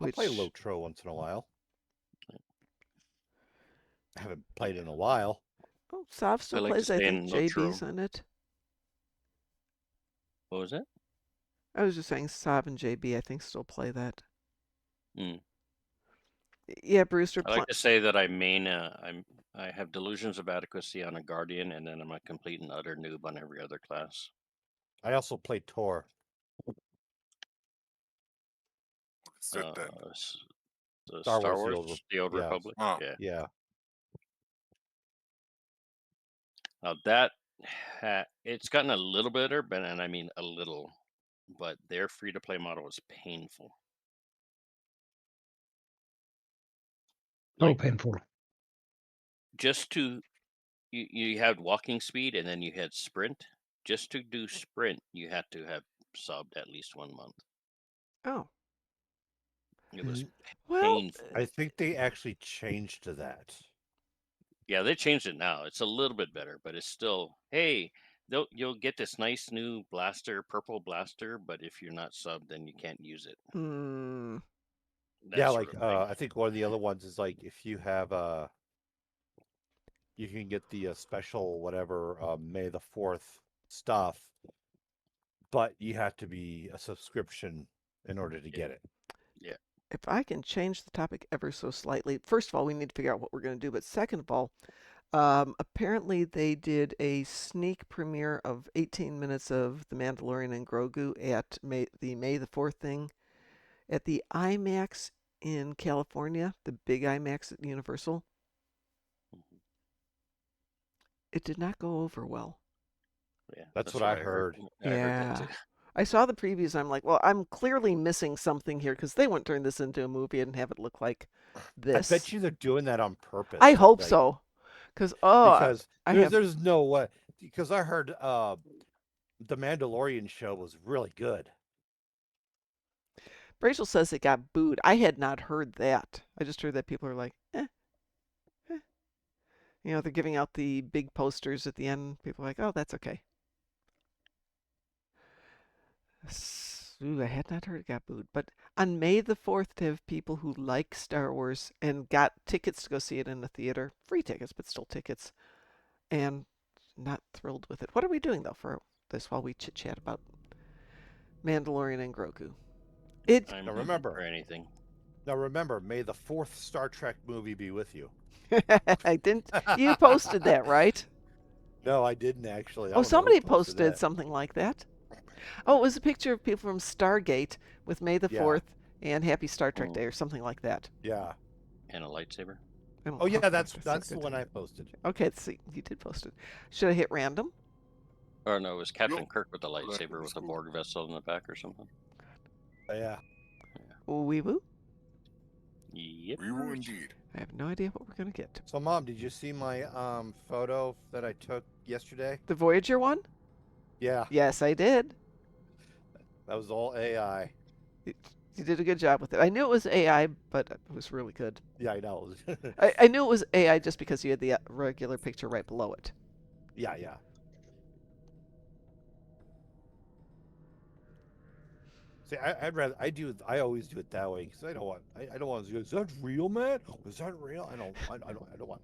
Speaker 5: I play Lotro once in a while. I haven't played in a while.
Speaker 1: Oh, Sav still
Speaker 8: like to
Speaker 1: plays. I
Speaker 8: stay
Speaker 1: think
Speaker 8: in
Speaker 1: JB's
Speaker 8: Lotro.
Speaker 1: in it.
Speaker 8: What was it?
Speaker 1: I was just saying Sav and JB, I think, still play that.
Speaker 8: Mm.
Speaker 1: Yeah, Brewster.
Speaker 8: I like to say that I have delusions of adequacy on a guardian, and then I'm a complete and utter noob on every other class.
Speaker 5: I also play Tor.
Speaker 2: What is that then?
Speaker 8: The
Speaker 5: Star
Speaker 8: Star
Speaker 5: Wars,
Speaker 8: Wars, the Old
Speaker 5: yeah.
Speaker 8: Republic.
Speaker 2: Ah.
Speaker 5: Yeah.
Speaker 8: Now that it's gotten a little better, and I mean a little, but their free-to-play model is painful.
Speaker 6: So painful.
Speaker 8: Just to you had walking speed, and then you had sprint. Just to do sprint, you had to have subbed at least 1 month.
Speaker 1: Oh.
Speaker 8: It was
Speaker 1: Well,
Speaker 8: painful.
Speaker 5: I think they actually changed to that.
Speaker 8: Yeah, they changed it now. It's a little bit better, but it's still, hey, you'll get this nice new blaster, purple blaster, but if you're not subbed, then you can't use it.
Speaker 5: Yeah, like I think one of the other ones is like if you have you can get the special whatever May the 4th stuff, but you have to be a subscription in order to get it.
Speaker 8: Yeah.
Speaker 1: If I can change the topic ever so slightly, first of all, we need to figure out what we're going to do. But second of all, apparently they did a sneak premiere of 18 minutes of The Mandalorian and Grogu at the May the 4th thing at the IMAX in California, the big IMAX at Universal. It did not go over well.
Speaker 8: Yeah,
Speaker 5: that's what I heard.
Speaker 8: I heard that too.
Speaker 1: I saw the previews. I'm like, well, I'm clearly missing something here because they wouldn't turn this into a movie and have it look like this.
Speaker 5: I bet you they're doing that on purpose.
Speaker 1: I hope so. Because
Speaker 5: there's no way. Because I heard the Mandalorian show was really good.
Speaker 1: Rachel says it got booed. I had not heard that. I just heard that people are like, they're giving out the big posters at the end. People are like, oh, that's okay. Ooh, I had not heard it got booed. But on May the 4th, to have people who like Star Wars and got tickets to go see it in the theater, free tickets, but still tickets, and not thrilled with it. What are we doing, though, for this while we chit-chat about Mandalorian and Grogu?
Speaker 8: I'm remember or anything.
Speaker 5: Now remember, may the 4th Star Trek movie be with you.
Speaker 1: I didn't. You posted that, right?
Speaker 5: No, I didn't actually. I
Speaker 1: Oh,
Speaker 5: don't know who
Speaker 1: somebody posted
Speaker 5: that.
Speaker 1: something like that. Oh, it was a picture of people from Stargate with May the
Speaker 5: Yeah.
Speaker 1: 4th and Happy Star Trek
Speaker 8: Mm.
Speaker 1: Day or something like that.
Speaker 5: Yeah.
Speaker 8: And a lightsaber.
Speaker 5: Oh yeah,
Speaker 1: God,
Speaker 5: that's
Speaker 1: so
Speaker 5: the
Speaker 1: good.
Speaker 5: one I posted.
Speaker 1: Okay, let's see. You did post it. Should I hit random?
Speaker 8: Or no, it was Captain
Speaker 2: Yup.
Speaker 8: Kirk with the
Speaker 2: That
Speaker 8: lightsaber
Speaker 2: was
Speaker 8: with a
Speaker 2: cool.
Speaker 8: Borg vessel in the back or something.
Speaker 5: Yeah.
Speaker 1: Wee woo.
Speaker 8: Yep.
Speaker 2: We will indeed.
Speaker 1: I have no idea what we're gonna get to.
Speaker 5: So, Mom, did you see my photo that I took yesterday?
Speaker 1: The Voyager one?
Speaker 5: Yeah,
Speaker 1: Yes, I did.
Speaker 5: that was all AI.
Speaker 1: You did a good job with it. I knew it was AI, but it was really good.
Speaker 5: Yeah, I know.
Speaker 1: I knew it was AI just because you had the regular picture right below it.
Speaker 5: Yeah. See, I always do it that way because I don't want to go, is that real, man? Was that real? I don't want.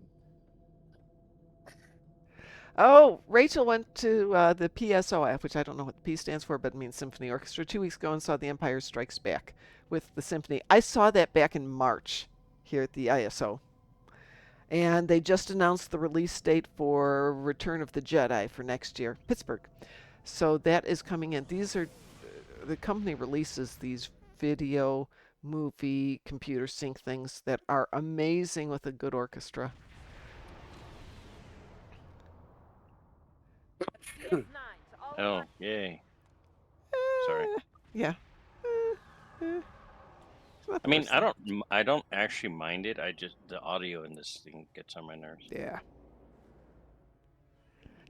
Speaker 1: Oh, Rachel went to the PSOF, which I don't know what the P stands for, but it means Symphony Orchestra, 2 weeks ago and saw The Empire Strikes Back with the symphony. I saw that back in March here at the ISO. And they just announced the release date for Return of the Jedi for next year, Pittsburgh. So that is coming in. These are, the company releases these video, movie, computer sync things that are amazing with a good orchestra.
Speaker 8: Oh, yay. Sorry.
Speaker 1: Yeah.
Speaker 8: I mean, I don't actually mind it. I just, the audio in this thing gets on my nerves.
Speaker 1: Yeah.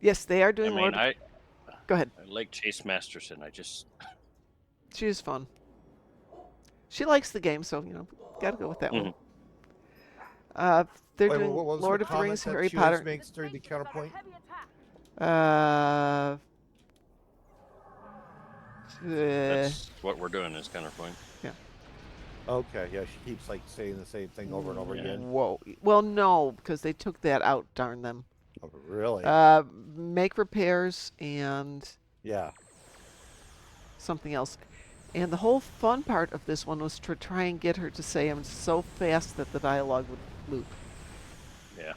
Speaker 1: Yes, they are
Speaker 8: I
Speaker 1: doing
Speaker 8: mean,
Speaker 1: Go ahead.
Speaker 8: I like Chase Masterson.
Speaker 1: She is fun. She likes the game, so, gotta go with that one. They're
Speaker 5: Wait,
Speaker 1: doing
Speaker 5: what was
Speaker 1: Lord
Speaker 5: the
Speaker 1: of the Rings,
Speaker 5: comment that
Speaker 1: Harry
Speaker 5: she always
Speaker 1: Potter.
Speaker 5: makes during the counterpoint?
Speaker 8: That's what we're doing is counterpoint.
Speaker 5: Okay, yeah, she keeps like saying the same thing over and over
Speaker 8: Yeah.
Speaker 5: again.
Speaker 1: Whoa. Well, no, because they took that out, darn them.
Speaker 5: Oh, really?
Speaker 1: Make repairs and
Speaker 5: Yeah.
Speaker 1: something else. And the whole fun part of this one was to try and get her to say them so fast that the dialogue would loop.
Speaker 8: Yeah.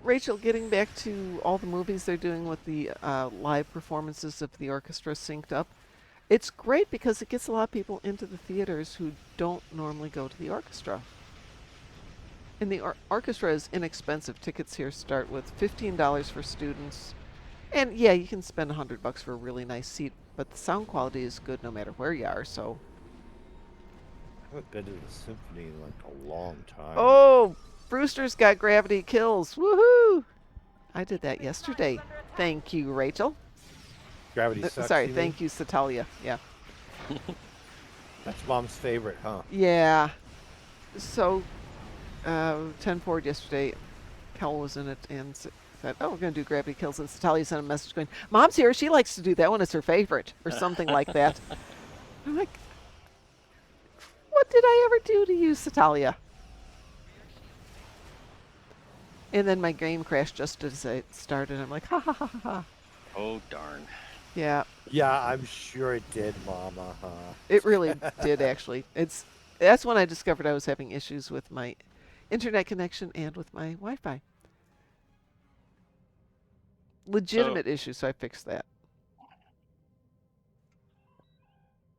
Speaker 1: Rachel, getting back to all the movies they're doing with the live performances of the orchestra synced up, it's great because it gets a lot of people into the theaters who don't normally go to the orchestra. And the orchestra is inexpensive. Tickets here start with $15 for students. And yeah, you can spend $100 for a really nice seat, but the sound quality is good no matter where you are, so.
Speaker 5: I haven't been to the symphony in like a long time.
Speaker 1: Oh, Brewster's got gravity kills. Woohoo! I did that yesterday. Thank you, Rachel.
Speaker 5: Gravity sucks.
Speaker 1: Sorry,
Speaker 5: you
Speaker 1: thank you, Satalia. Yeah.
Speaker 5: That's Mom's favorite, huh?
Speaker 1: Yeah. So, 10 forward yesterday, Kel was in it and said, oh, we're going to do gravity kills. And Satalia sent a message going, Mom's here. She likes to do that one. It's her favorite. Or something like that. I'm like, what did I ever do to you, Satalia? And then my game crashed just as it started. I'm like, ha ha ha ha ha.
Speaker 8: Oh, darn.
Speaker 1: Yeah.
Speaker 5: Yeah, I'm sure it did, Mama. Huh?
Speaker 1: It really did, actually. That's when I discovered I was having issues with my internet connection and with my Wi-Fi. Legitimate issues, so I fixed that.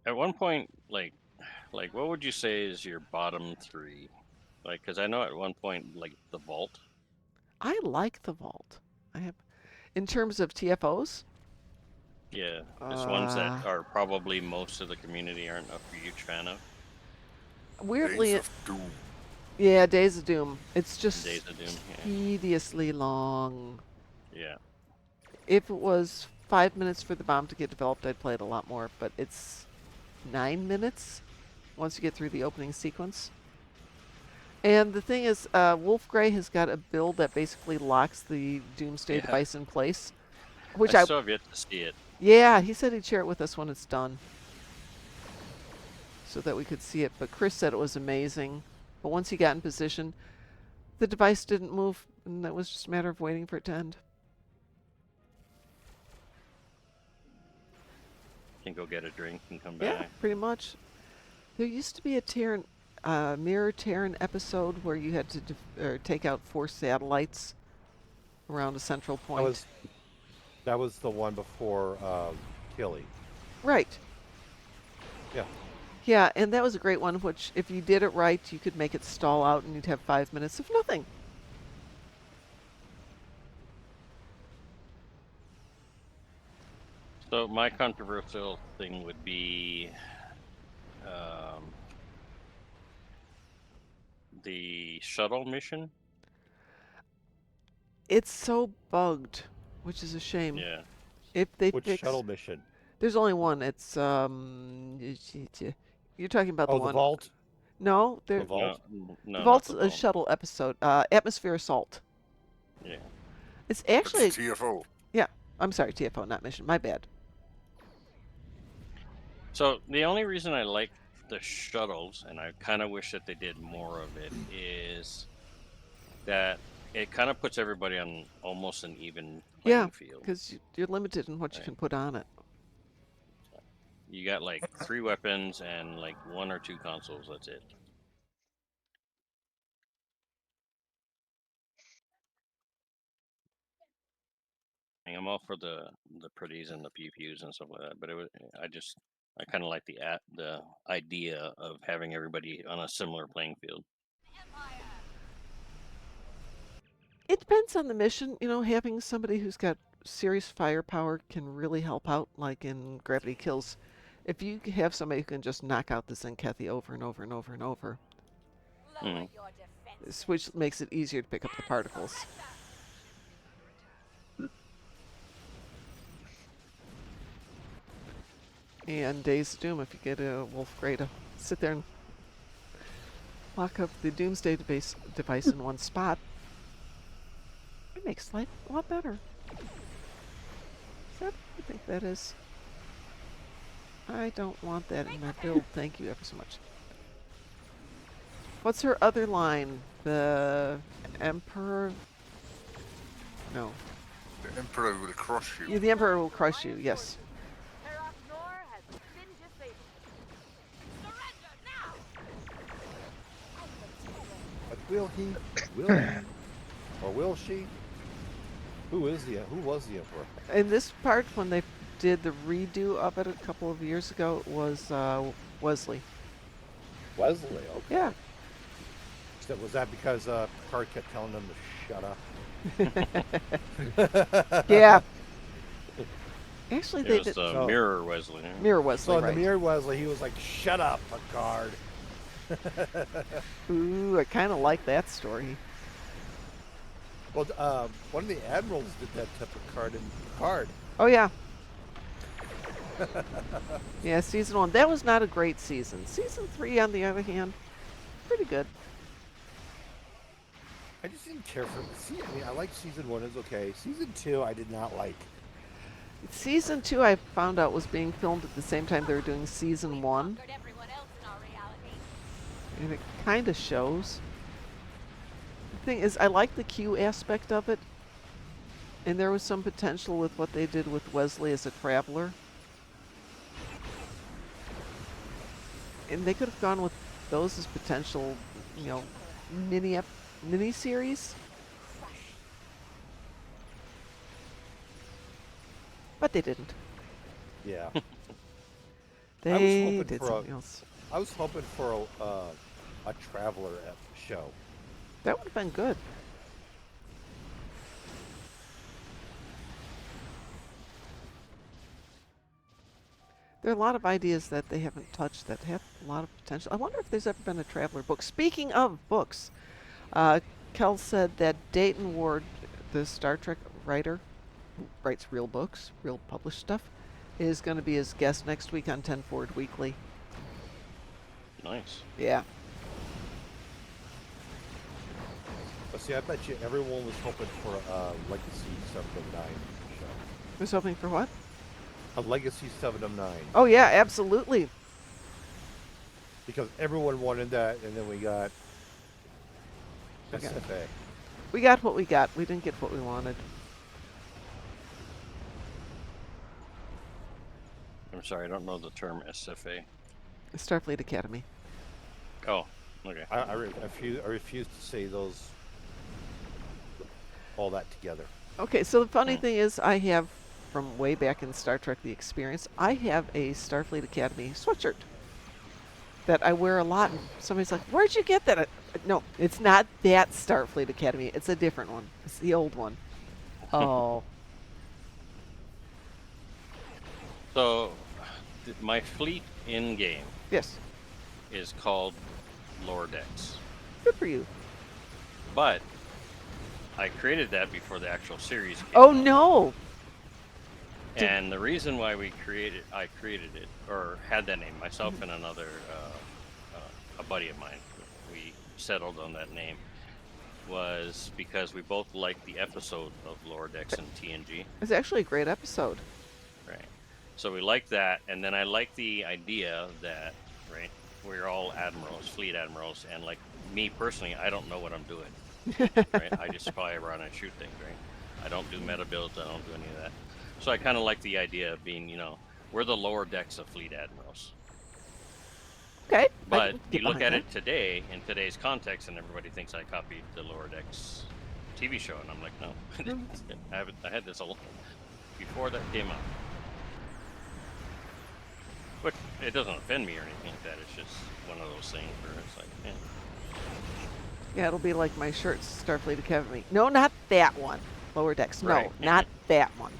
Speaker 8: At one point, like, what would you say is your bottom 3? Like, because I know at one point, like, the Vault.
Speaker 1: I like the Vault. In terms of TFOs.
Speaker 8: Yeah, it's ones that are probably most of the community aren't a huge fan of.
Speaker 1: Weirdly,
Speaker 2: Days of Doom.
Speaker 1: yeah, Days of Doom. It's just
Speaker 8: Days of Doom, yeah.
Speaker 1: tediously long.
Speaker 8: Yeah.
Speaker 1: If it was 5 minutes for the bomb to get developed, I'd play it a lot more. But it's 9 minutes once you get through the opening sequence. And the thing is, Wolf Grey has got a build that basically locks the Doomsday device in place. Which
Speaker 8: I still have yet to see it.
Speaker 1: Yeah, he said he'd share it with us when it's done. So that we could see it. But Chris said it was amazing. But once he got in position, the device didn't move. And it was just a matter of waiting for it to end.
Speaker 8: Can go get a drink and come
Speaker 1: Yeah,
Speaker 8: back.
Speaker 1: pretty much. There used to be a Mirror Terran episode where you had to take out 4 satellites around a central point.
Speaker 5: That was the one before Killy.
Speaker 1: Right.
Speaker 5: Yeah.
Speaker 1: Yeah, and that was a great one, which if you did it right, you could make it stall out and you'd have 5 minutes of nothing.
Speaker 8: So my controversial thing would be the shuttle mission.
Speaker 1: It's so bugged, which is a shame.
Speaker 8: Yeah.
Speaker 1: If they
Speaker 5: Which
Speaker 1: fix,
Speaker 5: shuttle mission?
Speaker 1: there's only one. It's you're talking about the
Speaker 5: Oh,
Speaker 1: one.
Speaker 5: the vault.
Speaker 1: No,
Speaker 5: The
Speaker 1: there.
Speaker 5: vault.
Speaker 8: No,
Speaker 1: The
Speaker 8: not
Speaker 1: vault's
Speaker 8: the
Speaker 1: a
Speaker 8: vault.
Speaker 1: shuttle episode. Atmosphere Assault.
Speaker 8: Yeah.
Speaker 1: It's actually.
Speaker 2: It's TFO.
Speaker 1: Yeah, I'm sorry, TFO, not mission. My bad.
Speaker 8: So the only reason I like the shuttles, and I kind of wish that they did more of it, is that it kind of puts everybody on almost an even playing field.
Speaker 1: Because you're limited in what you
Speaker 8: Right.
Speaker 1: can put on it.
Speaker 8: You got like 3 weapons and like 1 or 2 consoles. That's it. And I'm all for the pretties and the pew-pews and stuff like that, but I kind of like the idea of having everybody on a similar playing field.
Speaker 1: It depends on the mission. You know, having somebody who's got serious firepower can really help out, like in Gravity Kills. If you have somebody who can just knock out the Zenkethy over and over and over and over, which makes it easier to pick up the particles. And Days of Doom, if you get a Wolf Grey to sit there and lock up the Doomsday device in one spot, it makes life a lot better. Is that what you think that is? I don't want that in my build. Thank you ever so much. What's her other line? The Emperor? No.
Speaker 2: The Emperor will crush you.
Speaker 1: Yeah, the Emperor will crush you, yes.
Speaker 5: But will he? Will he? Or will she? Who was the Emperor?
Speaker 1: In this part, when they did the redo of it a couple of years ago, it was Wesley.
Speaker 5: Wesley, okay.
Speaker 1: Yeah.
Speaker 5: Was that because Picard kept telling them to shut up?
Speaker 1: Yeah. Actually, they
Speaker 8: It was
Speaker 1: did.
Speaker 8: Mirror Wesley.
Speaker 1: Mirror Wesley,
Speaker 5: So in
Speaker 1: right.
Speaker 5: the Mirror Wesley, he was like, "Shut up, Picard."
Speaker 1: Ooh, I kind of like that story.
Speaker 5: Well, one of the admirals did that to Picard and Picard.
Speaker 1: Oh, yeah. Yeah, season 1. That was not a great season. Season 3, on the other hand, pretty good.
Speaker 5: I just didn't care for. I mean, I liked season 1. It was okay. Season 2, I did not like.
Speaker 1: Season 2, I found out, was being filmed at the same time they were doing season 1. And it kind of shows. The thing is, I like the Q aspect of it. And there was some potential with what they did with Wesley as a traveler. And they could have gone with those as potential, you know, mini-series. But they didn't.
Speaker 5: Yeah.
Speaker 1: They did something else.
Speaker 5: I was hoping for a traveler show.
Speaker 1: That would have been good. There are a lot of ideas that they haven't touched that have a lot of potential. I wonder if there's ever been a Traveler book. Speaking of books, Kel said that Dayton Ward, the Star Trek writer, who writes real books, real published stuff, is going to be his guest next week on 10 Forward Weekly.
Speaker 8: Nice.
Speaker 1: Yeah.
Speaker 5: But see, I bet you everyone was hoping for a Legacy 709 show.
Speaker 1: Was hoping for what?
Speaker 5: A Legacy 709.
Speaker 1: Oh, yeah, absolutely.
Speaker 5: Because everyone wanted that, and then we got
Speaker 1: Okay.
Speaker 5: SFA.
Speaker 1: We got what we got. We didn't get what we wanted.
Speaker 8: I'm sorry, I don't know the term SFA.
Speaker 1: Starfleet Academy.
Speaker 8: Oh, okay.
Speaker 5: I refuse to say those all that together.
Speaker 1: Okay, so the funny thing is, I have from way back in Star Trek: The Experience, I have a Starfleet Academy sweatshirt that I wear a lot. And somebody's like, "Where'd you get that?" No, it's not that Starfleet Academy. It's a different one. It's the old one. Oh,
Speaker 8: So, my fleet in game
Speaker 1: yes.
Speaker 8: is called Lower Decks,
Speaker 1: Good for you.
Speaker 8: but I created that before the actual series came
Speaker 1: Oh
Speaker 8: out.
Speaker 1: no.
Speaker 8: And the reason why I created it, or had that name, myself and another, a buddy of mine, we settled on that name, was because we both liked the episode of Lower Decks and TNG.
Speaker 1: It's actually a great episode.
Speaker 8: Right. So we liked that, and then I liked the idea that, right, we're all admirals, fleet admirals, and like me personally, I don't know what I'm doing. Right? I just fly around and shoot things, right? I don't do meta builds, I don't do any of that. So I kind of like the idea of being, we're the lower decks of fleet admirals.
Speaker 1: Okay.
Speaker 8: But you look at it today, in today's context, and everybody thinks I copied the Lower Decks TV show, and I'm like, no, I had this before that came out. But it doesn't offend me or anything like that. It's just one of those things where it's like,
Speaker 1: Yeah, it'll be like my shirts, Starfleet Academy. No, not that one. Lower Decks. No,
Speaker 8: Right.
Speaker 1: not that one.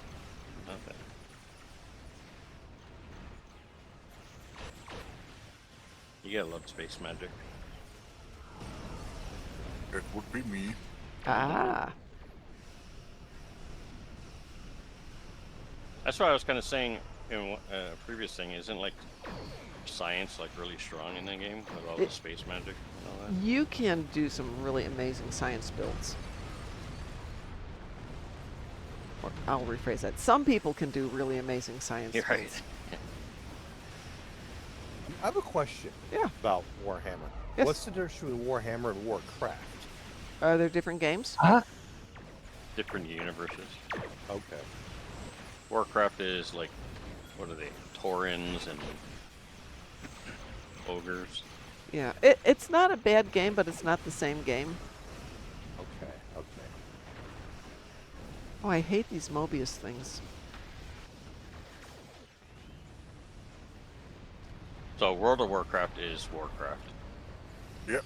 Speaker 8: Okay. You gotta love space magic.
Speaker 2: That would be me.
Speaker 1: Ah.
Speaker 8: That's what I was kind of saying in a previous thing. Isn't like science like really strong in the game with all the space magic and all that?
Speaker 1: You can do some really amazing science builds. Or I'll rephrase that. Some people can do really amazing science
Speaker 8: You're
Speaker 1: builds.
Speaker 8: right.
Speaker 5: I have a question.
Speaker 1: Yeah.
Speaker 5: About Warhammer.
Speaker 1: Yes.
Speaker 5: What's the difference between Warhammer and Warcraft?
Speaker 1: Are there different games?
Speaker 6: Huh?
Speaker 8: Different universes.
Speaker 5: Okay.
Speaker 8: Warcraft is like, what are they? Taurens and ogres.
Speaker 1: Yeah. It's not a bad game, but it's not the same game.
Speaker 5: Okay. Okay.
Speaker 1: Oh, I hate these Mobius things.
Speaker 8: So World of Warcraft is Warcraft.
Speaker 2: Yep.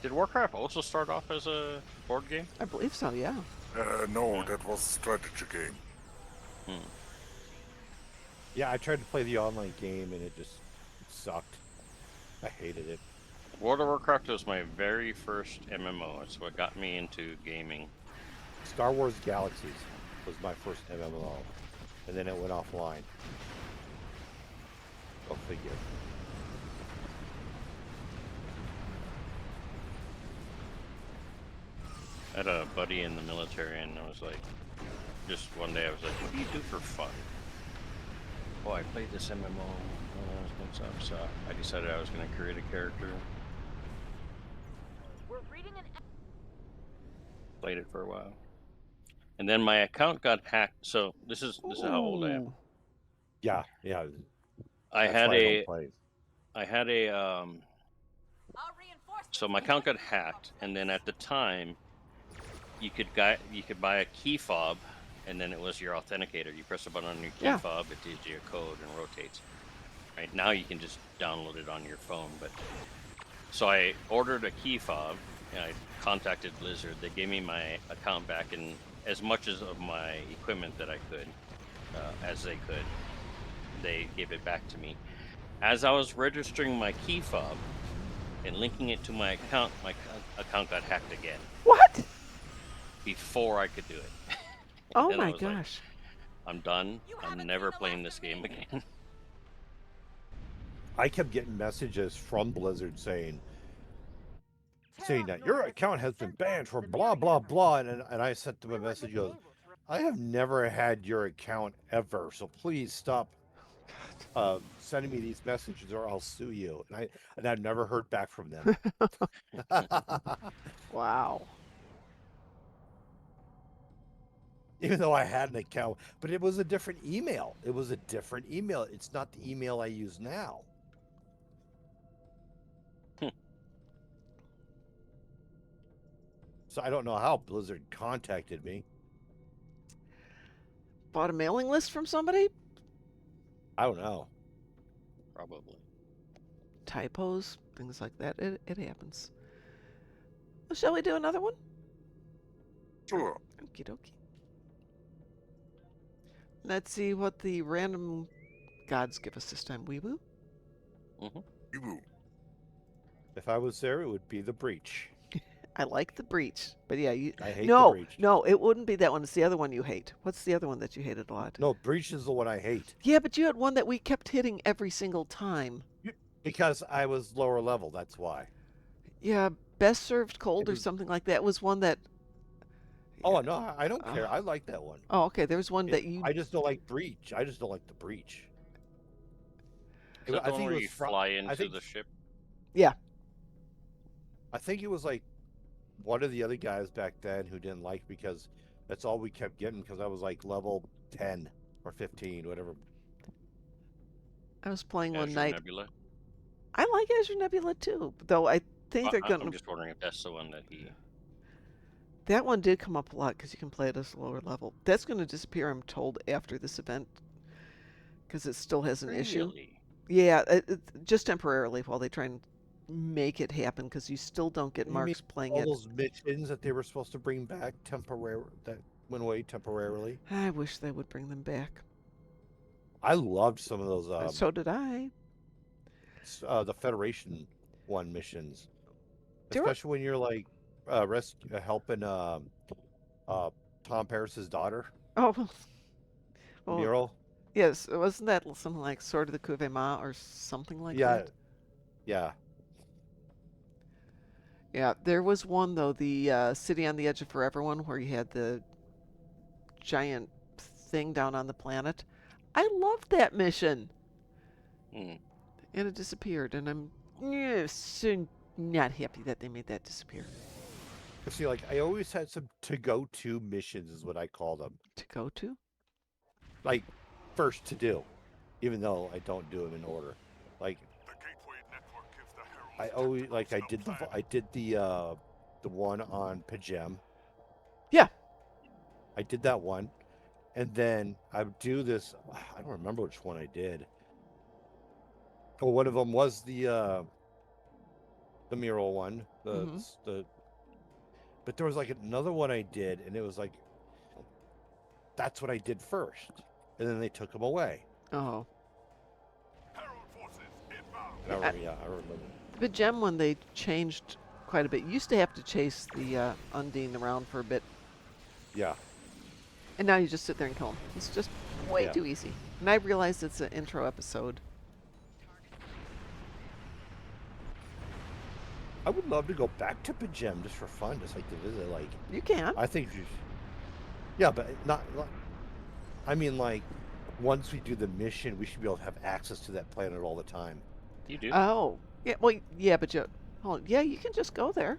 Speaker 8: Did Warcraft also start off as a board game?
Speaker 1: I believe so, yeah.
Speaker 2: No, that was a strategy game.
Speaker 5: Yeah, I tried to play the online game and it just sucked. I hated it.
Speaker 8: World of Warcraft was my very first MMO. It's what got me into gaming.
Speaker 5: Star Wars Galaxies was my first MMO. And then it went offline. Go figure.
Speaker 8: I had a buddy in the military, and I was like, just one day I was like, what do you do for fun? Oh, I played this MMO. So I decided I was going to create a character.
Speaker 9: We're reading an
Speaker 8: Played it for a while. And then my account got hacked. So this is how old I am.
Speaker 1: Ooh.
Speaker 5: Yeah, yeah.
Speaker 8: I
Speaker 5: That's
Speaker 8: had
Speaker 5: why I don't
Speaker 8: a
Speaker 5: play.
Speaker 8: so my account got hacked, and then at the time you could buy a key fob, and then it was your authenticator. You press a button on your key fob, it gives you a code and rotates. Right now you can just download it on your phone, but so I ordered a key fob and I contacted Blizzard. They gave me my account back and as much of my equipment that I could, as they could. They gave it back to me. As I was registering my key fob and linking it to my account got hacked again.
Speaker 1: What?
Speaker 8: Before I could do it.
Speaker 1: Oh
Speaker 8: Then I
Speaker 1: my
Speaker 8: was like,
Speaker 1: gosh.
Speaker 8: I'm done. I'm never playing this game again.
Speaker 5: I kept getting messages from Blizzard saying that your account has been banned for blah blah blah, and I sent them a message goes, I have never had your account ever, so please stop sending me these messages or I'll sue you. And I've never heard back from them.
Speaker 1: Wow.
Speaker 5: even though I had an account, but it was a different email. It was a different email. It's not the email I use now. So I don't know how Blizzard contacted me.
Speaker 1: Bought a mailing list from somebody?
Speaker 5: I don't know.
Speaker 8: Probably.
Speaker 1: Typos, things like that. It happens. Well, shall we do another one?
Speaker 2: Sure.
Speaker 1: Okie dokie. Let's see what the random gods give us this time. Weeboo?
Speaker 2: Ibu.
Speaker 5: If I was there, it would be the Breach.
Speaker 1: I like the Breach. But yeah, you.
Speaker 5: I hate the
Speaker 1: No,
Speaker 5: Breach.
Speaker 1: no, it wouldn't be that one. It's the other one you hate. What's the other one that you hated a lot?
Speaker 5: No, Breach is the one I hate.
Speaker 1: Yeah, but you had one that we kept hitting every single time.
Speaker 5: Because I was lower level, that's why.
Speaker 1: Yeah, Best Served Cold
Speaker 5: It
Speaker 1: or
Speaker 5: was-
Speaker 1: something like that was one that.
Speaker 5: Oh, no, I don't care. I like that one.
Speaker 1: Oh, okay. There was one that you.
Speaker 5: I just don't like Breach. I just don't like the Breach.
Speaker 8: Is that the
Speaker 5: I
Speaker 8: one
Speaker 5: think it
Speaker 8: where
Speaker 5: was
Speaker 8: you
Speaker 5: fr-
Speaker 8: fly
Speaker 5: I
Speaker 8: into
Speaker 5: think-
Speaker 8: the ship?
Speaker 5: I think it was like one of the other guys back then who didn't like because that's all we kept getting because I was like level 10 or 15, whatever.
Speaker 1: I was playing one
Speaker 8: Azure
Speaker 1: night.
Speaker 8: Nebula?
Speaker 1: I like Azure Nebula too, though I think they're
Speaker 8: I'm
Speaker 1: gonna.
Speaker 8: just wondering if that's the one that he.
Speaker 1: That one did come up a lot because you can play it at a lower level. That's going to disappear, I'm told, after this event because it still has an issue.
Speaker 8: Really?
Speaker 1: Yeah, just temporarily while they try and make it happen because you still don't get
Speaker 5: You mean
Speaker 1: marks playing
Speaker 5: all
Speaker 1: it.
Speaker 5: those missions that they were supposed to bring back that went away temporarily.
Speaker 1: I wish they would bring them back.
Speaker 5: I loved some of those
Speaker 1: So did I.
Speaker 5: the Federation one missions,
Speaker 1: There were-
Speaker 5: especially when you're like helping Tom Paris's daughter,
Speaker 1: Oh, well,
Speaker 5: Mural.
Speaker 1: yes. Wasn't that something like Sword of the Kuvema or something like
Speaker 5: Yeah,
Speaker 1: that?
Speaker 5: yeah.
Speaker 1: Yeah, there was one though, the City on the Edge of Forever one, where you had the giant thing down on the planet. I loved that mission,
Speaker 8: Hmm.
Speaker 1: and it disappeared, and I'm so not happy that they made that disappear.
Speaker 5: See, like I always had some to-go-to missions, is what I call them.
Speaker 1: To go to?
Speaker 5: Like first to do, even though I don't do them in order. Like
Speaker 2: The Gateway Network gives the herald
Speaker 5: I always like I
Speaker 2: technical
Speaker 5: did
Speaker 2: plan.
Speaker 5: the one on Pajem.
Speaker 1: Yeah.
Speaker 5: I did that one, and then I would do this. I don't remember which one I did. Oh, one of them was the mural one. The but there was like another one I did, and it was like that's what I did first, and then they took them away.
Speaker 1: Oh.
Speaker 2: Herald forces inbound.
Speaker 5: And I remember, I remember.
Speaker 1: The gem one they changed quite a bit. You used to have to chase the Undine around for a bit,
Speaker 5: Yeah.
Speaker 1: and now you just sit there and kill him. It's just way
Speaker 5: Yeah.
Speaker 1: too easy. And I realized it's an intro episode.
Speaker 5: I would love to go back to Pajem just for fun, just like to visit. Like
Speaker 1: You can.
Speaker 5: I think you. Yeah, but not. I mean, like once we do the mission, we should be able to have access to that planet all the time.
Speaker 8: You do?
Speaker 1: Oh. Yeah, well, yeah, but yeah, you can just go there.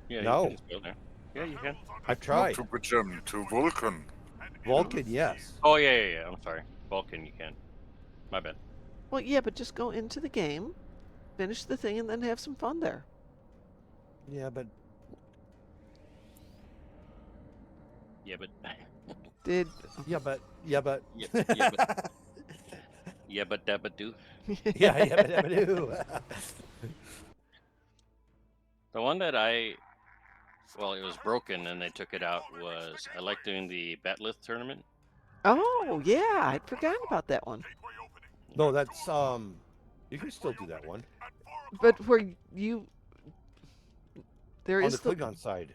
Speaker 8: Yeah,
Speaker 5: No.
Speaker 8: you can just go there. Yeah, you can.
Speaker 5: I've
Speaker 2: Not
Speaker 5: tried.
Speaker 2: to Pajem, to Vulcan.
Speaker 5: Vulcan, yes.
Speaker 8: Oh, yeah. I'm sorry. Vulcan, you can. My bad.
Speaker 1: Well, yeah, but just go into the game, finish the thing, and then have some fun there.
Speaker 5: Yeah, but
Speaker 8: Yeah, but.
Speaker 1: Did
Speaker 5: yeah, but
Speaker 8: Yeah, but. Yeah, but dabba do.
Speaker 5: yeah, but
Speaker 8: The one that well, it was broken and they took it out was I like doing the Batlith tournament.
Speaker 1: Oh, yeah, I'd forgotten about that one.
Speaker 2: Gateway opening.
Speaker 5: no, that's you can still do that one
Speaker 1: But where you there
Speaker 5: on
Speaker 1: is
Speaker 5: the Klingon side.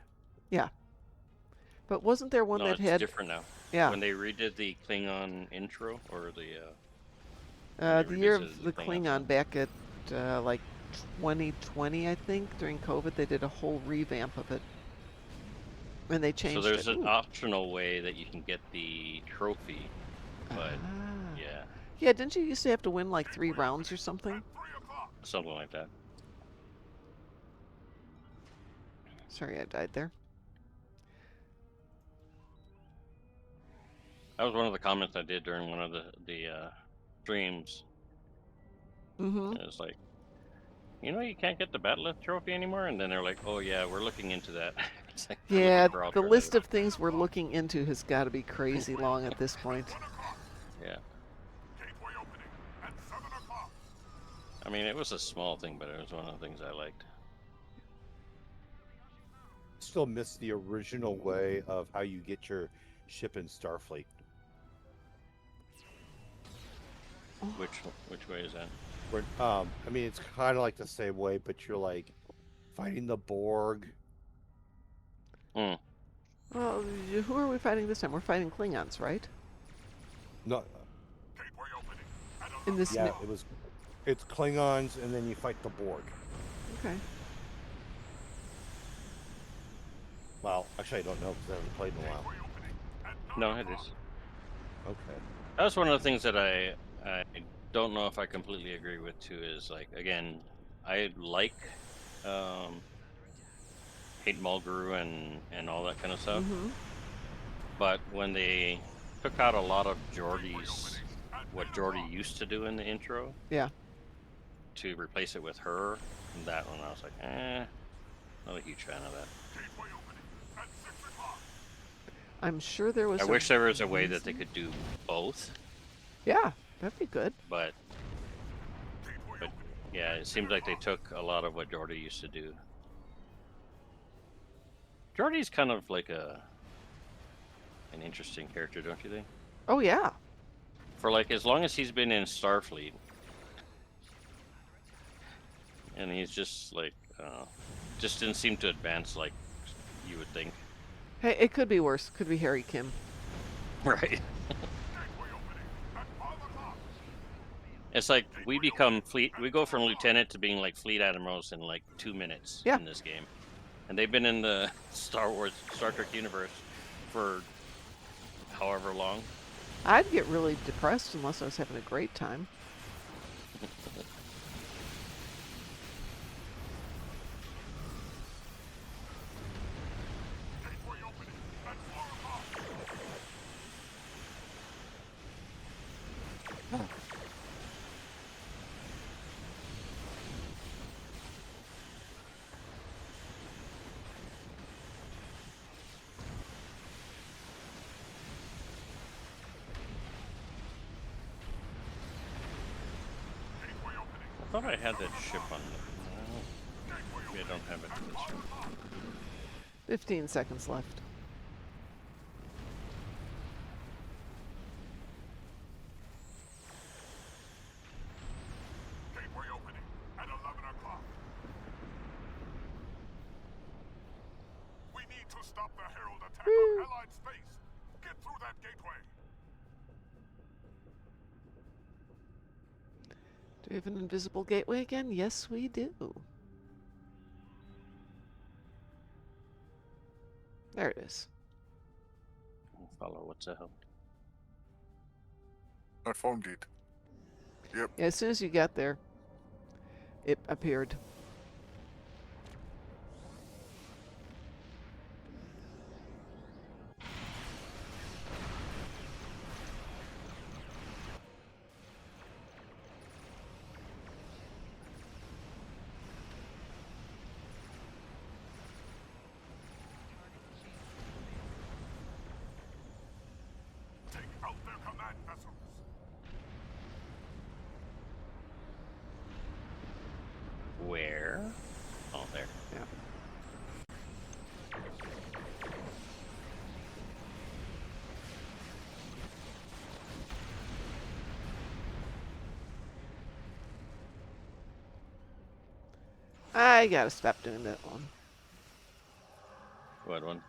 Speaker 1: but wasn't there one
Speaker 8: No,
Speaker 1: that
Speaker 8: it's
Speaker 1: had
Speaker 8: different now.
Speaker 1: yeah,
Speaker 8: When they redid the Klingon intro or the
Speaker 1: the year
Speaker 8: revisited
Speaker 1: of the
Speaker 8: the Klingon
Speaker 1: Klingon
Speaker 8: stuff.
Speaker 1: back at like 2020, I think, during COVID, they did a whole revamp of it. And they changed
Speaker 8: so there's
Speaker 1: it.
Speaker 8: an
Speaker 1: Ooh.
Speaker 8: optional way that you can get the trophy, but
Speaker 1: Ah.
Speaker 8: yeah,
Speaker 1: Yeah, didn't you used to have to win like 3 rounds or something?
Speaker 2: 3 o'clock.
Speaker 8: something like that.
Speaker 1: Sorry, I died there.
Speaker 8: That was one of the comments I did during one of the streams.
Speaker 1: Mm-hmm.
Speaker 8: It was like, you can't get the Bat'leth trophy anymore, and then they're like, oh yeah, we're looking into that. It's like we're
Speaker 1: Yeah,
Speaker 8: looking for
Speaker 1: the
Speaker 8: alternatives.
Speaker 1: list of things we're looking into has got to be crazy long at this point.
Speaker 8: Yeah.
Speaker 7: Gateway opening at 7 o'clock.
Speaker 8: I mean, it was a small thing, but it was one of the things I liked.
Speaker 5: Still miss the original way of how you get your ship in Starfleet.
Speaker 8: Which way is that?
Speaker 5: Where, I mean, it's kind of like the same way, but you're like fighting the Borg.
Speaker 8: Hmm.
Speaker 1: Well, who are we fighting this time? We're fighting Klingons, right?
Speaker 5: No,
Speaker 7: Gateway opening at
Speaker 1: In this.
Speaker 5: yeah, it's Klingons, and then you fight the Borg.
Speaker 1: Okay.
Speaker 5: Well, actually, I don't know because I haven't played in a while.
Speaker 8: No, it is.
Speaker 5: Okay.
Speaker 8: That was one of the things that I don't know if I completely agree with too. Is like, again, I like Hate Mulgrew and all that kind of stuff.
Speaker 1: Mm-hmm.
Speaker 8: But when they took out a lot of Geordi's, what Geordi used to do in the intro,
Speaker 1: Yeah.
Speaker 8: to replace it with her, that one I was like, not a huge fan of that.
Speaker 1: I'm sure there was.
Speaker 8: I wish there was a way that they could do both,
Speaker 1: Yeah, that'd be good.
Speaker 8: but yeah, it seems like they took a lot of what Geordi used to do. Geordi's kind of like an interesting character, don't you think?
Speaker 1: Oh yeah.
Speaker 8: For like as long as he's been in Starfleet, and he's just like just didn't seem to advance like you would think.
Speaker 1: Hey, it could be worse. Could be Harry Kim.
Speaker 8: Right. It's like we go from lieutenant to being like fleet admirals in like 2 minutes
Speaker 1: Yeah.
Speaker 8: in this game. And they've been in the Star Trek universe for however long.
Speaker 1: I'd get really depressed unless I was having a great time.
Speaker 8: I thought I had that ship on the... Maybe I don't have it in this room.
Speaker 1: 15 seconds left.
Speaker 7: Gateway opening at 11 o'clock. We need to stop the Herald attack on Allied space. Get through that gateway.
Speaker 1: Do we have an invisible gateway again? Yes, we do. There it is.
Speaker 8: I'll follow Wotzehell.
Speaker 2: I found it. Yep.
Speaker 1: Yeah, as soon as you got there, it appeared.
Speaker 7: Take out their command vessels.
Speaker 8: Where? Oh, there.
Speaker 1: Yeah. I gotta stop doing that one.
Speaker 8: What one?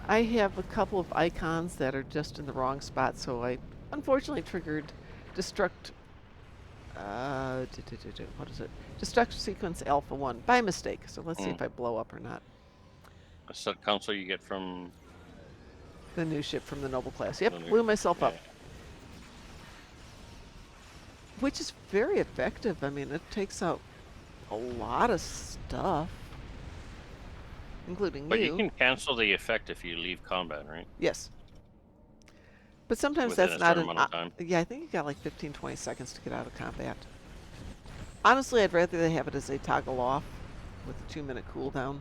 Speaker 1: I have a couple of icons that are just in the wrong spot, so I unfortunately triggered destruct. What is it? Destruct sequence alpha 1 by mistake. So let's see if I blow up or not.
Speaker 8: A set console you get from...
Speaker 1: The new ship from the Noble class. Yep,
Speaker 8: the new-
Speaker 1: blew myself up.
Speaker 8: yeah.
Speaker 1: Which is very effective. I mean, it takes out a lot of stuff, including
Speaker 8: But you can cancel the effect if you leave combat, right?
Speaker 1: Yes. But sometimes
Speaker 8: within
Speaker 1: that's
Speaker 8: a
Speaker 1: not
Speaker 8: certain
Speaker 1: an.
Speaker 8: amount of time.
Speaker 1: Yeah, I think you got like 15, 20 seconds to get out of combat. Honestly, I'd rather they have it as they toggle off with a 2-minute cooldown.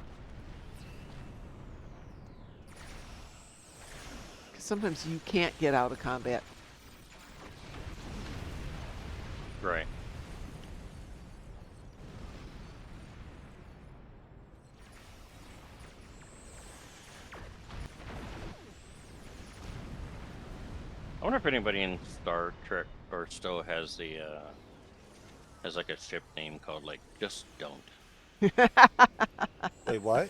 Speaker 1: Because sometimes you can't get out of combat.
Speaker 8: Right. I wonder if anybody in Star Trek or Stowe has the has like a ship name called like Just Don't.
Speaker 5: Wait, what?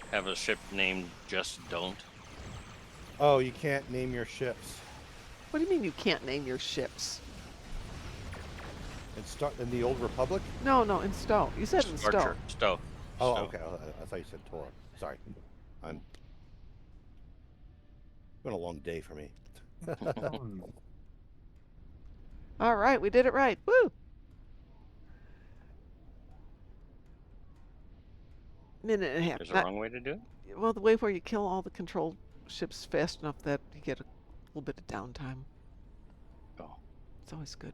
Speaker 8: Have a ship named Just Don't.
Speaker 5: Oh, you can't name your ships.
Speaker 1: What do you mean you can't name your ships?
Speaker 5: In the Old Republic?
Speaker 1: No, no, in Stowe. You said in Stowe.
Speaker 8: Stowe.
Speaker 5: Oh,
Speaker 8: Stowe.
Speaker 5: okay. I thought you said Torah. Sorry. It's been a long day for me.
Speaker 1: All right, we did it right. Woo! Minute and a half.
Speaker 8: There's a wrong way to do it?
Speaker 1: Well, the way where you kill all the control ships fast enough that you get a little bit of downtime.
Speaker 8: Oh.
Speaker 1: It's always good.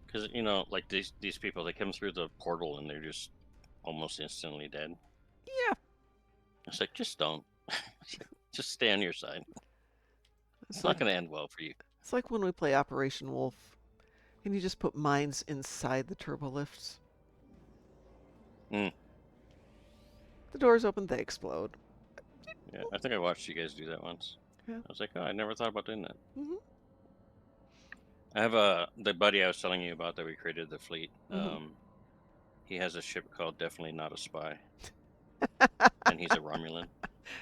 Speaker 8: Because like these people, they come through the portal and they're just almost instantly dead.
Speaker 1: Yeah.
Speaker 8: It's like, just don't. Just stay on your side. It's
Speaker 1: It's
Speaker 8: not
Speaker 1: like,
Speaker 8: going to end well for you.
Speaker 1: it's like when we play Operation Wolf, and you just put mines inside the turbo lifts.
Speaker 8: Mm.
Speaker 1: The doors open, they explode.
Speaker 8: Yeah, I think I watched you guys do that once.
Speaker 1: Yeah.
Speaker 8: I was like, oh, I never thought about doing that.
Speaker 1: Mm-hmm.
Speaker 8: I have the buddy I was telling you about that we created the fleet.
Speaker 1: Mm-hmm.
Speaker 8: He has a ship called Definitely Not a Spy, and he's a Romulan.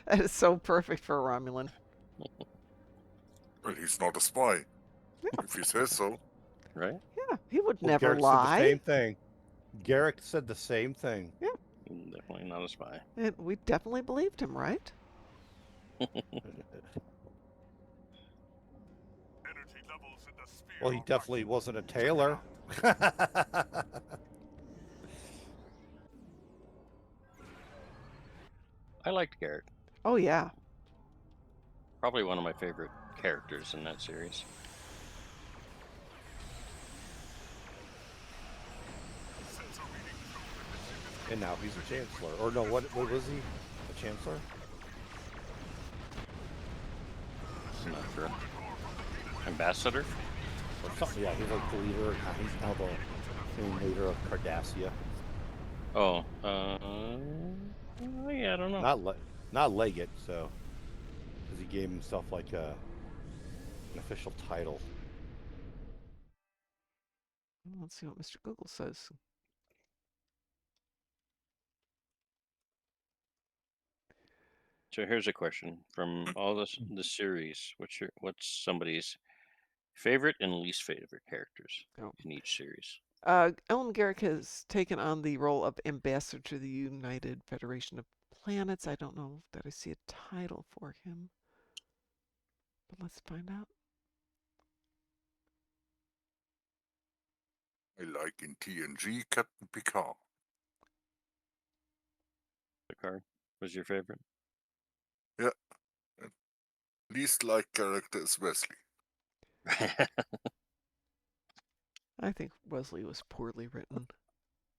Speaker 1: That is so perfect for a Romulan.
Speaker 2: Well, he's not a spy. If he says so.
Speaker 8: Right?
Speaker 1: Yeah, he would
Speaker 5: Well,
Speaker 1: never
Speaker 5: Garrick
Speaker 1: lie.
Speaker 5: said the same thing. Garrick said the same thing.
Speaker 1: Yeah.
Speaker 8: Definitely not a spy.
Speaker 1: And we definitely believed him, right?
Speaker 7: Energy levels in the sphere
Speaker 5: Well, he
Speaker 7: are
Speaker 5: definitely
Speaker 7: maximum.
Speaker 5: wasn't a
Speaker 7: Check it
Speaker 5: tailor.
Speaker 7: out.
Speaker 8: I liked Garrett.
Speaker 1: Oh, yeah.
Speaker 8: Probably one of my favorite characters in that series.
Speaker 7: Sensor reading prove that the ship is
Speaker 5: And now he's a chancellor. Or no, what was he? A chancellor?
Speaker 8: I'm not sure. Ambassador?
Speaker 5: Or something. Yeah, he's like the leader. He's now the main leader of Cardassia.
Speaker 8: Oh, yeah, I don't know.
Speaker 5: Not Legate, so because he gave himself like an official title.
Speaker 1: Let's see what Mr. Google says.
Speaker 8: So here's a question from all the series. What's somebody's favorite and least favorite characters in each series?
Speaker 1: Ellen Garrick has taken on the role of ambassador to the United Federation of Planets. I don't know that I see a title for him, but let's find out.
Speaker 2: I like in TNG Captain Picard.
Speaker 8: Picard was your favorite?
Speaker 2: Yeah. Least liked character is Wesley.
Speaker 1: I think Wesley was poorly written.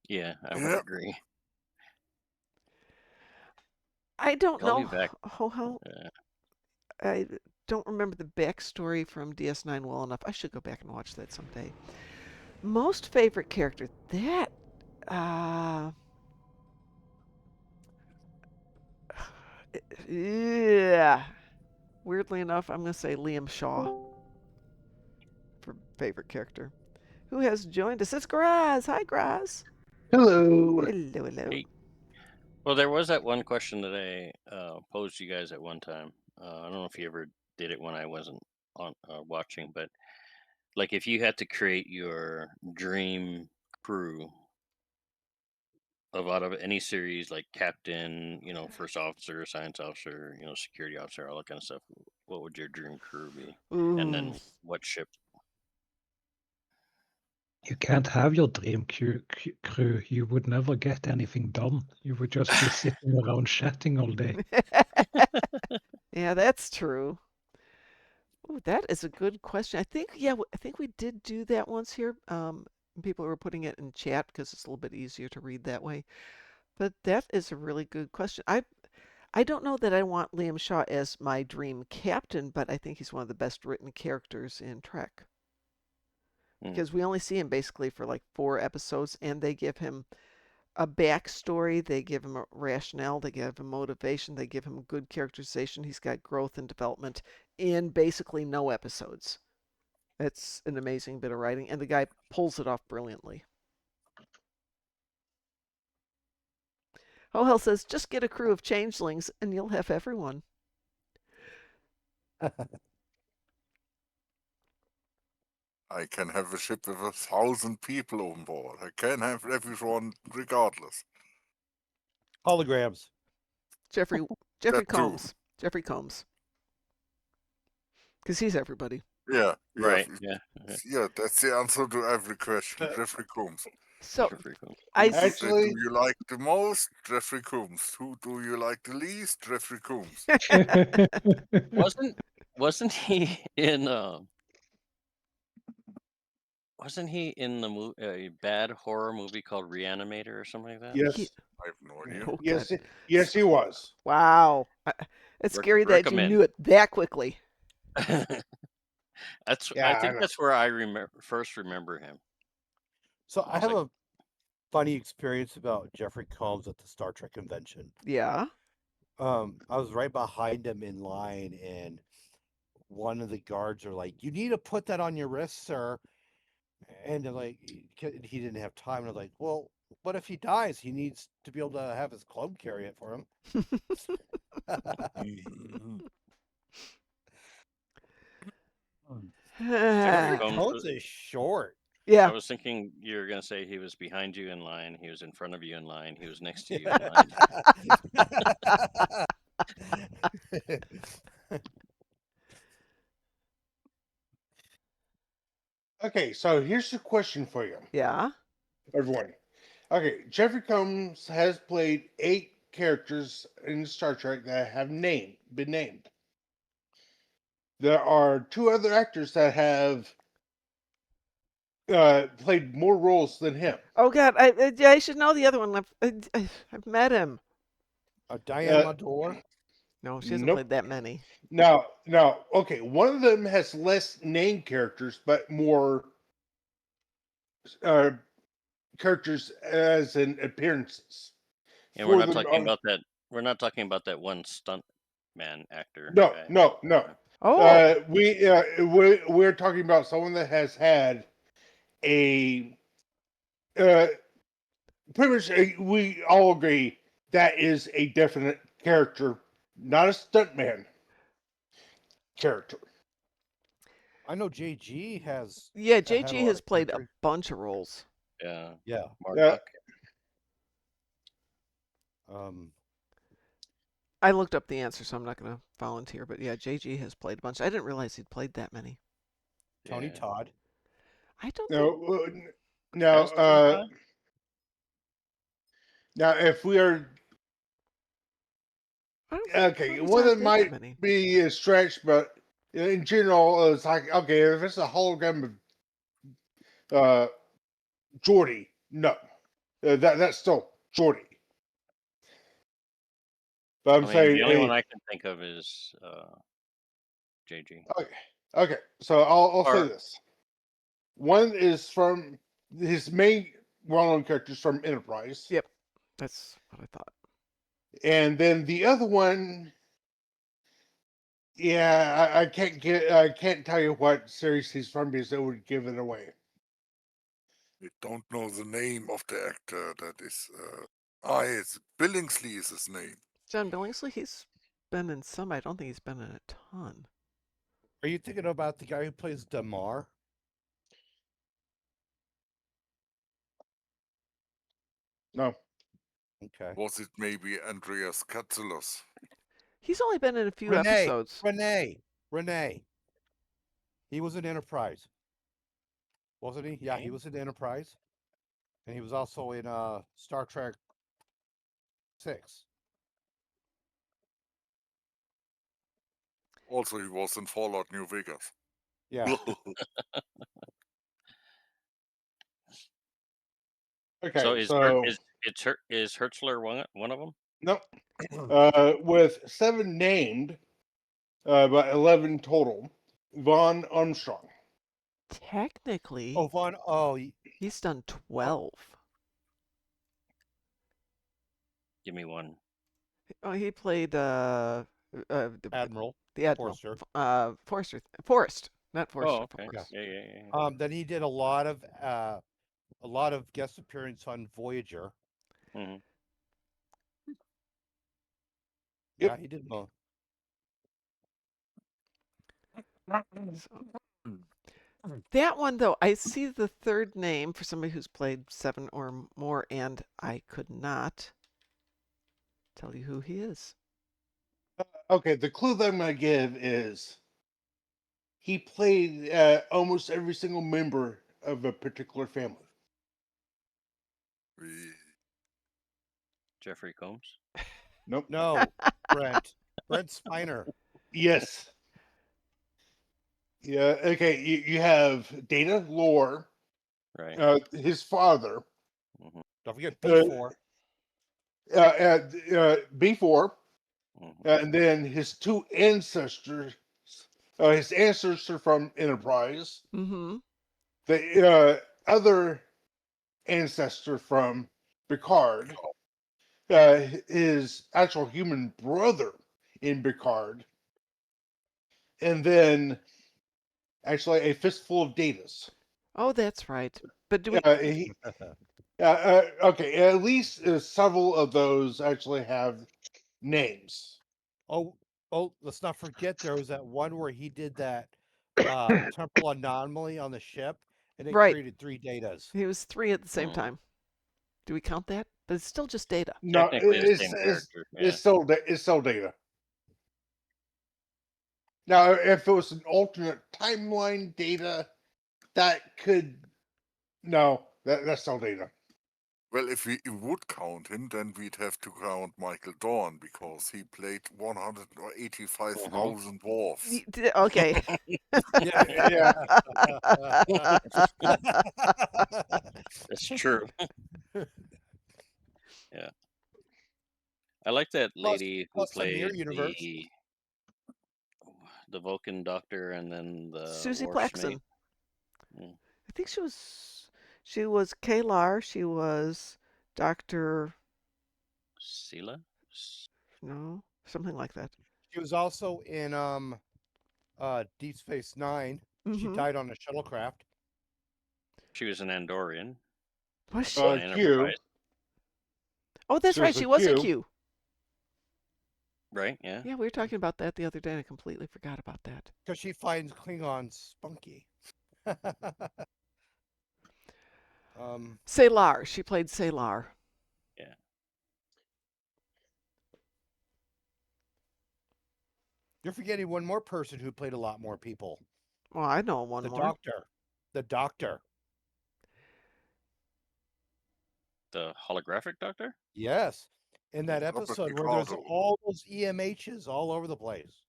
Speaker 8: Yeah, I would agree.
Speaker 1: I don't
Speaker 8: Call me
Speaker 1: know.
Speaker 8: back.
Speaker 1: I don't remember the backstory from DS9 well enough. I should go back and watch that someday. Most favorite character, that yeah. Weirdly enough, I'm going to say Liam Shaw for favorite character. Who has joined us? It's Groz. Hi, Groz.
Speaker 9: Hello.
Speaker 1: Hello, hello.
Speaker 8: Hey. Well, there was that one question that I posed to you guys at one time. I don't know if you ever did it when I wasn't on watching, but like if you had to create your dream crew out of any series, like captain, first officer, science officer, security officer, all that kind of stuff, what would your dream crew be?
Speaker 1: Ooh.
Speaker 8: And then what ship?
Speaker 6: You can't have your dream crew. You would never get anything done. You would just be sitting around chatting all day.
Speaker 1: Yeah, that's true. Oh, that is a good question. I think, yeah, I think we did do that once here. People were putting it in chat because it's a little bit easier to read that way. But that is a really good question. I don't know that I want Liam Shaw as my dream captain, but I think he's one of the best written characters in Trek. Because we only see him basically for like 4 episodes, and they give him a backstory, they give him a rationale, they give him motivation, they give him good characterization. He's got growth and development in basically no episodes. It's an amazing bit of writing, and the guy pulls it off brilliantly. Wotzehell says, just get a crew of changelings and you'll have everyone.
Speaker 2: I can have a ship with 1,000 people on board. I can have everyone regardless.
Speaker 5: Holograms.
Speaker 1: Jeffrey
Speaker 2: That too.
Speaker 1: Combs. Jeffrey Combs. Because he's everybody.
Speaker 2: Yeah.
Speaker 8: Right. Yeah.
Speaker 2: Yeah, that's the answer to every question. Jeffrey Combs.
Speaker 1: So
Speaker 8: Jeffrey Combs.
Speaker 1: I
Speaker 2: Who
Speaker 9: Actually-
Speaker 2: do you like the most? Jeffrey Combs. Who do you like the least? Jeffrey Combs.
Speaker 8: Wasn't he in wasn't he in the a bad horror movie called Reanimator or something like that?
Speaker 9: Yes,
Speaker 2: I have no idea.
Speaker 1: Oh,
Speaker 9: yes,
Speaker 1: God.
Speaker 9: yes, he was.
Speaker 1: Wow. It's scary that you
Speaker 8: recommend.
Speaker 1: knew it that quickly.
Speaker 8: That's
Speaker 9: Yeah,
Speaker 8: I
Speaker 9: I
Speaker 8: think
Speaker 9: know.
Speaker 8: that's where I first remember him.
Speaker 5: So I
Speaker 8: was
Speaker 5: have
Speaker 8: like-
Speaker 5: a funny experience about Jeffrey Combs at the Star Trek convention.
Speaker 1: Yeah.
Speaker 5: I was right behind him in line, and one of the guards are like, "You need to put that on your wrist, sir." And they're like, he didn't have time. And I was like, "Well, what if he dies? He needs to be able to have his clone carry it for him."
Speaker 8: Jeffrey
Speaker 1: yeah.
Speaker 8: Combs
Speaker 5: Combs is short.
Speaker 8: I was thinking you were going to say he was behind you in line, he was in front of you in line, he was next to you in line.
Speaker 9: Okay, so here's the question for you,
Speaker 1: Yeah.
Speaker 9: everyone. Okay, Jeffrey Combs has played 8 characters in Star Trek that have been named. There are 2 other actors that have played more roles than him.
Speaker 1: Oh God, I should know the other one. I've met him.
Speaker 5: Diane Mador.
Speaker 1: No, she hasn't
Speaker 9: Nope.
Speaker 1: played that many.
Speaker 9: Now, okay, one of them has less named characters, but more characters as in appearances.
Speaker 8: And we're
Speaker 9: For
Speaker 8: not
Speaker 9: them
Speaker 8: talking
Speaker 9: are-
Speaker 8: about that. We're not talking about that one stunt man actor.
Speaker 9: No,
Speaker 8: guy.
Speaker 9: no.
Speaker 1: Oh.
Speaker 9: We're talking about someone that has had a pretty much we all agree that is a definite character, not a stuntman character.
Speaker 5: I know JG has.
Speaker 1: Yeah,
Speaker 5: had a
Speaker 1: JG
Speaker 5: lot
Speaker 1: has
Speaker 5: of
Speaker 1: played a
Speaker 5: characters.
Speaker 1: bunch of roles.
Speaker 8: Yeah.
Speaker 5: Yeah.
Speaker 8: Marduk.
Speaker 1: I looked up the answer, so I'm not going to volunteer. But yeah, JG has played a bunch. I didn't realize he'd played that many.
Speaker 5: Tony
Speaker 8: Yeah.
Speaker 5: Todd.
Speaker 1: I don't think...
Speaker 9: Now, now, if we are
Speaker 1: I don't think
Speaker 9: okay,
Speaker 1: Tony
Speaker 9: one
Speaker 1: Todd
Speaker 9: that
Speaker 1: did
Speaker 9: might
Speaker 1: many.
Speaker 9: be a stretch, but in general, it's like okay, if it's a hologram of Geordie, no, that's still Geordie. But I'm saying
Speaker 8: the only one I can think of is JG.
Speaker 9: Okay, so I'll say
Speaker 8: Or-
Speaker 9: this. One is from his main well-known characters from Enterprise.
Speaker 1: Yep, that's what I thought.
Speaker 9: And then the other one, yeah, I can't tell you what series he's from because it would give it away.
Speaker 2: I don't know the name of the actor. That is, it's Billingsley is his name.
Speaker 1: John Billingsley, he's been in some. I don't think he's been in a ton.
Speaker 5: Are you thinking about the guy who plays Damar?
Speaker 9: No.
Speaker 5: Okay.
Speaker 2: Was it maybe Andreas Katsulas?
Speaker 1: He's only been in a few
Speaker 5: Renee.
Speaker 1: episodes.
Speaker 5: Renee. He was in Enterprise. Wasn't he? Yeah, he was in Enterprise, and he was also in Star Trek 6.
Speaker 2: Also, he was in Fallout New Vegas.
Speaker 5: Yeah.
Speaker 9: Okay,
Speaker 8: So is
Speaker 9: so
Speaker 8: is Hertzler one of them?
Speaker 9: nope. With 7 named, but 11 total. Von Armstrong.
Speaker 1: Technically,
Speaker 5: Oh, Vaughn. Oh,
Speaker 1: he's done 12.
Speaker 8: Give me one.
Speaker 1: Oh, he played
Speaker 5: Admiral
Speaker 1: the Admiral.
Speaker 5: Forster.
Speaker 1: Forrest, not Forster.
Speaker 8: Oh, okay.
Speaker 1: Forrest.
Speaker 8: Yeah.
Speaker 5: Then he did a lot of guest appearance on Voyager.
Speaker 8: Mm-hmm.
Speaker 9: Yep.
Speaker 5: Yeah, he did most.
Speaker 1: So, that one though, I see the third name for somebody who's played 7 or more, and I could not tell you who he is.
Speaker 9: Okay, the clue that I'm going to give is he played almost every single member of a particular family.
Speaker 8: Jeffrey Combs.
Speaker 9: Nope.
Speaker 5: No, Brent Spiner.
Speaker 9: Yes. Yeah. Okay. You have Data Lore,
Speaker 8: Right.
Speaker 9: his father,
Speaker 8: Mm-hmm.
Speaker 5: Don't forget B4.
Speaker 9: B4,
Speaker 8: Mm-hmm.
Speaker 9: and then his 2 ancestors. His ancestor from Enterprise.
Speaker 1: Mm-hmm.
Speaker 9: The other ancestor from Picard. His actual human brother in Picard. And then actually a fistful of Datas.
Speaker 1: Oh, that's right. But do we?
Speaker 9: Okay, at least several of those actually have names.
Speaker 5: Oh, let's not forget there was that one where he did that temporal anomaly on the ship, and it
Speaker 1: Right.
Speaker 5: created 3 datas.
Speaker 1: He was 3 at the same time. Do we count that? But it's still just Data.
Speaker 9: No,
Speaker 8: Technically the same character. Yeah.
Speaker 9: it's still Data. Now, if it was an alternate timeline Data, that could that's still Data.
Speaker 2: Well, if we would count him, then we'd have to count Michael Dorn because he played 185,000 dwarfs.
Speaker 1: Okay.
Speaker 9: Yeah.
Speaker 8: That's true. Yeah. I like that lady who
Speaker 5: plus the
Speaker 8: played
Speaker 5: Mirror Universe.
Speaker 8: the Vulcan doctor and then the
Speaker 1: Susie
Speaker 8: Worf's
Speaker 1: Plaxton.
Speaker 8: mate. Mm.
Speaker 1: I think she was Kalar. She was Dr.
Speaker 8: Sela?
Speaker 1: No, something like that.
Speaker 5: She was also in Deep Space Nine. She
Speaker 1: Mhm.
Speaker 5: died on a shuttlecraft.
Speaker 8: She was an Andorian.
Speaker 1: Was she?
Speaker 8: on
Speaker 9: Q.
Speaker 8: Enterprise.
Speaker 1: Oh, that's right. She was a Q.
Speaker 8: Right? Yeah.
Speaker 1: Yeah, we were talking about that the other day, and I completely forgot about that.
Speaker 5: Because she finds Klingons spunky.
Speaker 1: Salar. She played Salar.
Speaker 8: Yeah.
Speaker 5: You're forgetting one more person who played a lot more people.
Speaker 1: Well, I know one
Speaker 5: The
Speaker 1: more.
Speaker 5: Doctor. The Doctor.
Speaker 8: The holographic doctor?
Speaker 5: Yes. In that
Speaker 2: Robert
Speaker 5: episode where there's
Speaker 2: Picardo.
Speaker 5: all those EMHs all over the place.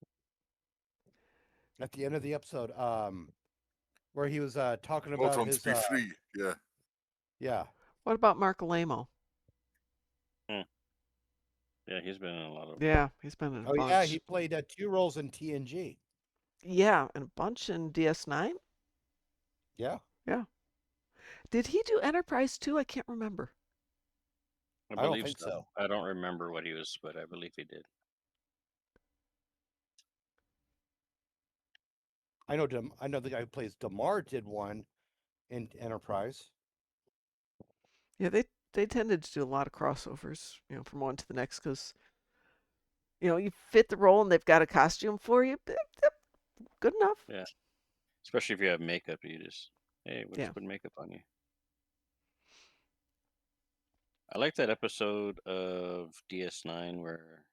Speaker 5: At the end of the episode, where he was talking about
Speaker 2: Protons
Speaker 5: his
Speaker 2: B3, yeah.
Speaker 1: Yeah. What about Mark Alamo?
Speaker 8: Yeah, he's been in a lot of.
Speaker 1: Yeah, he's been in a bunch.
Speaker 5: Yeah, he played 2 roles in TNG.
Speaker 1: Yeah, and a bunch in DS9.
Speaker 5: Yeah.
Speaker 1: Yeah. Did he do Enterprise too? I can't remember.
Speaker 8: I
Speaker 5: don't
Speaker 8: believe
Speaker 5: think so.
Speaker 8: I don't remember what he was, but I believe he did.
Speaker 5: I know the guy who plays Damar did one in Enterprise.
Speaker 1: Yeah, they tended to do a lot of crossovers, from one to the next because, you fit the role and they've got a costume for you. Good enough.
Speaker 8: Yeah. Especially if you have makeup, you just, hey, we'll
Speaker 1: Yeah.
Speaker 8: just put makeup on you. I like that episode of DS9 where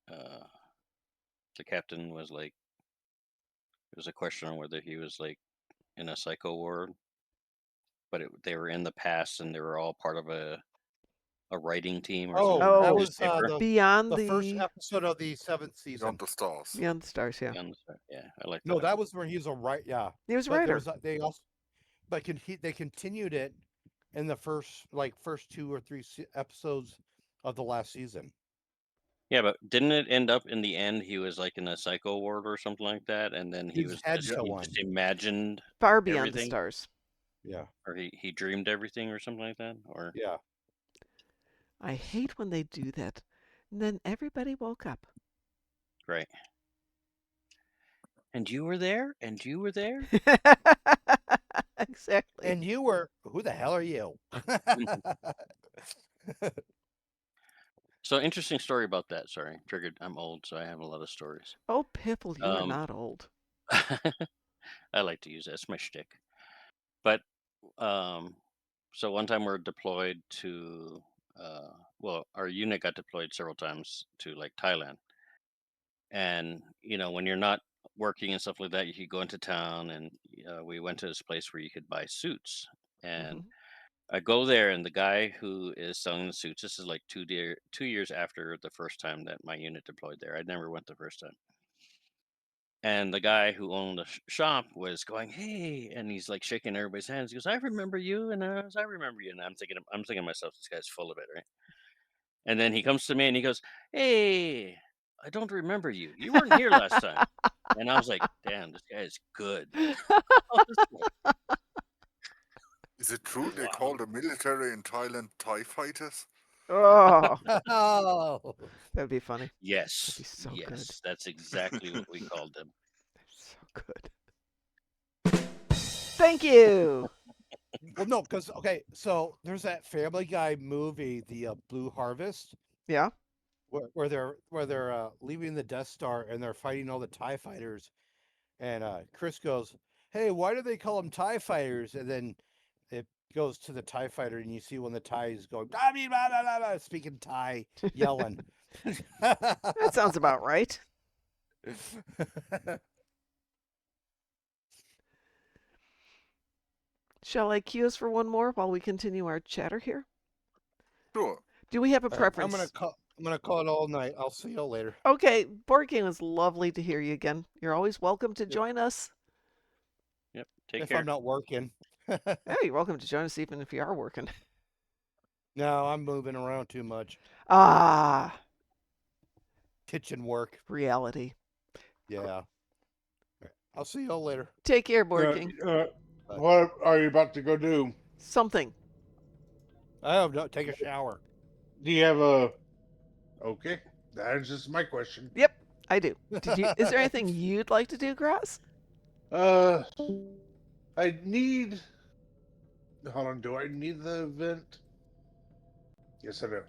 Speaker 8: the captain was like, it was a question on whether he was like in a psycho ward, but they were in the past and they were all part of a writing team or something.
Speaker 5: Oh, that
Speaker 1: Oh,
Speaker 5: was
Speaker 1: Beyond
Speaker 5: the first
Speaker 1: the
Speaker 5: episode of the 7th season.
Speaker 2: Beyond the Stars.
Speaker 1: Beyond the Stars, yeah.
Speaker 8: Yeah, I like that.
Speaker 5: No, that was where he was a right. Yeah,
Speaker 1: He was a
Speaker 5: but there
Speaker 1: writer.
Speaker 5: was they also, but they continued it in the first 2 or 3 episodes of the last season.
Speaker 8: Yeah, but didn't it end up in the end? He was like in a psycho ward or something like that, and then he was
Speaker 5: had
Speaker 8: just,
Speaker 5: to
Speaker 8: he
Speaker 5: one.
Speaker 8: just imagined
Speaker 1: Far Beyond the
Speaker 8: everything,
Speaker 1: Stars.
Speaker 5: Yeah,
Speaker 8: or he dreamed everything or something like that, or
Speaker 5: yeah.
Speaker 1: I hate when they do that. And then everybody woke up.
Speaker 8: right. And you were there, and you were there.
Speaker 1: Exactly.
Speaker 5: And you were, who the hell are you?
Speaker 8: So interesting story about that. Sorry, triggered. I'm old, so I have a lot of stories.
Speaker 1: Oh, Pipple, you are not old.
Speaker 8: I like to use that. It's my shtick. But so one time we're deployed to well, our unit got deployed several times to like Thailand. And when you're not working and stuff like that, you could go into town, and we went to this place where you could buy suits. And I go there, and the guy who is selling the suits, this is like 2 years after the first time that my unit deployed there. I never went the first time. And the guy who owned the shop was going, "Hey," and he's like shaking everybody's hands. He goes, "I remember you," and I remember you. And I'm thinking to myself, this guy's full of it, right? And then he comes to me and he goes, "Hey, I don't remember you. You weren't here last time." And I was like, "Damn, this guy is good."
Speaker 2: Is it true they call the military in Thailand TIE fighters?
Speaker 1: Oh,
Speaker 5: Oh,
Speaker 1: that'd be funny.
Speaker 8: Yes,
Speaker 1: That'd be so
Speaker 8: yes,
Speaker 1: good.
Speaker 8: that's exactly what we called them.
Speaker 1: So good. Thank you.
Speaker 5: well, no, because so there's that Family Guy movie, the Blue Harvest,
Speaker 1: Yeah.
Speaker 5: where they're leaving the Death Star and they're fighting all the TIE fighters, and Chris goes, "Hey, why do they call them TIE fighters?" And then it goes to the TIE fighter, and you see when the TIE is going, blah, blah, blah, blah, blah, speaking Thai, yelling.
Speaker 1: That sounds about right. Shall I cue us for one more while we continue our chatter here?
Speaker 2: Sure.
Speaker 1: Do we have a
Speaker 5: All right,
Speaker 1: preference?
Speaker 5: I'm gonna call it all night. I'll see you later.
Speaker 1: Okay, Board Game, was lovely to hear you again. You're always welcome to join us.
Speaker 8: Yep. Take
Speaker 5: If
Speaker 8: care.
Speaker 5: I'm not working.
Speaker 1: Yeah, you're welcome to join us even if you are working.
Speaker 5: No, I'm moving around too much.
Speaker 1: Ah,
Speaker 5: Kitchen work.
Speaker 1: reality.
Speaker 5: Yeah. I'll see y'all later.
Speaker 1: Take care, Board King.
Speaker 9: What are you about to go do?
Speaker 1: Something.
Speaker 5: I have no take a shower.
Speaker 9: Do you have a? Okay, that answers my question.
Speaker 1: Yep, I do. Is there anything you'd like to do, Groz?
Speaker 9: I need. Hold on. Do I need the event? Yes, I do.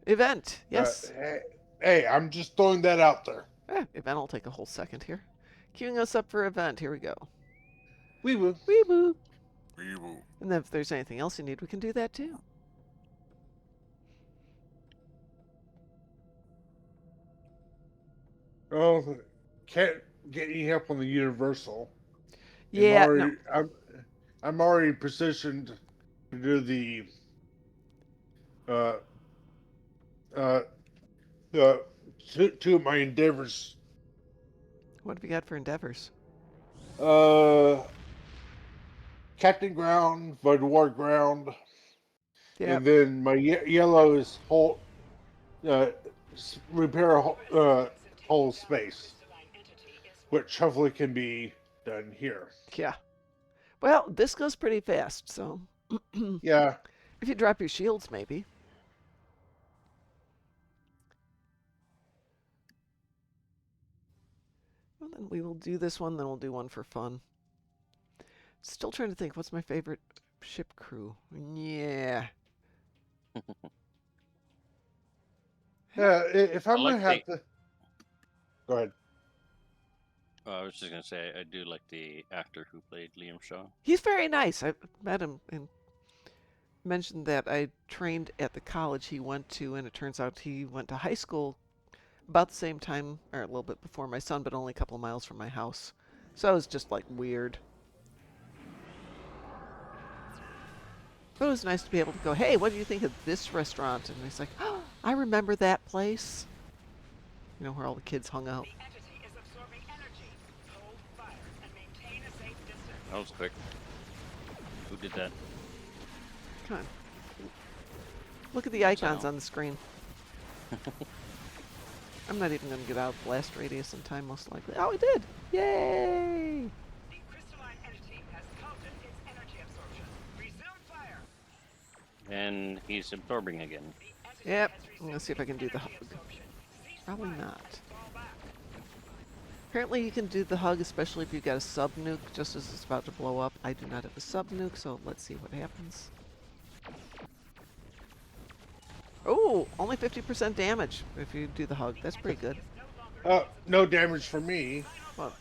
Speaker 1: Event, yes.
Speaker 9: Hey, I'm just throwing that out there.
Speaker 1: Event will take a whole second here. Queuing us up for event. Here we go.
Speaker 9: We will.
Speaker 1: Weeboo.
Speaker 2: Weevil.
Speaker 1: And then if there's anything else you need, we can do that too.
Speaker 9: Oh, can't get any help on the Universal.
Speaker 1: Yeah,
Speaker 9: I'm already positioned to do the two of my endeavors.
Speaker 1: What have you got for endeavors?
Speaker 9: Captain Ground, War Ground,
Speaker 1: Yeah.
Speaker 9: and then my yellow is repair whole space, which hopefully can be done here.
Speaker 1: Yeah. Well, this goes pretty fast, so
Speaker 9: Yeah.
Speaker 1: if you drop your shields, maybe. Well, then we will do this one, then we'll do one for fun. Still trying to think, what's my favorite ship crew? Yeah.
Speaker 9: Yeah, if I'm
Speaker 8: like
Speaker 9: gonna have to. Go ahead.
Speaker 8: I was just gonna say I do like the actor who played Liam Shaw.
Speaker 1: He's very nice. I met him and mentioned that I trained at the college he went to, and it turns out he went to high school about the same time, or a little bit before my son, but only a couple of miles from my house. So it was just like weird. But it was nice to be able to go, hey, what do you think of this restaurant? And he's like, oh, I remember that place. You know, where all the kids hung out.
Speaker 10: The entity is absorbing energy. Hold fire and maintain a safe distance.
Speaker 8: That was quick. Who did that?
Speaker 1: Come on. Look at the icons on the screen. I'm not even going to get out of blast radius in time, most likely. Oh, we did! Yay!
Speaker 10: The crystalline entity has halted its energy absorption. Resume fire.
Speaker 8: And he's absorbing again.
Speaker 10: The entity
Speaker 1: Yep.
Speaker 10: has
Speaker 1: I'm going to see if I can do the hug.
Speaker 10: energy absorption. Cease
Speaker 1: Probably
Speaker 10: fire.
Speaker 1: not.
Speaker 10: Fall back.
Speaker 1: Apparently you can do the hug, especially if you've got a sub-nuke just as it's about to blow up. I do not have a sub-nuke, so let's see what happens. Oh, only 50% damage if you do the hug. That's pretty good.
Speaker 9: No damage for me.
Speaker 1: Well,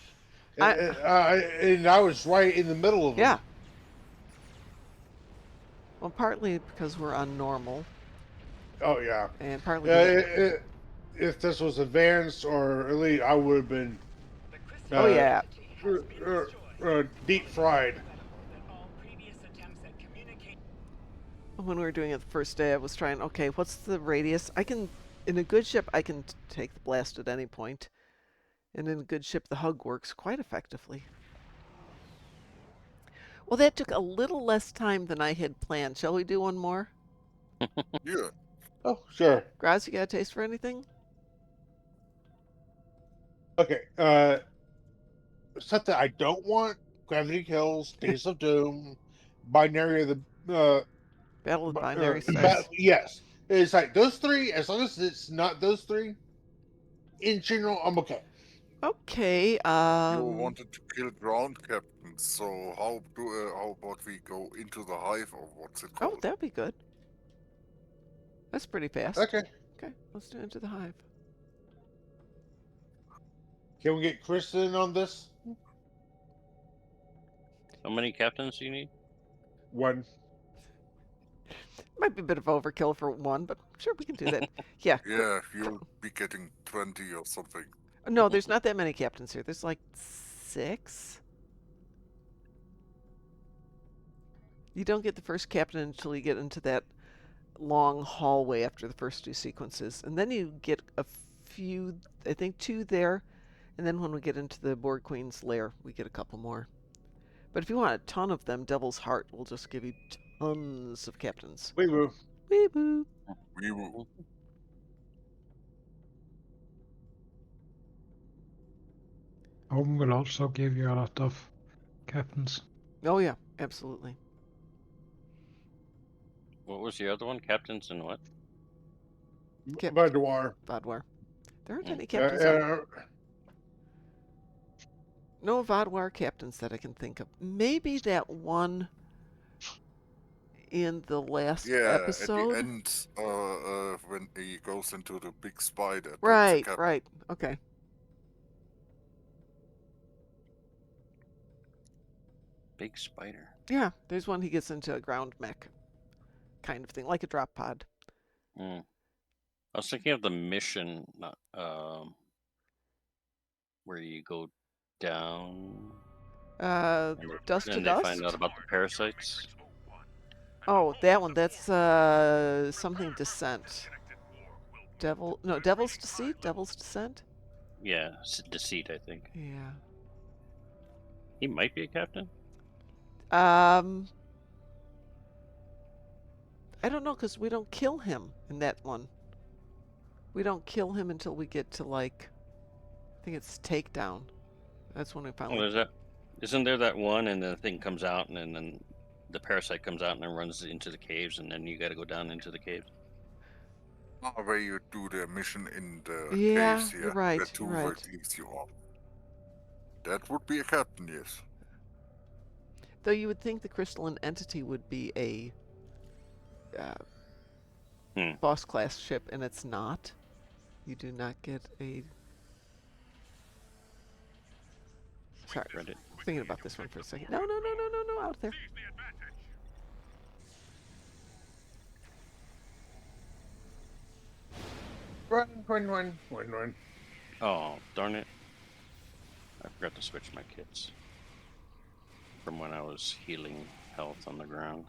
Speaker 9: And I was right in the middle of
Speaker 1: yeah.
Speaker 9: them.
Speaker 1: Well, partly because we're on normal,
Speaker 9: Oh, yeah.
Speaker 1: and partly
Speaker 9: If this was advanced or elite, I would have been
Speaker 10: The
Speaker 1: oh
Speaker 10: crystalline
Speaker 1: yeah.
Speaker 10: entity has been destroyed.
Speaker 9: deep fried.
Speaker 10: That all previous attempts at communication
Speaker 1: When we were doing it the first day, I was trying, okay, what's the radius? I can, in a good ship, I can take the blast at any point. And in a good ship, the hug works quite effectively. Well, that took a little less time than I had planned. Shall we do one more?
Speaker 2: Yeah.
Speaker 9: Oh, sure.
Speaker 1: Groz, you got a taste for anything?
Speaker 9: Okay. Something I don't want: Gravity Kills, Days of Doom, Binary of the
Speaker 1: Battle of the Binary
Speaker 9: Ba-
Speaker 1: Stars.
Speaker 9: yes, it's like those three. As long as it's not those three, in general, I'm okay.
Speaker 1: Okay,
Speaker 2: You wanted to kill ground captains, so how about we go into the hive, or what's it
Speaker 1: oh,
Speaker 2: called?
Speaker 1: that'd be good. That's pretty fast.
Speaker 9: Okay.
Speaker 1: Okay, let's do Into the Hive.
Speaker 9: Can we get Kristen on this
Speaker 8: How many captains do you need?
Speaker 9: one?
Speaker 1: Might be a bit of overkill for one, but sure, we can do that. Yeah.
Speaker 2: Yeah, you'll be getting 20 or something.
Speaker 1: No, there's not that many captains here. There's like 6. You don't get the first captain until you get into that long hallway after the first 2 sequences. And then you get a few, I think 2 there. And then when we get into the Borg Queen's lair, we get a couple more. But if you want a ton of them, Devil's Heart will just give you tons of captains.
Speaker 9: Wee woo.
Speaker 1: Wee boo.
Speaker 2: We will.
Speaker 6: Home will also give you a lot of captains.
Speaker 1: Oh yeah, absolutely.
Speaker 8: What was the other one? Captains and what?
Speaker 1: Cap-
Speaker 9: Vadoir.
Speaker 1: Vodwar. There aren't
Speaker 8: Mm.
Speaker 1: any captains. No Vodwar captains that I can think of. Maybe that one in the last
Speaker 2: Yeah,
Speaker 1: episode.
Speaker 2: at the end, when he goes into the big spider. that's the
Speaker 1: Right,
Speaker 2: captain.
Speaker 1: right. Okay.
Speaker 8: Big spider.
Speaker 1: Yeah, there's one he gets into a ground mech kind of thing, like a drop pod.
Speaker 8: Mm. I was thinking of the mission, not where you go down.
Speaker 1: Dust to
Speaker 8: and they
Speaker 1: Dust?
Speaker 8: find out about the parasites.
Speaker 1: Oh, that one. That's something Descent. Devil's Deceit? Devil's Descent?
Speaker 8: Yeah, deceit, I think.
Speaker 1: Yeah.
Speaker 8: He might be a captain.
Speaker 1: I don't know, because we don't kill him in that one. We don't kill him until we get to, like, I think it's Takedown. That's when we finally...
Speaker 8: Oh, there's that. Isn't there that one, and the thing comes out, and then the parasite comes out and then runs into the caves, and then you got to go down into the caves?
Speaker 2: Where you do the mission in the
Speaker 1: Yeah,
Speaker 2: caves here.
Speaker 1: you're right,
Speaker 2: Where two
Speaker 1: you're right.
Speaker 2: work leads you on. That would be a captain, yes.
Speaker 1: Though you would think the crystalline entity would be a boss class ship, and it's not. You do not get a... Sorry, thinking about this one for a second. No, out there.
Speaker 9: Run.
Speaker 8: Oh, darn it. I forgot to switch my kits from when I was healing health on the ground.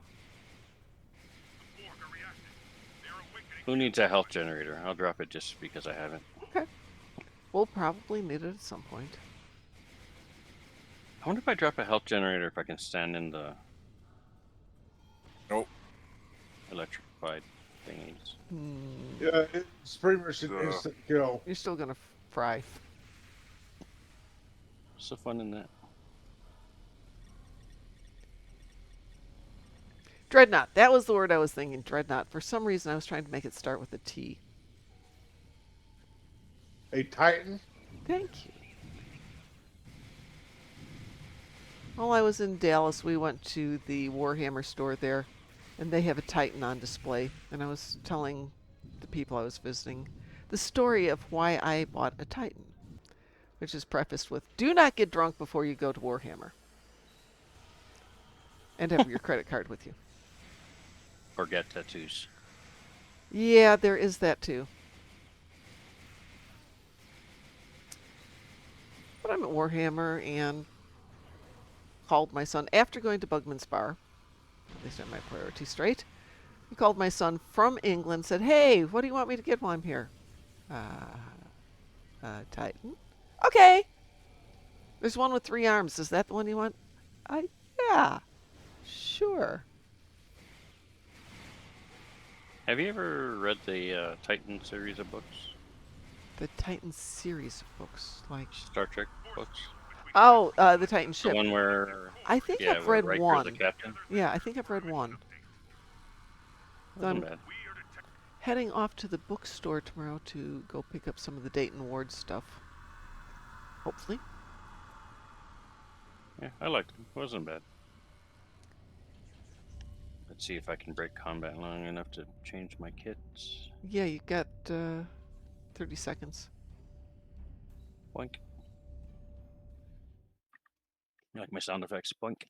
Speaker 8: Who needs a health generator? I'll drop it just because I haven't.
Speaker 1: Okay. We'll probably need it at some point.
Speaker 8: I wonder if I drop a health generator if I can stand in the
Speaker 2: Nope.
Speaker 8: electrified thingies.
Speaker 9: Yeah, it's pretty much an
Speaker 2: The-
Speaker 9: instant kill.
Speaker 1: You're still gonna fry.
Speaker 8: What's the fun in that?
Speaker 1: Dreadnought. That was the word I was thinking. Dreadnought. For some reason, I was trying to make it start with a T.
Speaker 9: A Titan?
Speaker 1: Thank you. While I was in Dallas, we went to the Warhammer store there, and they have a Titan on display. And I was telling the people I was visiting the story of why I bought a Titan, which is prefaced with, do not get drunk before you go to Warhammer. And have your credit card with you.
Speaker 8: Or get tattoos.
Speaker 1: Yeah, there is that too. But I'm at Warhammer and called my son after going to Bugman's Bar. At least I have my priorities straight. He called my son from England, said, hey, what do you want me to get while I'm here? Titan. Okay. There's one with 3 arms. Is that the one you want? Yeah. Sure.
Speaker 8: Have you ever read the Titan series of books?
Speaker 1: The Titan series of books, like
Speaker 8: Star Trek books?
Speaker 1: the Titan
Speaker 8: The
Speaker 1: ship.
Speaker 8: one where
Speaker 1: I think
Speaker 8: yeah,
Speaker 1: I've
Speaker 8: where
Speaker 1: read
Speaker 8: Riker's
Speaker 1: one.
Speaker 8: the captain.
Speaker 1: Yeah, I think I've read one.
Speaker 8: Wasn't
Speaker 1: I'm
Speaker 8: bad.
Speaker 1: heading off to the bookstore tomorrow to go pick up some of the Dayton Ward stuff. Hopefully.
Speaker 8: Yeah, I liked it. It wasn't bad. Let's see if I can break combat long enough to change my kits.
Speaker 1: Yeah, you got 30 seconds.
Speaker 8: Boink. You like my sound effects? Boink.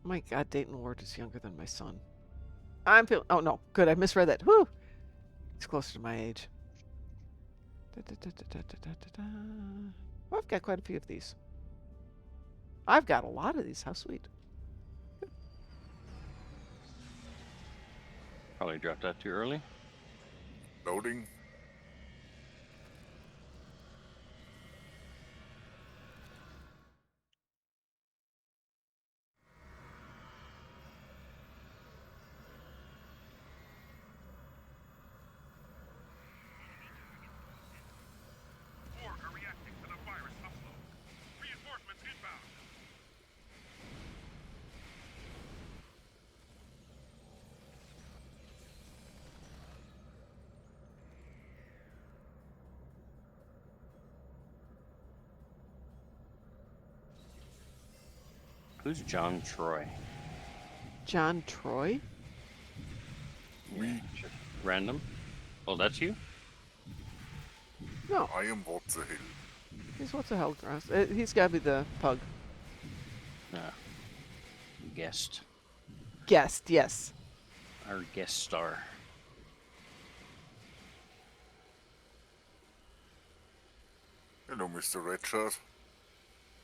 Speaker 1: My God, Dayton Ward is younger than my son. I'm feeling. Oh no, good. I misread that. Whew. He's closer to my age. Well, I've got quite a few of these. I've got a lot of these. How sweet.
Speaker 8: Probably dropped that too early.
Speaker 2: Loading.
Speaker 7: Borg are reacting to the virus upload. Reinforcements inbound.
Speaker 8: Who's John Troy?
Speaker 1: John Troy?
Speaker 2: Me.
Speaker 8: Random? Oh, that's you?
Speaker 1: No,
Speaker 2: I am Wotzehell.
Speaker 1: he's Wotzehell, Groz. He's got to be the pug.
Speaker 8: Ah, guest.
Speaker 1: Guest, yes.
Speaker 8: Our guest star.
Speaker 2: Hello, Mr. Redshirt.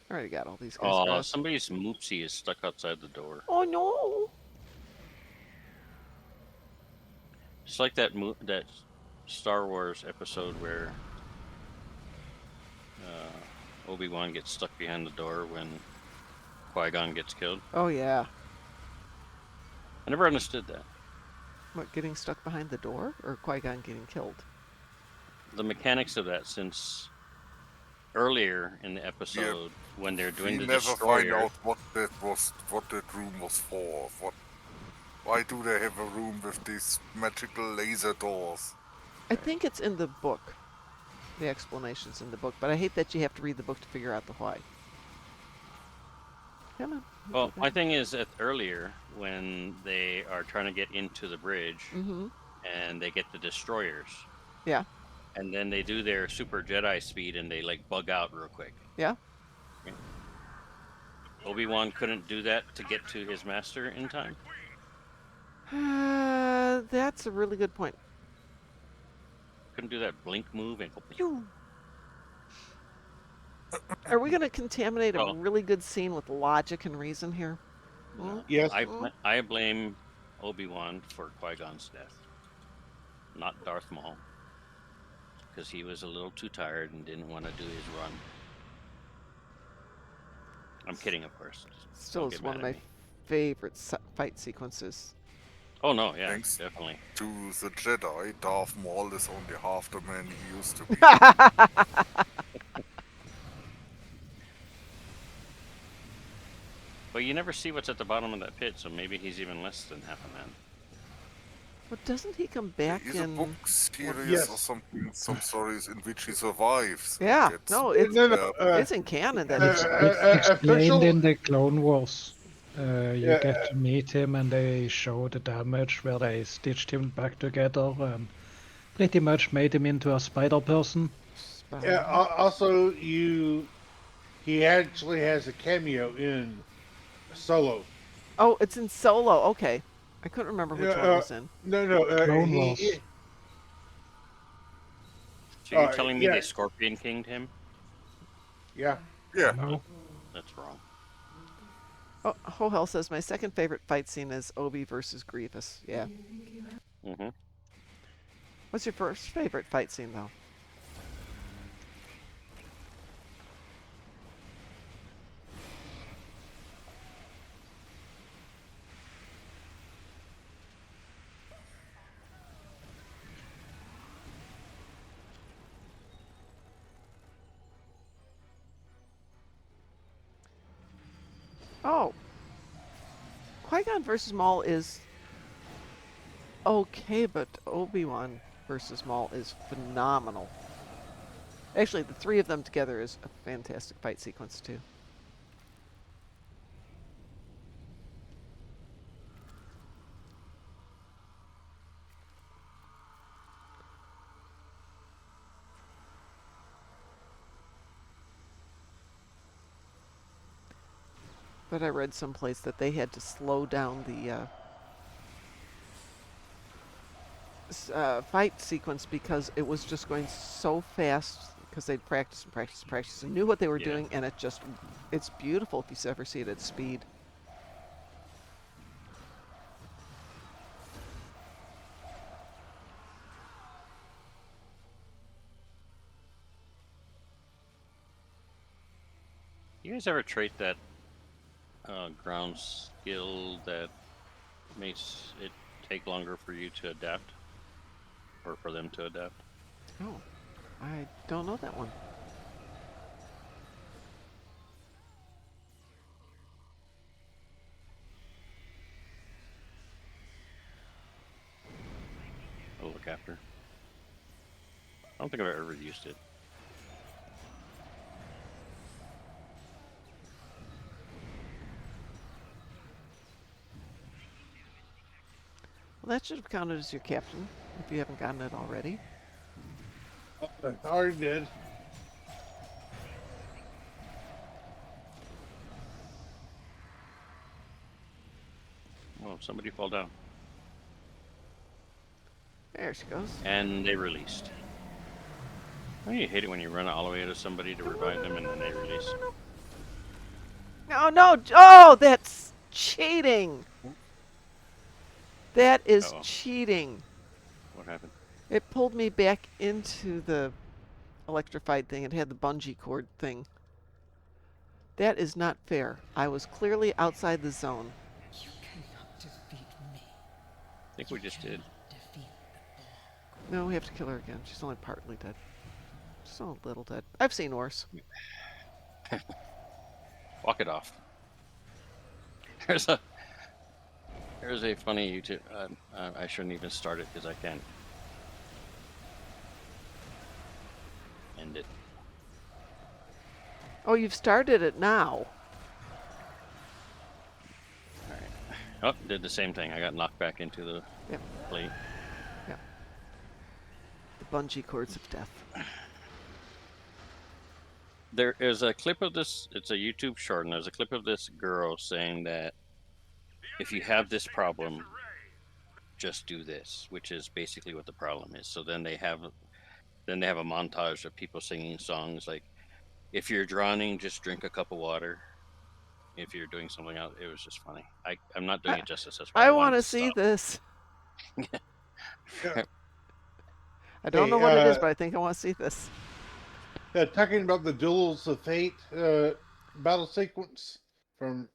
Speaker 1: I already got all these guys.
Speaker 8: Oh,
Speaker 1: Groz.
Speaker 8: somebody's Moopsie is stuck outside the door.
Speaker 1: Oh no!
Speaker 8: It's like that that Star Wars episode where Obi-Wan gets stuck behind the door when Qui-Gon gets killed.
Speaker 1: Oh yeah.
Speaker 8: I never understood that.
Speaker 1: What, getting stuck behind the door? Or Qui-Gon getting killed?
Speaker 8: The mechanics of that, since earlier in the episode when they're doing
Speaker 2: We
Speaker 8: the
Speaker 2: never find
Speaker 8: destroyer.
Speaker 2: out what that room was for. Why do they have a room with these magical laser doors?
Speaker 1: I think it's in the book. The explanation's in the book, but I hate that you have to read the book to figure out the why. Come on.
Speaker 8: Well, my thing is that earlier when they are trying to get into the bridge
Speaker 1: Mm-hmm.
Speaker 8: and they get the destroyers.
Speaker 1: Yeah.
Speaker 8: And then they do their super Jedi speed and they like bug out real quick.
Speaker 1: Yeah.
Speaker 8: Obi-Wan couldn't do that to get to his master in time.
Speaker 1: That's a really good point.
Speaker 8: Couldn't do that blink move and go pew.
Speaker 1: Are we going to contaminate a
Speaker 8: Well-
Speaker 1: really good scene with logic and reason here?
Speaker 8: No.
Speaker 9: Yes.
Speaker 8: I blame Obi-Wan for Qui-Gon's death, not Darth Maul, because he was a little too tired and didn't want to do his run. I'm kidding, of course.
Speaker 1: Still
Speaker 8: Don't
Speaker 1: is
Speaker 8: get
Speaker 1: one of
Speaker 8: mad
Speaker 1: my
Speaker 8: at me.
Speaker 1: favorite fight sequences.
Speaker 8: Oh no, yeah,
Speaker 2: Thanks.
Speaker 8: definitely.
Speaker 2: To the Jedi, Darth Maul is only half the man he used to be.
Speaker 8: But you never see what's at the bottom of that pit, so maybe he's even less than half a man.
Speaker 1: But doesn't he come
Speaker 2: There
Speaker 1: back
Speaker 2: is a
Speaker 1: in?
Speaker 2: book series
Speaker 9: Yes.
Speaker 2: or something, some stories in which he survives. and
Speaker 1: Yeah,
Speaker 2: gets-
Speaker 1: no, it's
Speaker 9: No,
Speaker 1: it's in canon that
Speaker 6: It's
Speaker 1: he.
Speaker 6: explained in the Clone Wars. You
Speaker 9: Yeah,
Speaker 6: get to meet him and they show the damage where they stitched him back together and pretty much made him into a spider person.
Speaker 9: yeah, also, he actually has a cameo in Solo.
Speaker 1: Oh, it's in Solo. Okay, I couldn't remember which one it was in.
Speaker 9: No,
Speaker 6: Clone Wars.
Speaker 8: So you're telling me
Speaker 9: yeah.
Speaker 8: they Scorpion Kinged him?
Speaker 9: Yeah.
Speaker 2: Yeah,
Speaker 6: No.
Speaker 8: That's wrong.
Speaker 1: Oh, Wotzehell says my second favorite fight scene is Obi versus Grievous. Yeah.
Speaker 8: Mm-hmm.
Speaker 1: What's your first favorite fight scene though? Oh. Qui-Gon versus Maul is okay, but Obi-Wan versus Maul is phenomenal. Actually, the three of them together is a fantastic fight sequence too. But I read someplace that they had to slow down the fight sequence because it was just going so fast because they'd practice and practice and practice and knew what they were
Speaker 8: Yeah.
Speaker 1: doing, and it's beautiful if you ever see it at speed.
Speaker 8: You guys ever trait that ground skill that makes it take longer for you to adapt? Or for them to adapt?
Speaker 1: Oh, I don't know that one.
Speaker 8: I'll look after. I don't think I've ever used it.
Speaker 1: Well, that should have counted as your captain if you haven't gotten it already.
Speaker 9: I already did.
Speaker 8: Oh, somebody fall down.
Speaker 1: There she goes.
Speaker 8: And they released. Oh, you hate it when you run all the way to somebody to revive them and then they release.
Speaker 1: No, no! Oh, that's cheating! That is
Speaker 8: Uh-oh.
Speaker 1: cheating.
Speaker 8: What happened?
Speaker 1: It pulled me back into the electrified thing. It had the bungee cord thing. That is not fair. I was clearly outside the zone.
Speaker 11: You cannot defeat me.
Speaker 8: I think we just did.
Speaker 11: Defeat
Speaker 1: No, we have to kill her again. She's only partly dead. She's only a little dead. I've seen worse.
Speaker 8: Walk it off. There's a funny YouTube. I shouldn't even start it because I can't end it.
Speaker 1: Oh, you've started it now.
Speaker 8: All right. Oh, did the same thing. I got knocked back into the
Speaker 1: Yep.
Speaker 8: plate.
Speaker 1: The bungee cords of death.
Speaker 8: There is a clip of this. It's a YouTube short, and there's a clip of this girl saying that if you have this problem, just do this, which is basically what the problem is. So then they have a montage of people singing songs like, If you're drowning, just drink a cup of water. If you're doing something else, it was just funny. I'm not doing it justice. That's why I
Speaker 1: I
Speaker 8: wanted
Speaker 1: want to
Speaker 8: to
Speaker 1: see
Speaker 8: stop.
Speaker 1: this.
Speaker 9: Yeah.
Speaker 1: I don't
Speaker 9: Hey,
Speaker 1: know what it is, but I think I want to see this.
Speaker 9: Talking about the Duels of Fate battle sequence from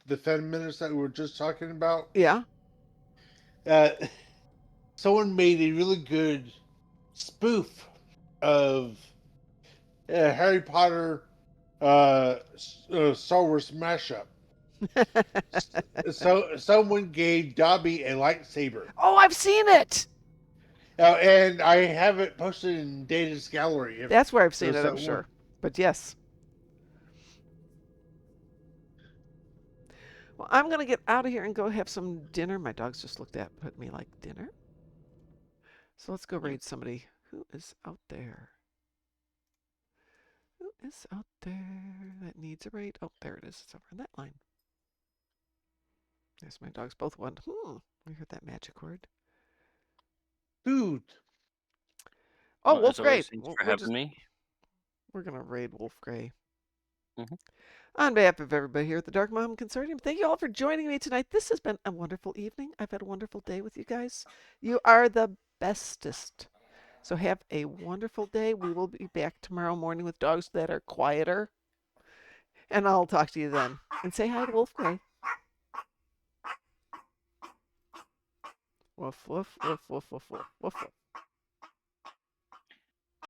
Speaker 9: the 10 minutes that we were just talking about.
Speaker 1: Yeah.
Speaker 9: Someone made a really good spoof of Harry Potter Star Wars mashup. So someone gave Dobby a lightsaber.
Speaker 1: Oh, I've seen it.
Speaker 9: And I have it posted in Data's gallery. If
Speaker 1: That's where I've seen
Speaker 9: there's
Speaker 1: it, I'm
Speaker 9: that
Speaker 1: sure.
Speaker 9: one.
Speaker 1: But yes. Well, I'm going to get out of here and go have some dinner. My dogs just looked at me like, dinner? So let's go raid somebody. Who is out there? Who is out there that needs a raid? Oh, there it is. It's over in that line. There's my dogs both went, we heard that magic word.
Speaker 9: Dude.
Speaker 1: Oh,
Speaker 8: Well,
Speaker 1: Wolf
Speaker 8: as
Speaker 1: Grey.
Speaker 8: always, thanks for having me.
Speaker 1: We're going to raid Wolf Grey.
Speaker 8: Mm-hmm.
Speaker 1: On behalf of everybody here at the Darkmom Consortium, thank you all for joining me tonight. This has been a wonderful evening. I've had a wonderful day with you guys. You are the bestest. So have a wonderful day. We will be back tomorrow morning with dogs that are quieter. And I'll talk to you then. And say hi to Wolf Grey. Woof, woof, woof, woof, woof, woof, woof, woof.